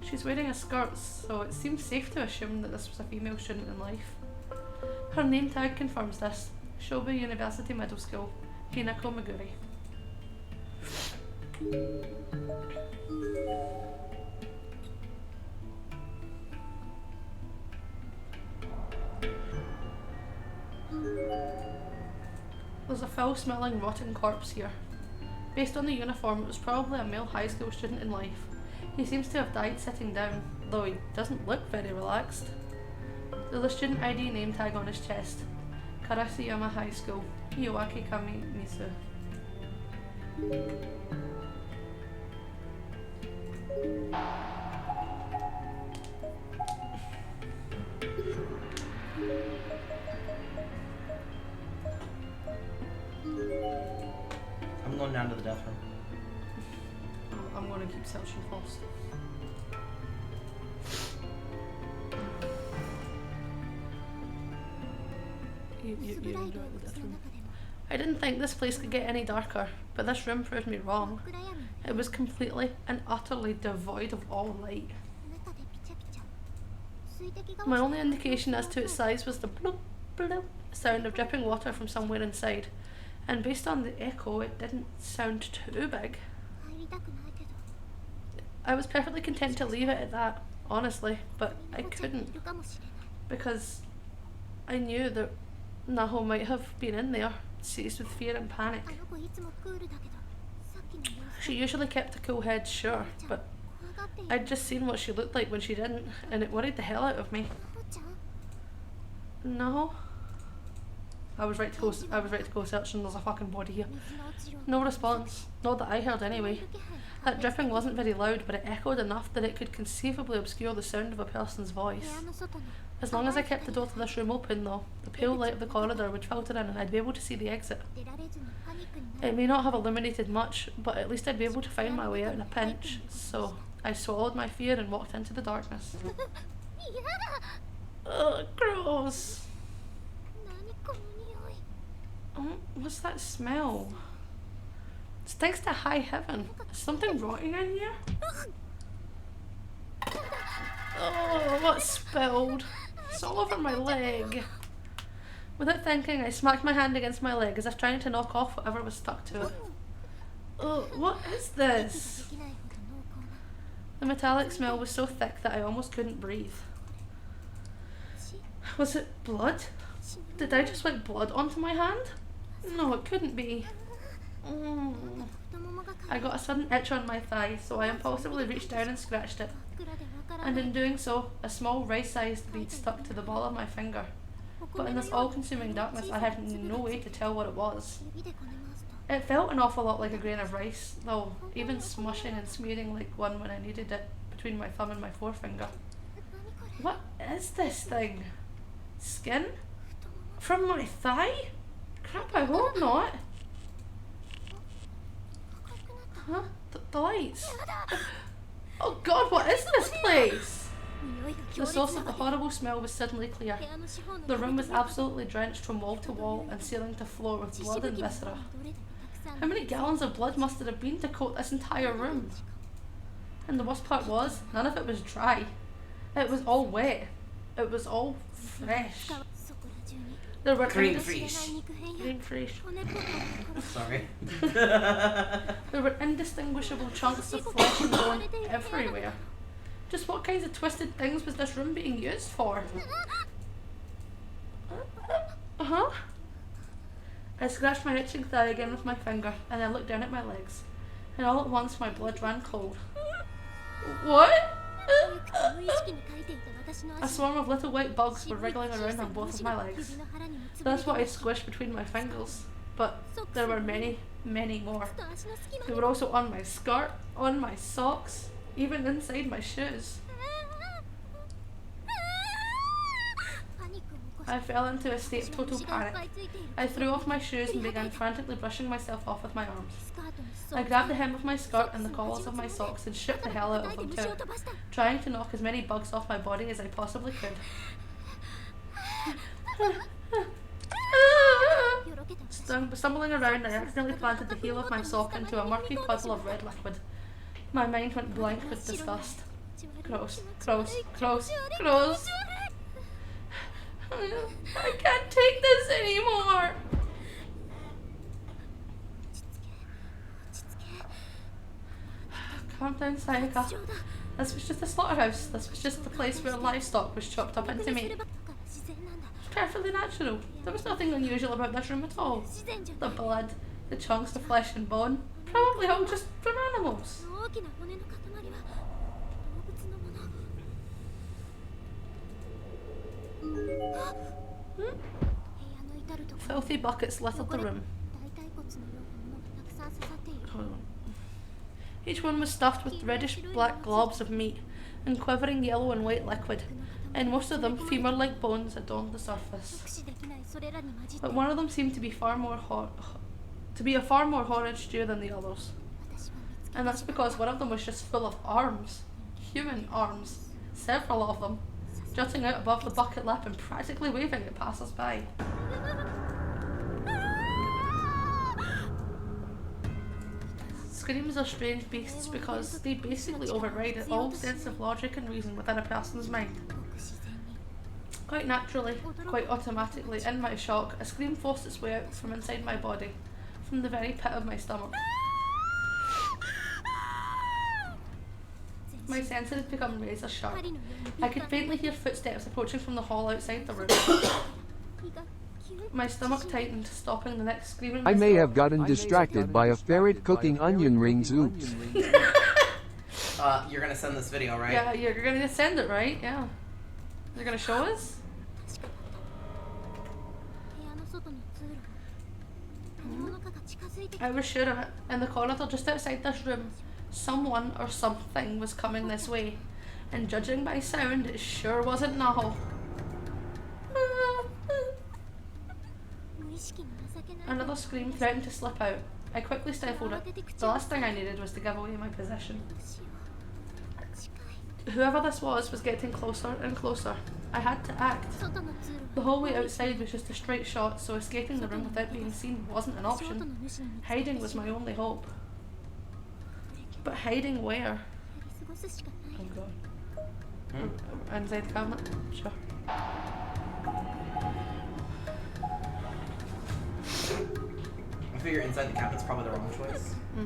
B: She's wearing a skirt, so it seems safe to assume that this was a female student in life. Her name tag confirms this. Shobu University Middle School, Hinako Meguri. foul-smelling, rotting corpse here. Based on the uniform, it was probably a male high school student in life. He seems to have died sitting down, though he doesn't look very relaxed. There's a student ID name tag on his chest. Karasuyama High School, Iwaki Kami Misu.
A: I'm going down to the death room.
B: I'm going to keep searching first. You enjoy the death room. I didn't think this place could get any darker, but this room proved me wrong. It was completely and utterly devoid of all light. My only indication as to its size was the bloop bloop sound of dripping water from somewhere inside, and based on the echo, it didn't sound too big. I was perfectly content to leave it at that, honestly, but I couldn't, because I knew that Naho might have been in there, seized with fear and panic. She usually kept a cool head, sure, but I'd just seen what she looked like when she didn't, and it worried the hell out of me. No. I was right to go searching. There's a fucking body here. No response. Not that I heard anyway. That dripping wasn't very loud, but it echoed enough that it could conceivably obscure the sound of a person's voice. As long as I kept the door to this room open, though, the pale light of the corridor would filter in and I'd be able to see the exit. It may not have illuminated much, but at least I'd be able to find my way out in a pinch, so I swallowed my fear and walked into the darkness. Ugh, gross. What's that smell? It stinks to high heaven. Is something rotting in here? Oh, what's spilled? It's all over my leg. Without thinking, I smacked my hand against my leg as if trying to knock off whatever was stuck to it. Oh, what is this? The metallic smell was so thick that I almost couldn't breathe. Was it blood? Did I just wipe blood onto my hand? No, it couldn't be. I got a sudden itch on my thigh, so I impulsively reached down and scratched it. And in doing so, a small rice-sized bead stuck to the ball of my finger. But in this all-consuming darkness, I had no way to tell what it was. It felt an awful lot like a grain of rice, though, even smushing and smearing like one when I needed it between my thumb and my forefinger. What is this thing? Skin? From my thigh? Crap, I hope not. Huh? The lights. Oh god, what is this place? The source of the horrible smell was suddenly clear. The room was absolutely drenched from wall to wall and ceiling to floor with blood and viscera. How many gallons of blood must there have been to coat this entire room? And the worst part was, none of it was dry. It was all wet. It was all fresh. There were
A: Green fresh. Sorry.
B: There were indistinguishable chunks of flesh and bone everywhere. Just what kinds of twisted things was this room being used for? Uh-huh. I scratched my itching thigh again with my finger, and I looked down at my legs. And all at once my blood ran cold. What? A swarm of little white bugs were wriggling around on both of my legs. That's what I squished between my fingers. But there were many, many more. They were also on my skirt, on my socks, even inside my shoes. I fell into a state of total panic. I threw off my shoes and began frantically brushing myself off with my arms. I grabbed the hem of my skirt and the collars of my socks and shook the hell out of them too, trying to knock as many bugs off my body as I possibly could. Stumbling around, I accidentally planted the heel of my sock into a murky puddle of red liquid. My mind went blank with disgust. Gross, gross, gross, gross. I can't take this anymore. Calm down, Sayaka. This was just a slaughterhouse. This was just the place where livestock was chopped up into meat. perfectly natural. There was nothing unusual about this room at all.
D: 自然じゃ
B: The
D: ない
B: blood, the chunks of flesh and bone, probably all just from animals.
D: 大きな骨の塊は動物のものあ部屋の至るところ
B: Filthy buckets littered the room.
D: 大腿骨のようなものがたくさん刺さっている
B: Hold on. Each one was stuffed with reddish black globs of meat and quivering yellow and white liquid. And most of them, femur-like bones adorned the surface.
D: 直視できないそれらに混じって
B: But one of them seemed to be a far more horrid stew than the others.
D: 私は見つけ
B: And that's because one of them was just full of arms. Human arms. Several of them. Jutting out above the bucket lip and practically waving at passers-by. Screams are strange beasts because they basically override all sense of logic and reason within a person's mind.
D: ごく自然に
B: Quite naturally, quite automatically, in my shock, a scream forced its way out from inside my body, from the very pit of my stomach. My senses had become razor sharp.
D: 針のように
B: I could faintly hear footsteps approaching from the hall outside the room.
D: 胃がキュン
B: My stomach tightened, stopping the next scream in
H: I
B: my
H: may
B: throat.
H: have gotten distracted by a ferret cooking onion rings. Oops.
A: You're gonna send this video, right?
B: Yeah, you're gonna send it, right? Yeah. You're gonna show us?
D: 確かだった部屋の外の通路何者かが近づいてき
B: I was sure of it. In the corridor just outside this room, someone or something was coming this way. And judging by sound, it sure wasn't Naho.
D: 無意識に情けない
B: Another scream threatened to slip out. I quickly stifled it. The last thing I needed was to give away my position.
D: どうしよう近い
B: Whoever this was getting closer and closer. I had to act.
D: 外の通路
B: The hallway outside was just a straight shot, so escaping the room without being seen wasn't an
D: 足音の
B: option.
D: 主に見つ
B: Hiding was my only hope. But hiding where?
D: やり過ごすしかない
B: Oh god. Inside the cabinet? Sure.
A: I figure inside the cabinet's probably the wrong choice.
D: 足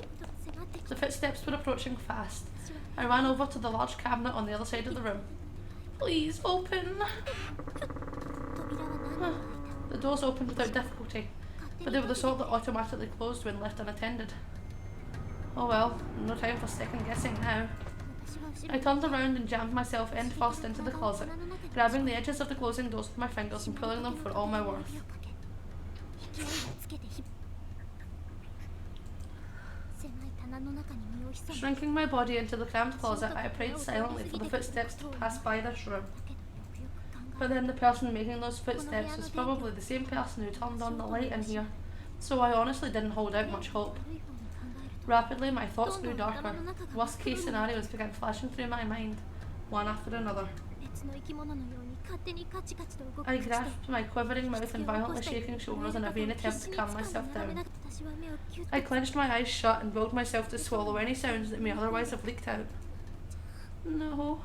D: 音が迫ってき
B: The footsteps were approaching fast. I ran over to the large cabinet on the other side of the room. Please open.
D: 扉は何度も開い
B: The doors opened without difficulty,
D: た
B: but they were the sort that automatically closed when left unattended. Oh well, no time for second guessing now.
D: 私は後ろ
B: I turned around and jammed myself end first into the closet, grabbing the edges of the closing doors with my fingers and pulling them for all my worth.
D: 勢いをつけて狭い棚の中に身を潜め
B: Shrinking my body into the cramped closet, I prayed silently for the footsteps to pass by this room.
D: だけどよくよく考
B: But then the person making those footsteps was probably the same person who turned on the light in here, so I honestly didn't hold out much hope.
D: え悪い方に考えると
B: Rapidly, my thoughts grew darker. Worst case scenarios began flashing through my mind, one after another.
D: 別の生き物のように勝手にカチカチと動く
B: I
D: 口で
B: grasped my quivering mouth and violently shaking shoulders in a vain attempt to calm myself down.
D: 私は目をキュッと
B: I clenched my eyes shut and willed myself to swallow any sounds that may otherwise have leaked out. No.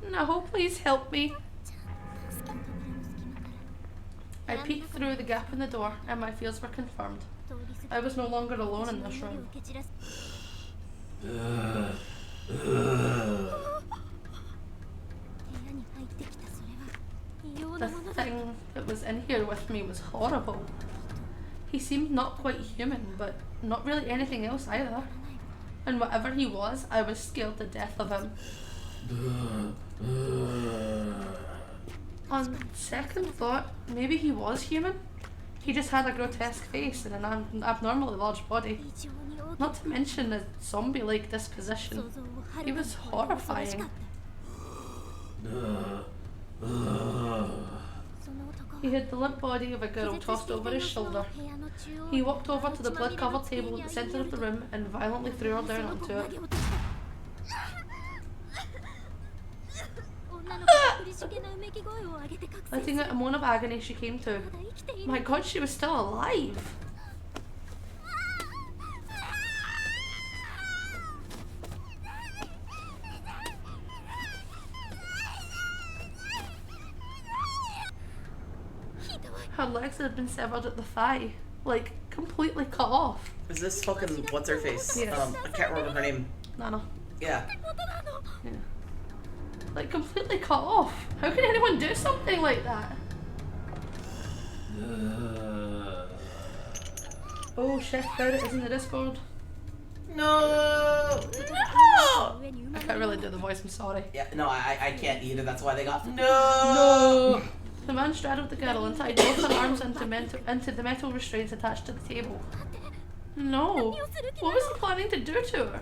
B: No, please help me.
D: 助ける扉の隙間から
B: I peeked through the gap in the door, and my fears were confirmed.
D: 通り過ぎ
B: I was no longer alone in this
D: 私の祈りを
B: room.
D: 蹴散らす部屋に入ってきたそれは異様
B: The
D: なものだ
B: thing that was in here with me was horrible. He seemed not quite human, but not really anything else either. And whatever he was, I was scared to death of him. On second thought, maybe he was human. He just had a grotesque face and an abnormally large body.
D: 異常に大き
B: Not to mention a zombie-like disposition.
D: 想像をは
B: He
D: るか
B: was
D: に超えて恐ろしか
B: horrifying.
D: ったその男
B: He had the limp body of a
D: 気
B: girl
D: 絶
B: tossed
D: してい
B: over
D: た
B: his
D: 様子
B: shoulder.
D: を部屋の中央
B: He walked over to the
D: 血まみれ
B: blood
D: の
B: covered
D: 机
B: table
D: に
B: at the center of the
D: 歩み寄る
B: room and violently threw her
D: と
B: down
D: その
B: onto
D: 子を投
B: it.
D: げ落とした女の子が苦しげなうめき声を上げて覚醒
B: Letting out a moan of agony, she came to.
D: まだ生きている
B: My god, she was still alive! Her legs had been severed at the thigh, like completely cut off.
A: Is this fucking what's her face?
B: Yes.
A: I can't remember her name.
B: Nana.
A: Yeah.
B: Yeah. like completely cut off. How can anyone do something like that? Oh, Chef Barrett is in the Discord.
A: No!
B: I can't really do the voice, I'm sorry.
A: Yeah, no, I can't either. That's why they got
B: No! The man straddled the girl and tied both her arms into the metal restraints attached to the table. No! What was he planning to do to her?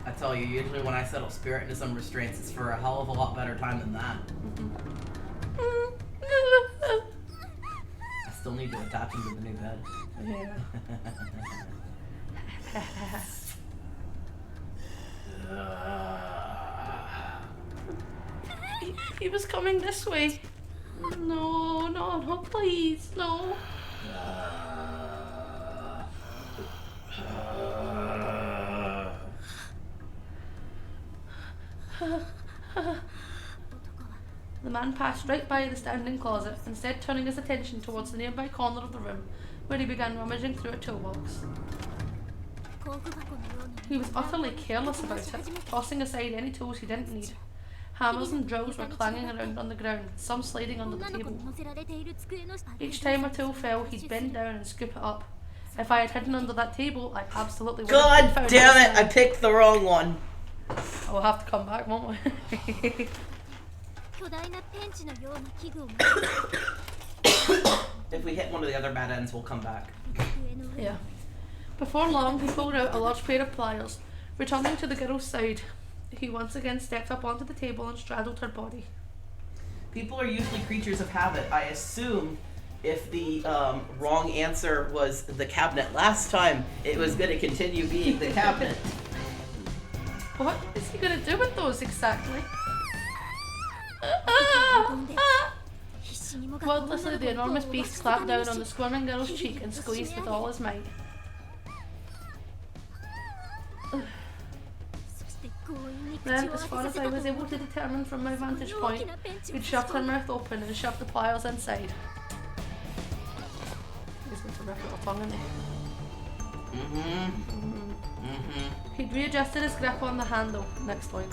A: I tell you, usually when I settle spirit into some restraints, it's for a hell of a lot better time than that. I still need to attach him to the new bed.
B: Yeah. He was coming this way. No, no, no, please, no. The man passed right by the standing closet, instead turning his attention towards the nearby corner of the room, where he began rummaging through a toolbox. He was utterly careless about it, tossing aside any tools he didn't need. Hammers and drills were clanging around on the ground, some sliding under the table. Each time a tool fell, he'd bend down and scoop it up. If I had hidden under that table, I absolutely would have
A: God
B: found
A: damn it! I picked the wrong one.
B: We'll have to come back, won't we?
A: If we hit one of the other bad ends, we'll come back.
B: Yeah. Before long, he pulled out a large pair of pliers. Returning to the girl's side, he once again stepped up onto the table and straddled her body.
A: People are usually creatures of habit. I assume if the wrong answer was the cabinet last time, it was going to continue being the cabinet.
B: What is he going to do with those exactly? Wordlessly, the enormous beast clapped down on the squirming girl's cheek and squeezed with all his might. Then, as far as I was able to determine from my vantage point, he'd shoved her mouth open and shoved the pliers inside. He's going to rip her tongue in there. He'd readjusted his grip on the handle, next line,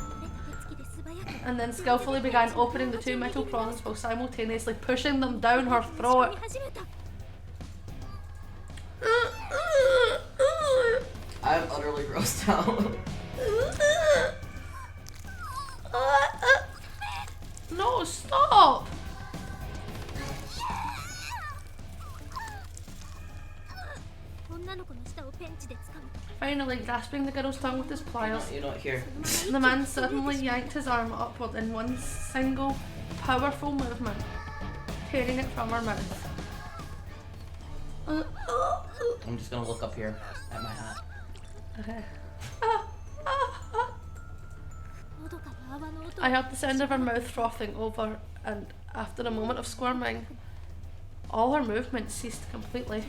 B: and then skillfully began opening the two metal prongs while simultaneously pushing them down her throat.
A: I'm utterly grossed out.
B: No, stop! Finally, grasping the girl's tongue with his pliers,
A: You know what, here.
B: the man suddenly yanked his arm upward in one single, powerful movement, tearing it from her mouth.
A: I'm just gonna look up here at my hat.
B: Okay. I heard the sound of her mouth frothing over, and after a moment of squirming, all her movements ceased completely.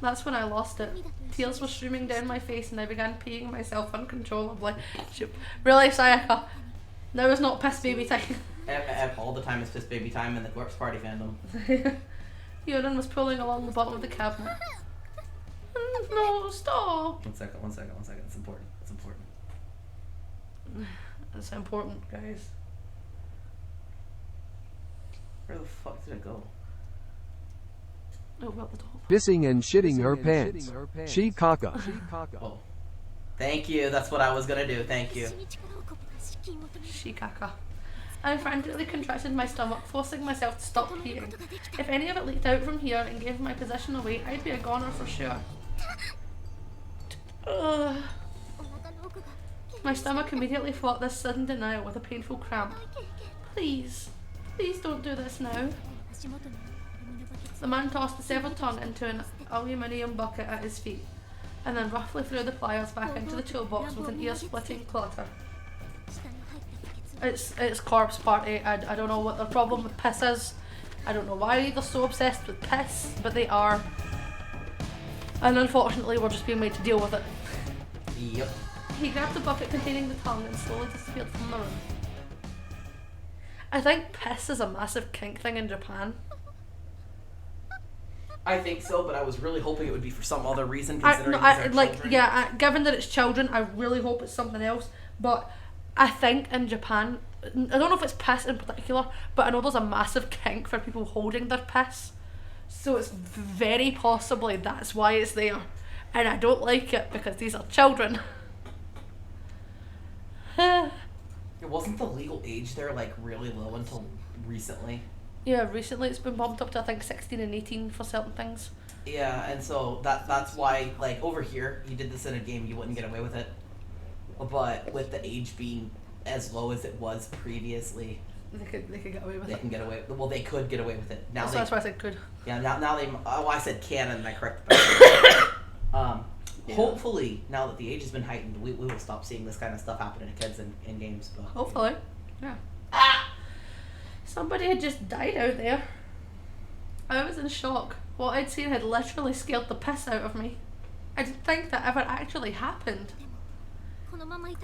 B: That's when I lost it. Tears were streaming down my face and I began peeing myself uncontrollably. Really, Sayaka? Now is not piss baby time.
A: All the time it's just baby time in the corpse party fandom.
B: Urine was pulling along the bottom of the cabinet. No, stop!
A: One second. It's important.
B: It's important, guys.
A: Where the fuck did it go?
B: Over at the top.
H: Pissing and shitting her pants. She caca.
A: Oh. Thank you. That's what I was gonna do. Thank you.
B: Shikaka. I frantically contracted my stomach, forcing myself to stop peeing. If any of it leaked out from here and gave my position away, I'd be a goner for sure. My stomach immediately fought this sudden denial with a painful cramp. Please don't do this now. The man tossed the severed tongue into an aluminium bucket at his feet, and then roughly threw the pliers back into the toolbox with an ear-splitting clatter. It's corpse party. I don't know what their problem with piss is. I don't know why they're so obsessed with piss, but they are. And unfortunately, we're just being made to deal with it.
A: Yep.
B: He grabbed the bucket containing the tongue and slowly disappeared from the room. I think piss is a massive kink thing in Japan.
A: I think so, but I was really hoping it would be for some other reason. Considering these are children.
B: Given that it's children, I really hope it's something else. But I think in Japan, I don't know if it's piss in particular, but I know there's a massive kink for people holding their piss. So it's very possibly that's why it's there. And I don't like it because these are children.
A: It wasn't the legal age there like really low until recently.
B: Yeah, recently it's been bumped up to I think 16 and 18 for certain things.
A: Yeah, and so that's why, like, over here, you did this in a game, you wouldn't get away with it. But with the age being as low as it was previously,
B: They could get away with
A: they
B: it.
A: can get away. Well, they could get away with it. Now
B: That's why I said could.
A: Yeah, now they. Oh, I said can, and I corrected myself. Hopefully, now that the age has been heightened, we will stop seeing this kind of stuff happening to kids in games. But
B: Hopefully. Yeah. Ah! Somebody had just died out there. I was in shock. What I'd seen had literally scared the piss out of me. I didn't think that ever actually happened.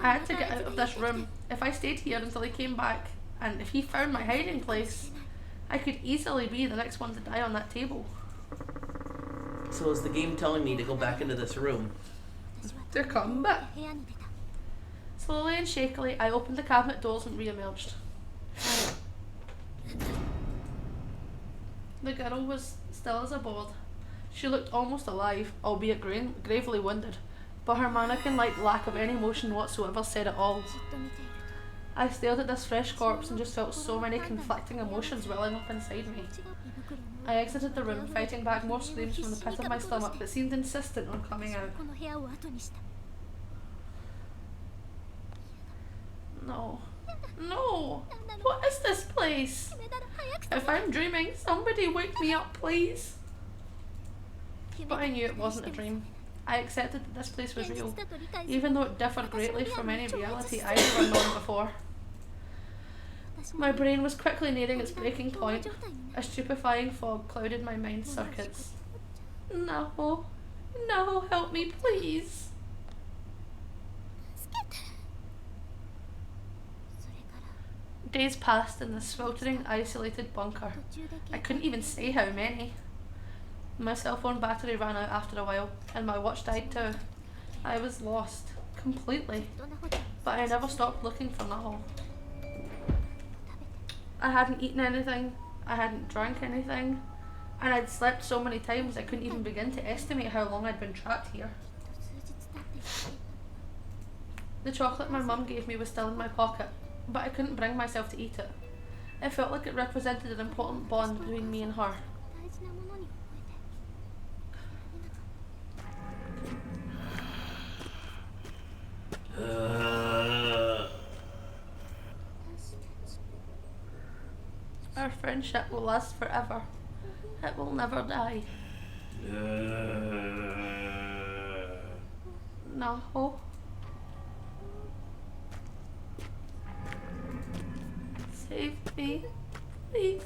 B: I had to get out of this room. If I stayed here until he came back, and if he found my hiding place, I could easily be the next one to die on that table.
A: so is the game telling me to go back into this room?
B: To come back. Slowly and shakily, I opened the cabinet doors and re-emerged. The girl was still as a board. She looked almost alive, albeit gravely wounded, but her mannequin-like lack of any emotion whatsoever said it all. I stared at this fresh corpse and just felt so many conflicting emotions welling up inside me. I exited the room, fighting back more screams from the pit of my stomach that seemed insistent on coming out. No. No! What is this place? If I'm dreaming, somebody wake me up, please. But I knew it wasn't a dream. I accepted that this place was real, even though it differed greatly from any reality I'd ever known before. My brain was quickly nearing its breaking point. A stupefying fog clouded my mind's circuits. No. No, help me, please. Days passed in this sweltering, isolated bunker. I couldn't even say how many. My cell phone battery ran out after a while, and my watch died too. I was lost, completely, but I never stopped looking for Naho. I hadn't eaten anything, I hadn't drank anything, and I'd slept so many times I couldn't even begin to estimate how long I'd been trapped here. The chocolate my mum gave me was still in my pocket, but I couldn't bring myself to eat it. It felt like it represented an important bond between me and her. Our friendship will last forever. It will never die. No. Save me, please.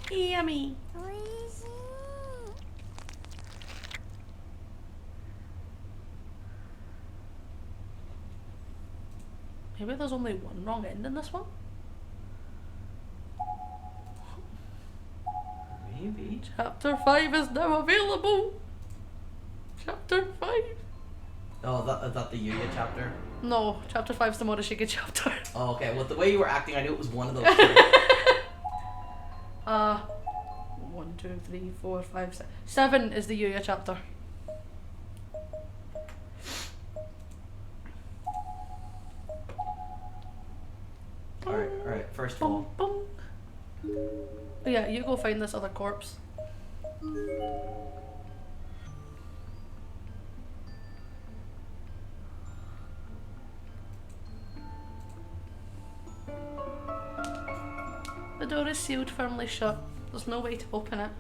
B: Yummy. Maybe there's only one wrong end in this one?
A: Maybe.
B: Chapter 5 is now available! Chapter 5?
A: Oh, is that the Yuya chapter?
B: No, chapter 5 is the Morishige chapter.
A: Oh, okay. Well, the way you were acting, I knew it was one of those two.
B: 1, 2, 3, 4, 5, 6. 7 is the Yuya chapter.
A: Alright, first of all.
B: But yeah, you go find this other corpse. The door is sealed firmly shut. There's no way to open it.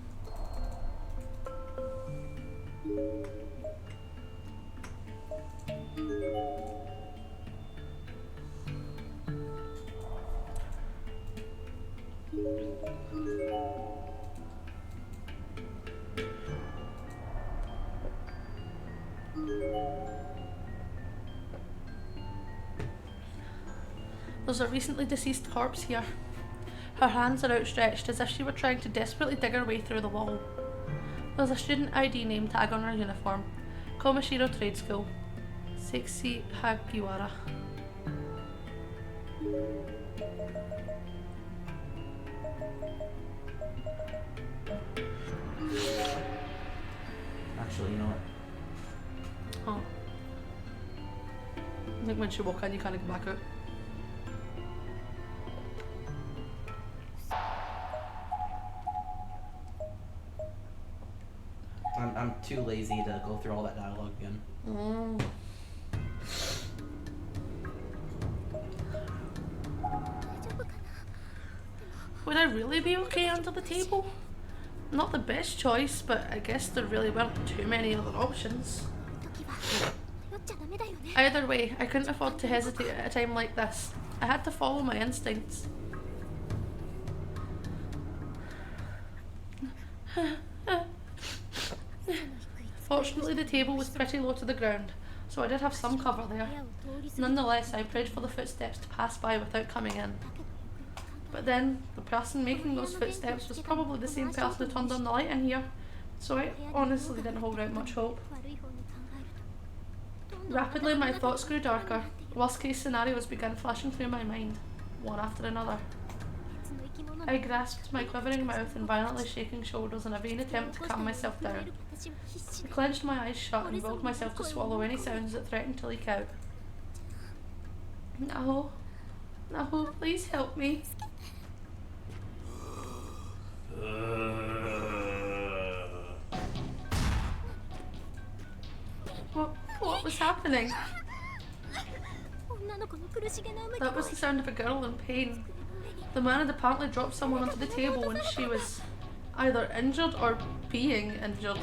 B: There's a recently deceased corpse here. Her hands are outstretched as if she were trying to desperately dig her way through the wall. There's a student ID name tag on her uniform. Komashiro Trade School. Sexy Hagiwara.
A: Actually, you know what?
B: Oh. I think when she walk in, you can't go back out.
A: I'm too lazy to go through all that dialogue again.
B: Mm. Would I really be okay under the table? Not the best choice, but I guess there really weren't too many other options. Either way, I couldn't afford to hesitate at a time like this. I had to follow my instincts. Fortunately, the table was pretty low to the ground, so I did have some cover there. Nonetheless, I prayed for the footsteps to pass by without coming in. But then, the person making those footsteps was probably the same person who turned on the light in here, so I honestly didn't hold out much hope. Rapidly, my thoughts grew darker. Worst case scenarios began flashing through my mind, one after another. I grasped my quivering mouth and violently shaking shoulders in a vain attempt to calm myself down. I clenched my eyes shut and willed myself to swallow any sounds that threatened to leak out. No, no, please help me. What was happening? That was the sound of a girl in pain. The man had apparently dropped someone onto the table and she was either injured or being injured.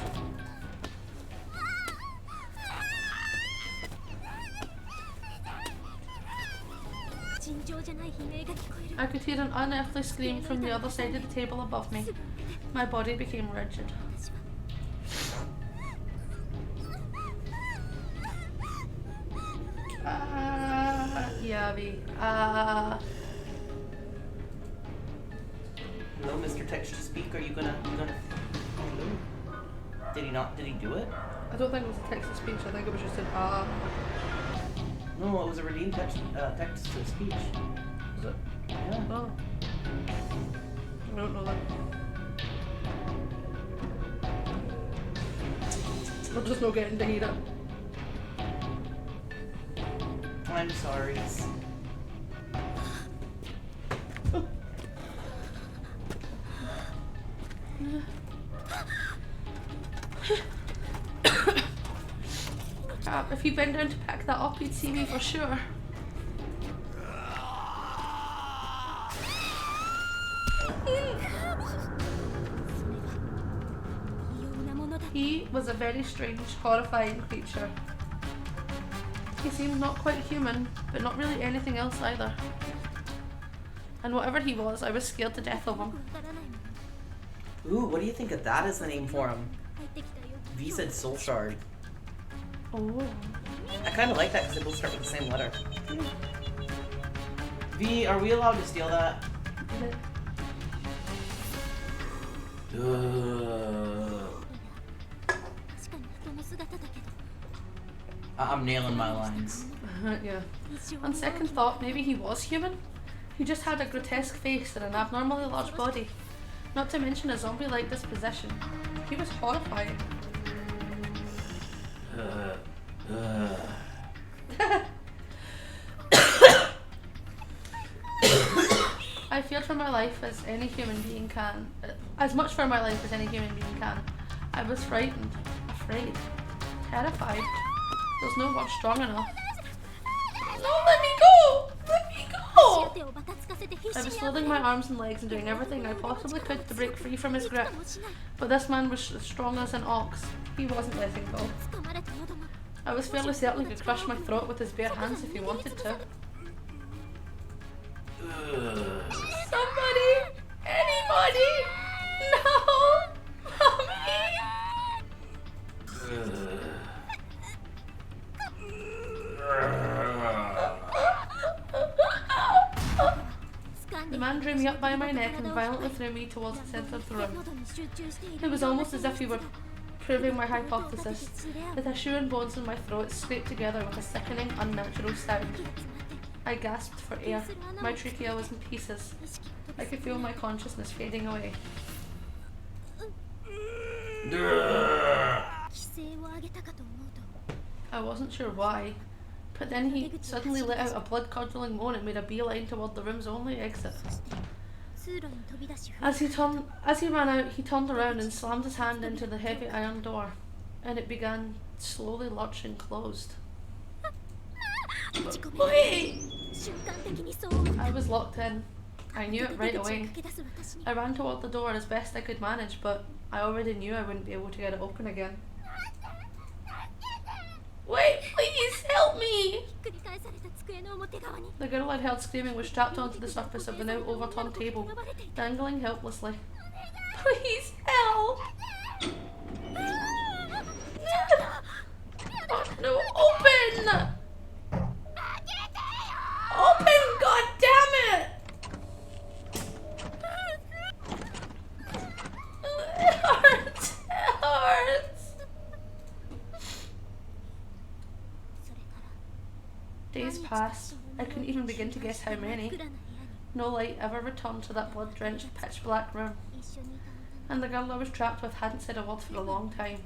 B: I could hear an unearthly scream from the other side of the table above me. My body became rigid. Yavi.
A: Hello, Mr. Text to Speak. Are you gonna? Did he not? Did he do it?
B: I don't think it was a text to speech. I think it was just an
A: No, it was a redeemed text to speech.
B: Was it?
A: Yeah.
B: Oh. I don't know that. We're just not getting to hear it.
A: I'm sorry.
B: Crap, if he bent down to pick that up, he'd see me for sure. He was a very strange, horrifying creature. He seemed not quite human, but not really anything else either. And whatever he was, I was scared to death of him.
A: Ooh, what do you think of that as the name for him? V said Soul Shard.
B: Oh.
A: I kind of like that because they both start with the same letter. V, are we allowed to steal that? I'm nailing my lines.
B: Yeah. On second thought, maybe he was human. He just had a grotesque face and an abnormally large body. Not to mention a zombie-like disposition. He was horrifying. I feared for my life as any human being can. As much for my life as any human being can. I was frightened, afraid, terrified. There's no word strong enough. No, let me go! Let me go! I was folding my arms and legs and doing everything I possibly could to break free from his grip. But this man was as strong as an ox. He wasn't letting go. I was fairly certain he could crush my throat with his bare hands if he wanted to. Somebody! Anybody! No! Mommy! The man drew me up by my neck and violently threw me towards the centre of the room. It was almost as if he were proving my hypothesis, that the shoe and bones in my throat scraped together with a sickening, unnatural sound. I gasped for air. My trachea was in pieces. I could feel my consciousness fading away. I wasn't sure why, but then he suddenly let out a blood-curdling moan and made a beeline toward the room's only exit. As he ran out, he turned around and slammed his hand into the heavy iron door, and it began slowly lurching closed. Wait! I was locked in. I knew it right away. I ran toward the door as best I could manage, but I already knew I wouldn't be able to get it open again. Wait, please help me! The girl I'd heard screaming was strapped onto the surface of the now overturned table, dangling helplessly. Please help! Oh, no, open! Open, god damn it! It hurts! It hurts! Days passed. I couldn't even begin to guess how many. No light ever returned to that blood-drenched, pitch-black room. And the girl I was trapped with hadn't said a word for a long time.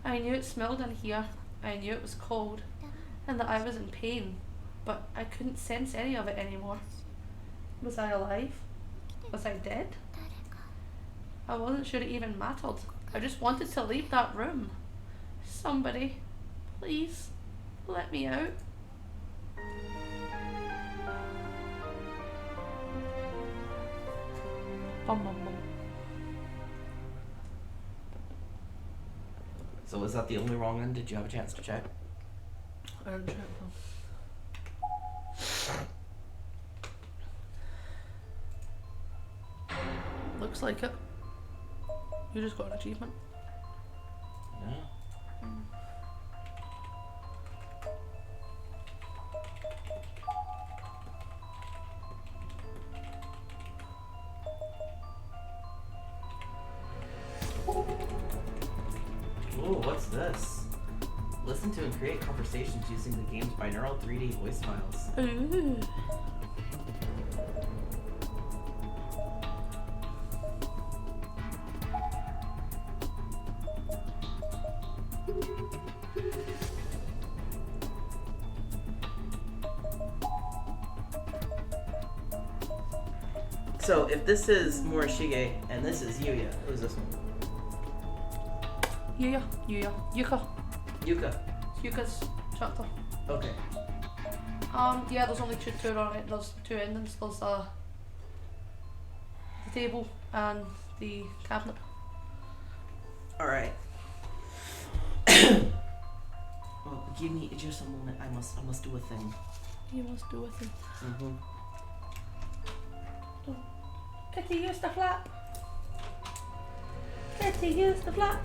B: I knew it smelled in here. I knew it was cold. And that I was in pain. But I couldn't sense any of it anymore. Was I alive? Was I dead? I wasn't sure it even mattered. I just wanted to leave that room. Somebody, please, let me out. Bum, bum, bum.
A: So was that the only wrong one? Did you have a chance to check?
B: I didn't check them. Looks like it. You just got an achievement.
A: Yeah. Ooh, what's this? Listen to and create conversations using the game's binaural 3D voice files.
B: Ooh.
A: So if this is Morishige and this is Yuya, who's this one?
B: Yuya. Yuka.
A: Yuka.
B: Yuka's chapter.
A: Okay.
B: Yeah, there's only two on it. There's two endings. There's the table and the cabinet.
A: Alright. Well, give me just a moment. I must do a thing.
B: You must do a thing.
A: Mm-hmm.
B: Kitty, use the flap. Kitty, use the flap.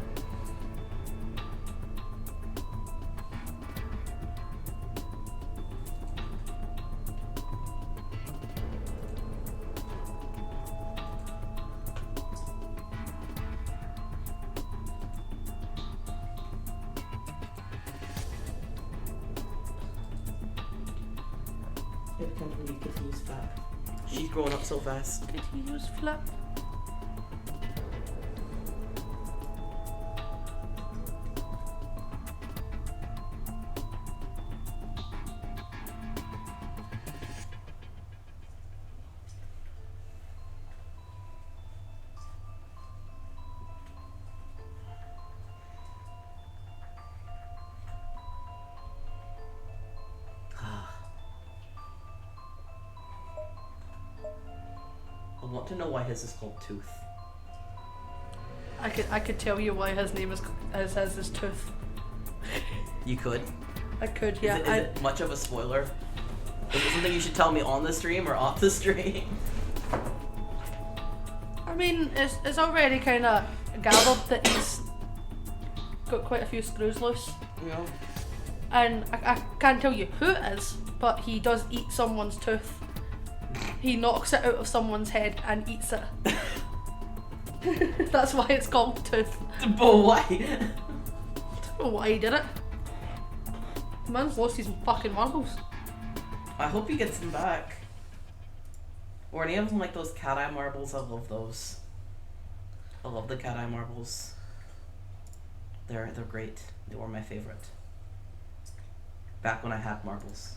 A: It can't believe Kitty use flap. She's growing up so fast.
B: Kitty, use flap.
A: I want to know why his is called Tooth.
B: I could tell you why his name is his tooth.
A: You could?
B: I could, yeah.
A: Is it much of a spoiler? Is it something you should tell me on the stream or off the stream?
B: I mean, it's already kind of gathered that he's got quite a few screws loose.
A: Yeah.
B: And I can't tell you who it is, but he does eat someone's tooth. he knocks it out of someone's head and eats it. That's why it's called Tooth.
A: But why?
B: I don't know why he did it. The man's lost his fucking marbles.
A: I hope he gets them back. Or any of them like those cat eye marbles. I love those. I love the cat eye marbles. They're great. They were my favorite. Back when I had marbles.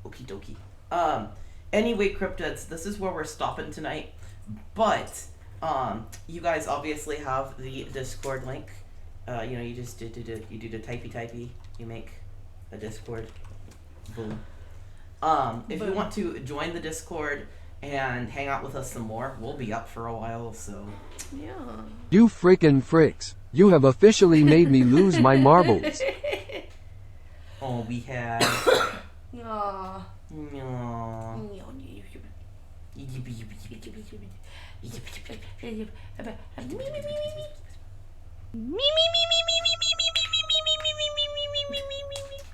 A: Okie dokie. Anyway, cryptids, this is where we're stopping tonight. But, you guys obviously have the Discord link. You know, you just do the typey, you make a Discord. Boom. If you want to join the Discord and hang out with us some more, we'll be up for a while, so.
B: Yeah.
H: You frickin' fricks. You have officially made me lose my marbles.
A: Oh, we have.
B: Aww.
A: No.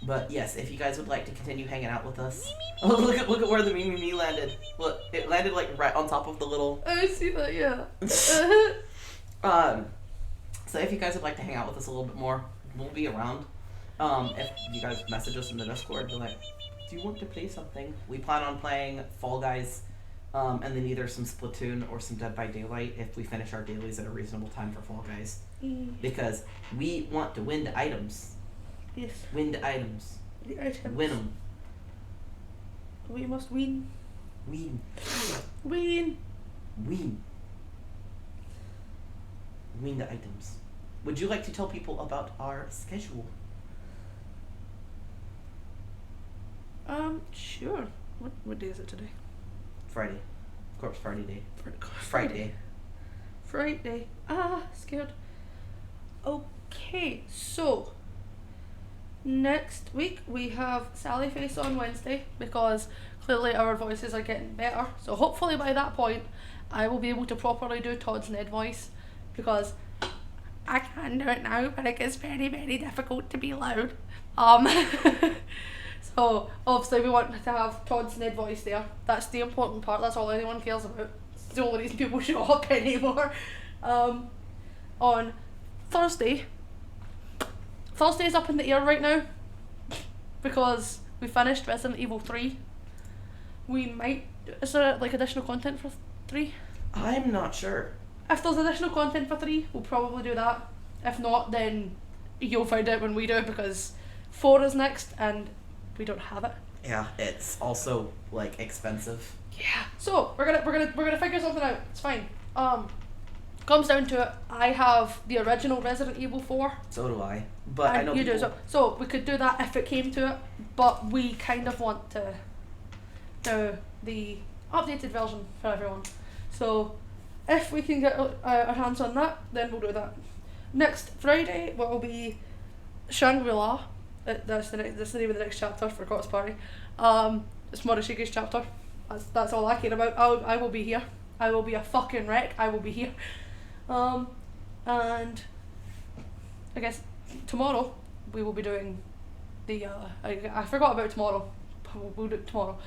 A: But yes, if you guys would like to continue hanging out with us. Oh, look at where the me landed. Look, it landed like right on top of the little.
B: I see that, yeah.
A: So if you guys would like to hang out with us a little bit more, we'll be around. If you guys message us in the Discord, be like, do you want to play something? We plan on playing Fall Guys, and then either some Splatoon or some Dead by Daylight if we finish our dailies at a reasonable time for Fall Guys. Because we want to win the items.
B: Yes.
A: Win the items.
B: The items.
A: Win them.
B: We must win.
A: Win.
B: Win.
A: Win. Win the items. Would you like to tell people about our schedule?
B: Sure. What day is it today?
A: Friday. Corpse Party Day.
B: Friday. Friday. Scared. Okay, so next week we have Sally Face on Wednesday because clearly our voices are getting better. So hopefully by that point I will be able to properly do Todd's Ned voice because I can do it now, but it gets very, very difficult to be loud. So obviously we want to have Todd's Ned voice there. That's the important part. That's all anyone cares about. It's the only reason people show up anymore. On Thursday. Thursday's up in the air right now because we finished Resident Evil 3. We might. Is there like additional content for 3?
A: I'm not sure.
B: If there's additional content for 3, we'll probably do that. If not, then you'll find out when we do because 4 is next and we don't have it.
A: Yeah, it's also like expensive.
B: Yeah. So we're gonna figure something out. It's fine. Comes down to it, I have the original Resident Evil 4.
A: So do I. But I know
B: you
A: people...
B: do. So we could do that if it came to it, but we kind of want to do the updated version for everyone. So if we can get our hands on that, then we'll do that. Next Friday will be Shangri-La. That's the name of the next chapter for Corpse Party. It's Morishike's chapter. That's all I care about. I will be here. I will be a fucking wreck. I will be here. And I guess tomorrow we will be doing the I forgot about tomorrow. We'll do it tomorrow.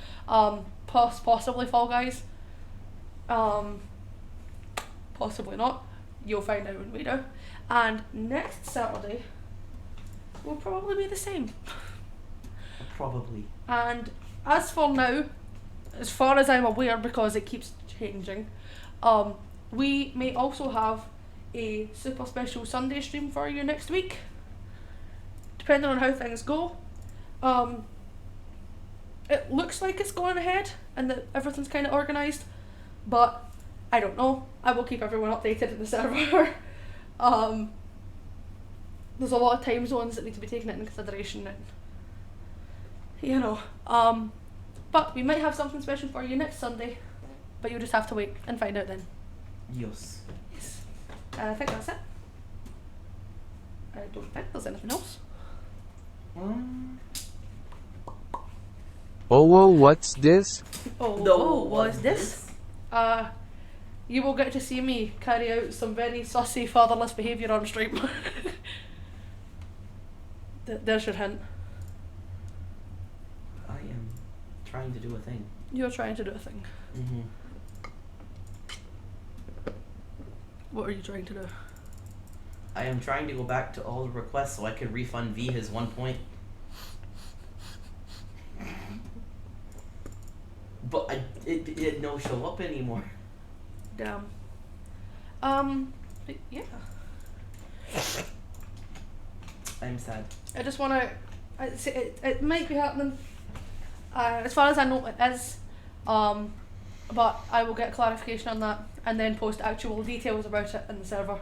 B: Possibly Fall Guys. Possibly not. You'll find out when we do. And next Saturday will probably be the same.
A: Probably.
B: And as for now, as far as I'm aware, because it keeps changing, we may also have a super special Sunday stream for you next week, depending on how things go. It looks like it's going ahead and that everything's kind of organised, but I don't know. I will keep everyone updated in the server. There's a lot of time zones that need to be taken into consideration, and you know, But we might have something special for you next Sunday. But you'll just have to wait and find out then.
A: Yes.
B: Yes. I think that's it. I don't think there's anything else.
H: Oh, what's this?
B: Was this? You will get to see me carry out some very sussy fatherless behaviour on stream. There's your hint.
A: I am trying to do a thing.
B: You're trying to do a thing.
A: Mm-hmm.
B: What are you trying to do?
A: I am trying to go back to all the requests so I can refund V his 1 point. But it did no show up anymore.
B: Damn. Yeah.
A: I'm sad.
B: I just want to. It might be happening. As far as I know, it is. But I will get clarification on that and then post actual details about it in the server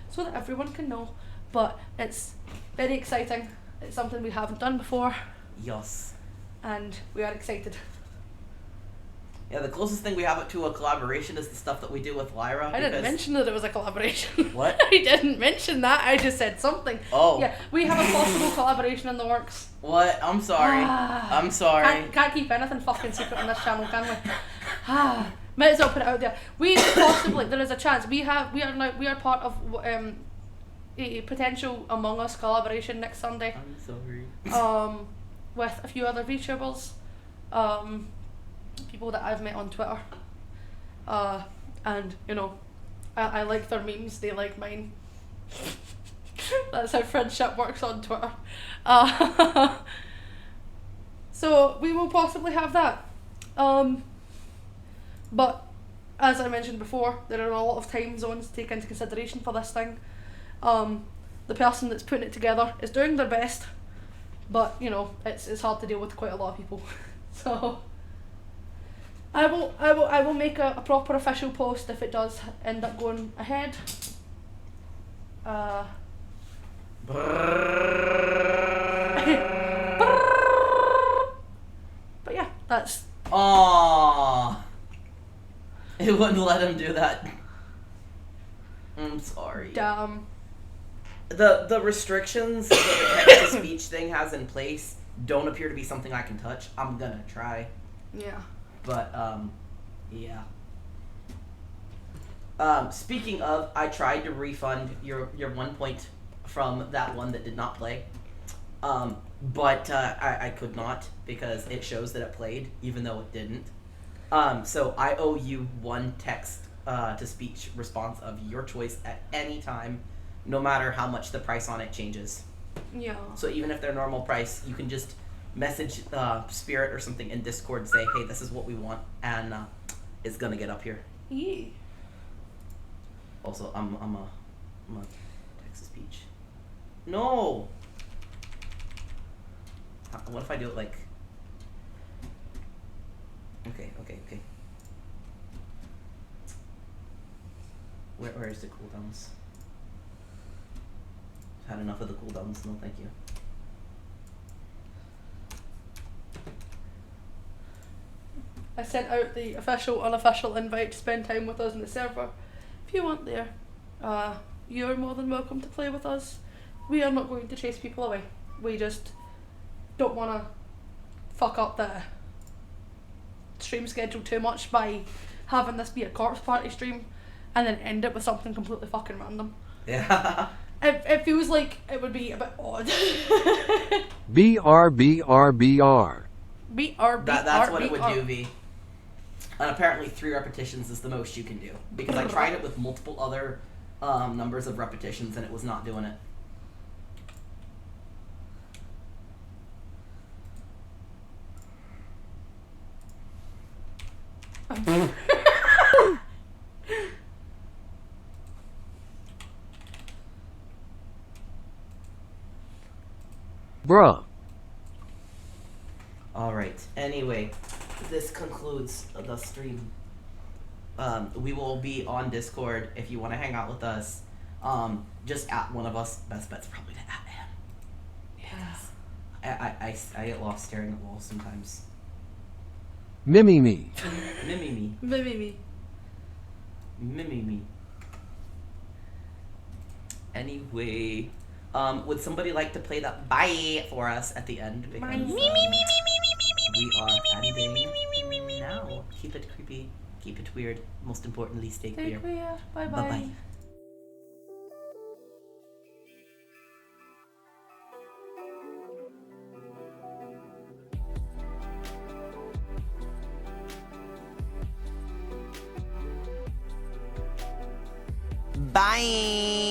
B: so that everyone can know. But it's very exciting. It's something we haven't done before.
A: Yes.
B: And we are excited.
A: Yeah, the closest thing we have to a collaboration is the stuff that we do with Lyra.
B: I didn't mention that it was a collaboration.
A: What?
B: I didn't mention that. I just said something.
A: Oh.
B: Yeah, we have a possible collaboration in the works.
A: What? I'm sorry. I'm sorry.
B: Can't keep anything fucking secret on this channel, can we? Might as well put it out there. We possibly, there is a chance. We are part of a potential Among Us collaboration next Sunday.
A: I'm sorry.
B: With a few other VTubers. People that I've met on Twitter, and you know, I like their memes, they like mine. That's how friendship works on Twitter. So we will possibly have that. But as I mentioned before, there are a lot of time zones to take into consideration for this thing. The person that's putting it together is doing their best, but you know, it's hard to deal with quite a lot of people. So I will make a proper official post if it does end up going ahead. But yeah, that's.
A: Aww. It wouldn't let him do that. I'm sorry.
B: Damn.
A: The restrictions that the text-to-speech thing has in place don't appear to be something I can touch. I'm gonna try.
B: Yeah.
A: But, yeah. Speaking of, I tried to refund your 1 point from that one that did not play. But I could not because it shows that it played, even though it didn't. So I owe you one text-to-speech response of your choice at any time, no matter how much the price on it changes.
B: Yeah.
A: So even if they're normal price, you can just message Spirit or something in Discord, say, hey, this is what we want, and it's gonna get up here.
B: Yeah.
A: Also, I'm a text-to-speech. No! What if I do it like... Okay. Where is the cooldowns? I've had enough of the cooldowns, no thank you.
B: I sent out the official, unofficial invite to spend time with us in the server. If you want there, you're more than welcome to play with us. We are not going to chase people away. We just don't want to fuck up the stream schedule too much by having this be a corpse party stream and then end it with something completely fucking random.
A: Yeah.
B: It feels like it would be a bit odd.
H: BR.
A: That's what it would do, V. And apparently 3 repetitions is the most you can do. Because I tried it with multiple other numbers of repetitions and it was not doing it.
H: Bruh.
A: Alright, anyway, this concludes the stream. We will be on Discord if you want to hang out with us. Just at one of us. Best bet's probably to at him.
B: Yeah.
A: I get lost staring at walls sometimes.
H: Mimi me.
A: Mimi me.
B: Mimi.
A: Mimi me. Anyway, would somebody like to play that bye for us at the end? Because,
B: Bye.
A: we are ending now. Keep it creepy. Keep it weird. Most importantly, stay
B: Stay
A: clear.
B: clear. Bye
A: Bye
B: bye.
A: bye. Bye.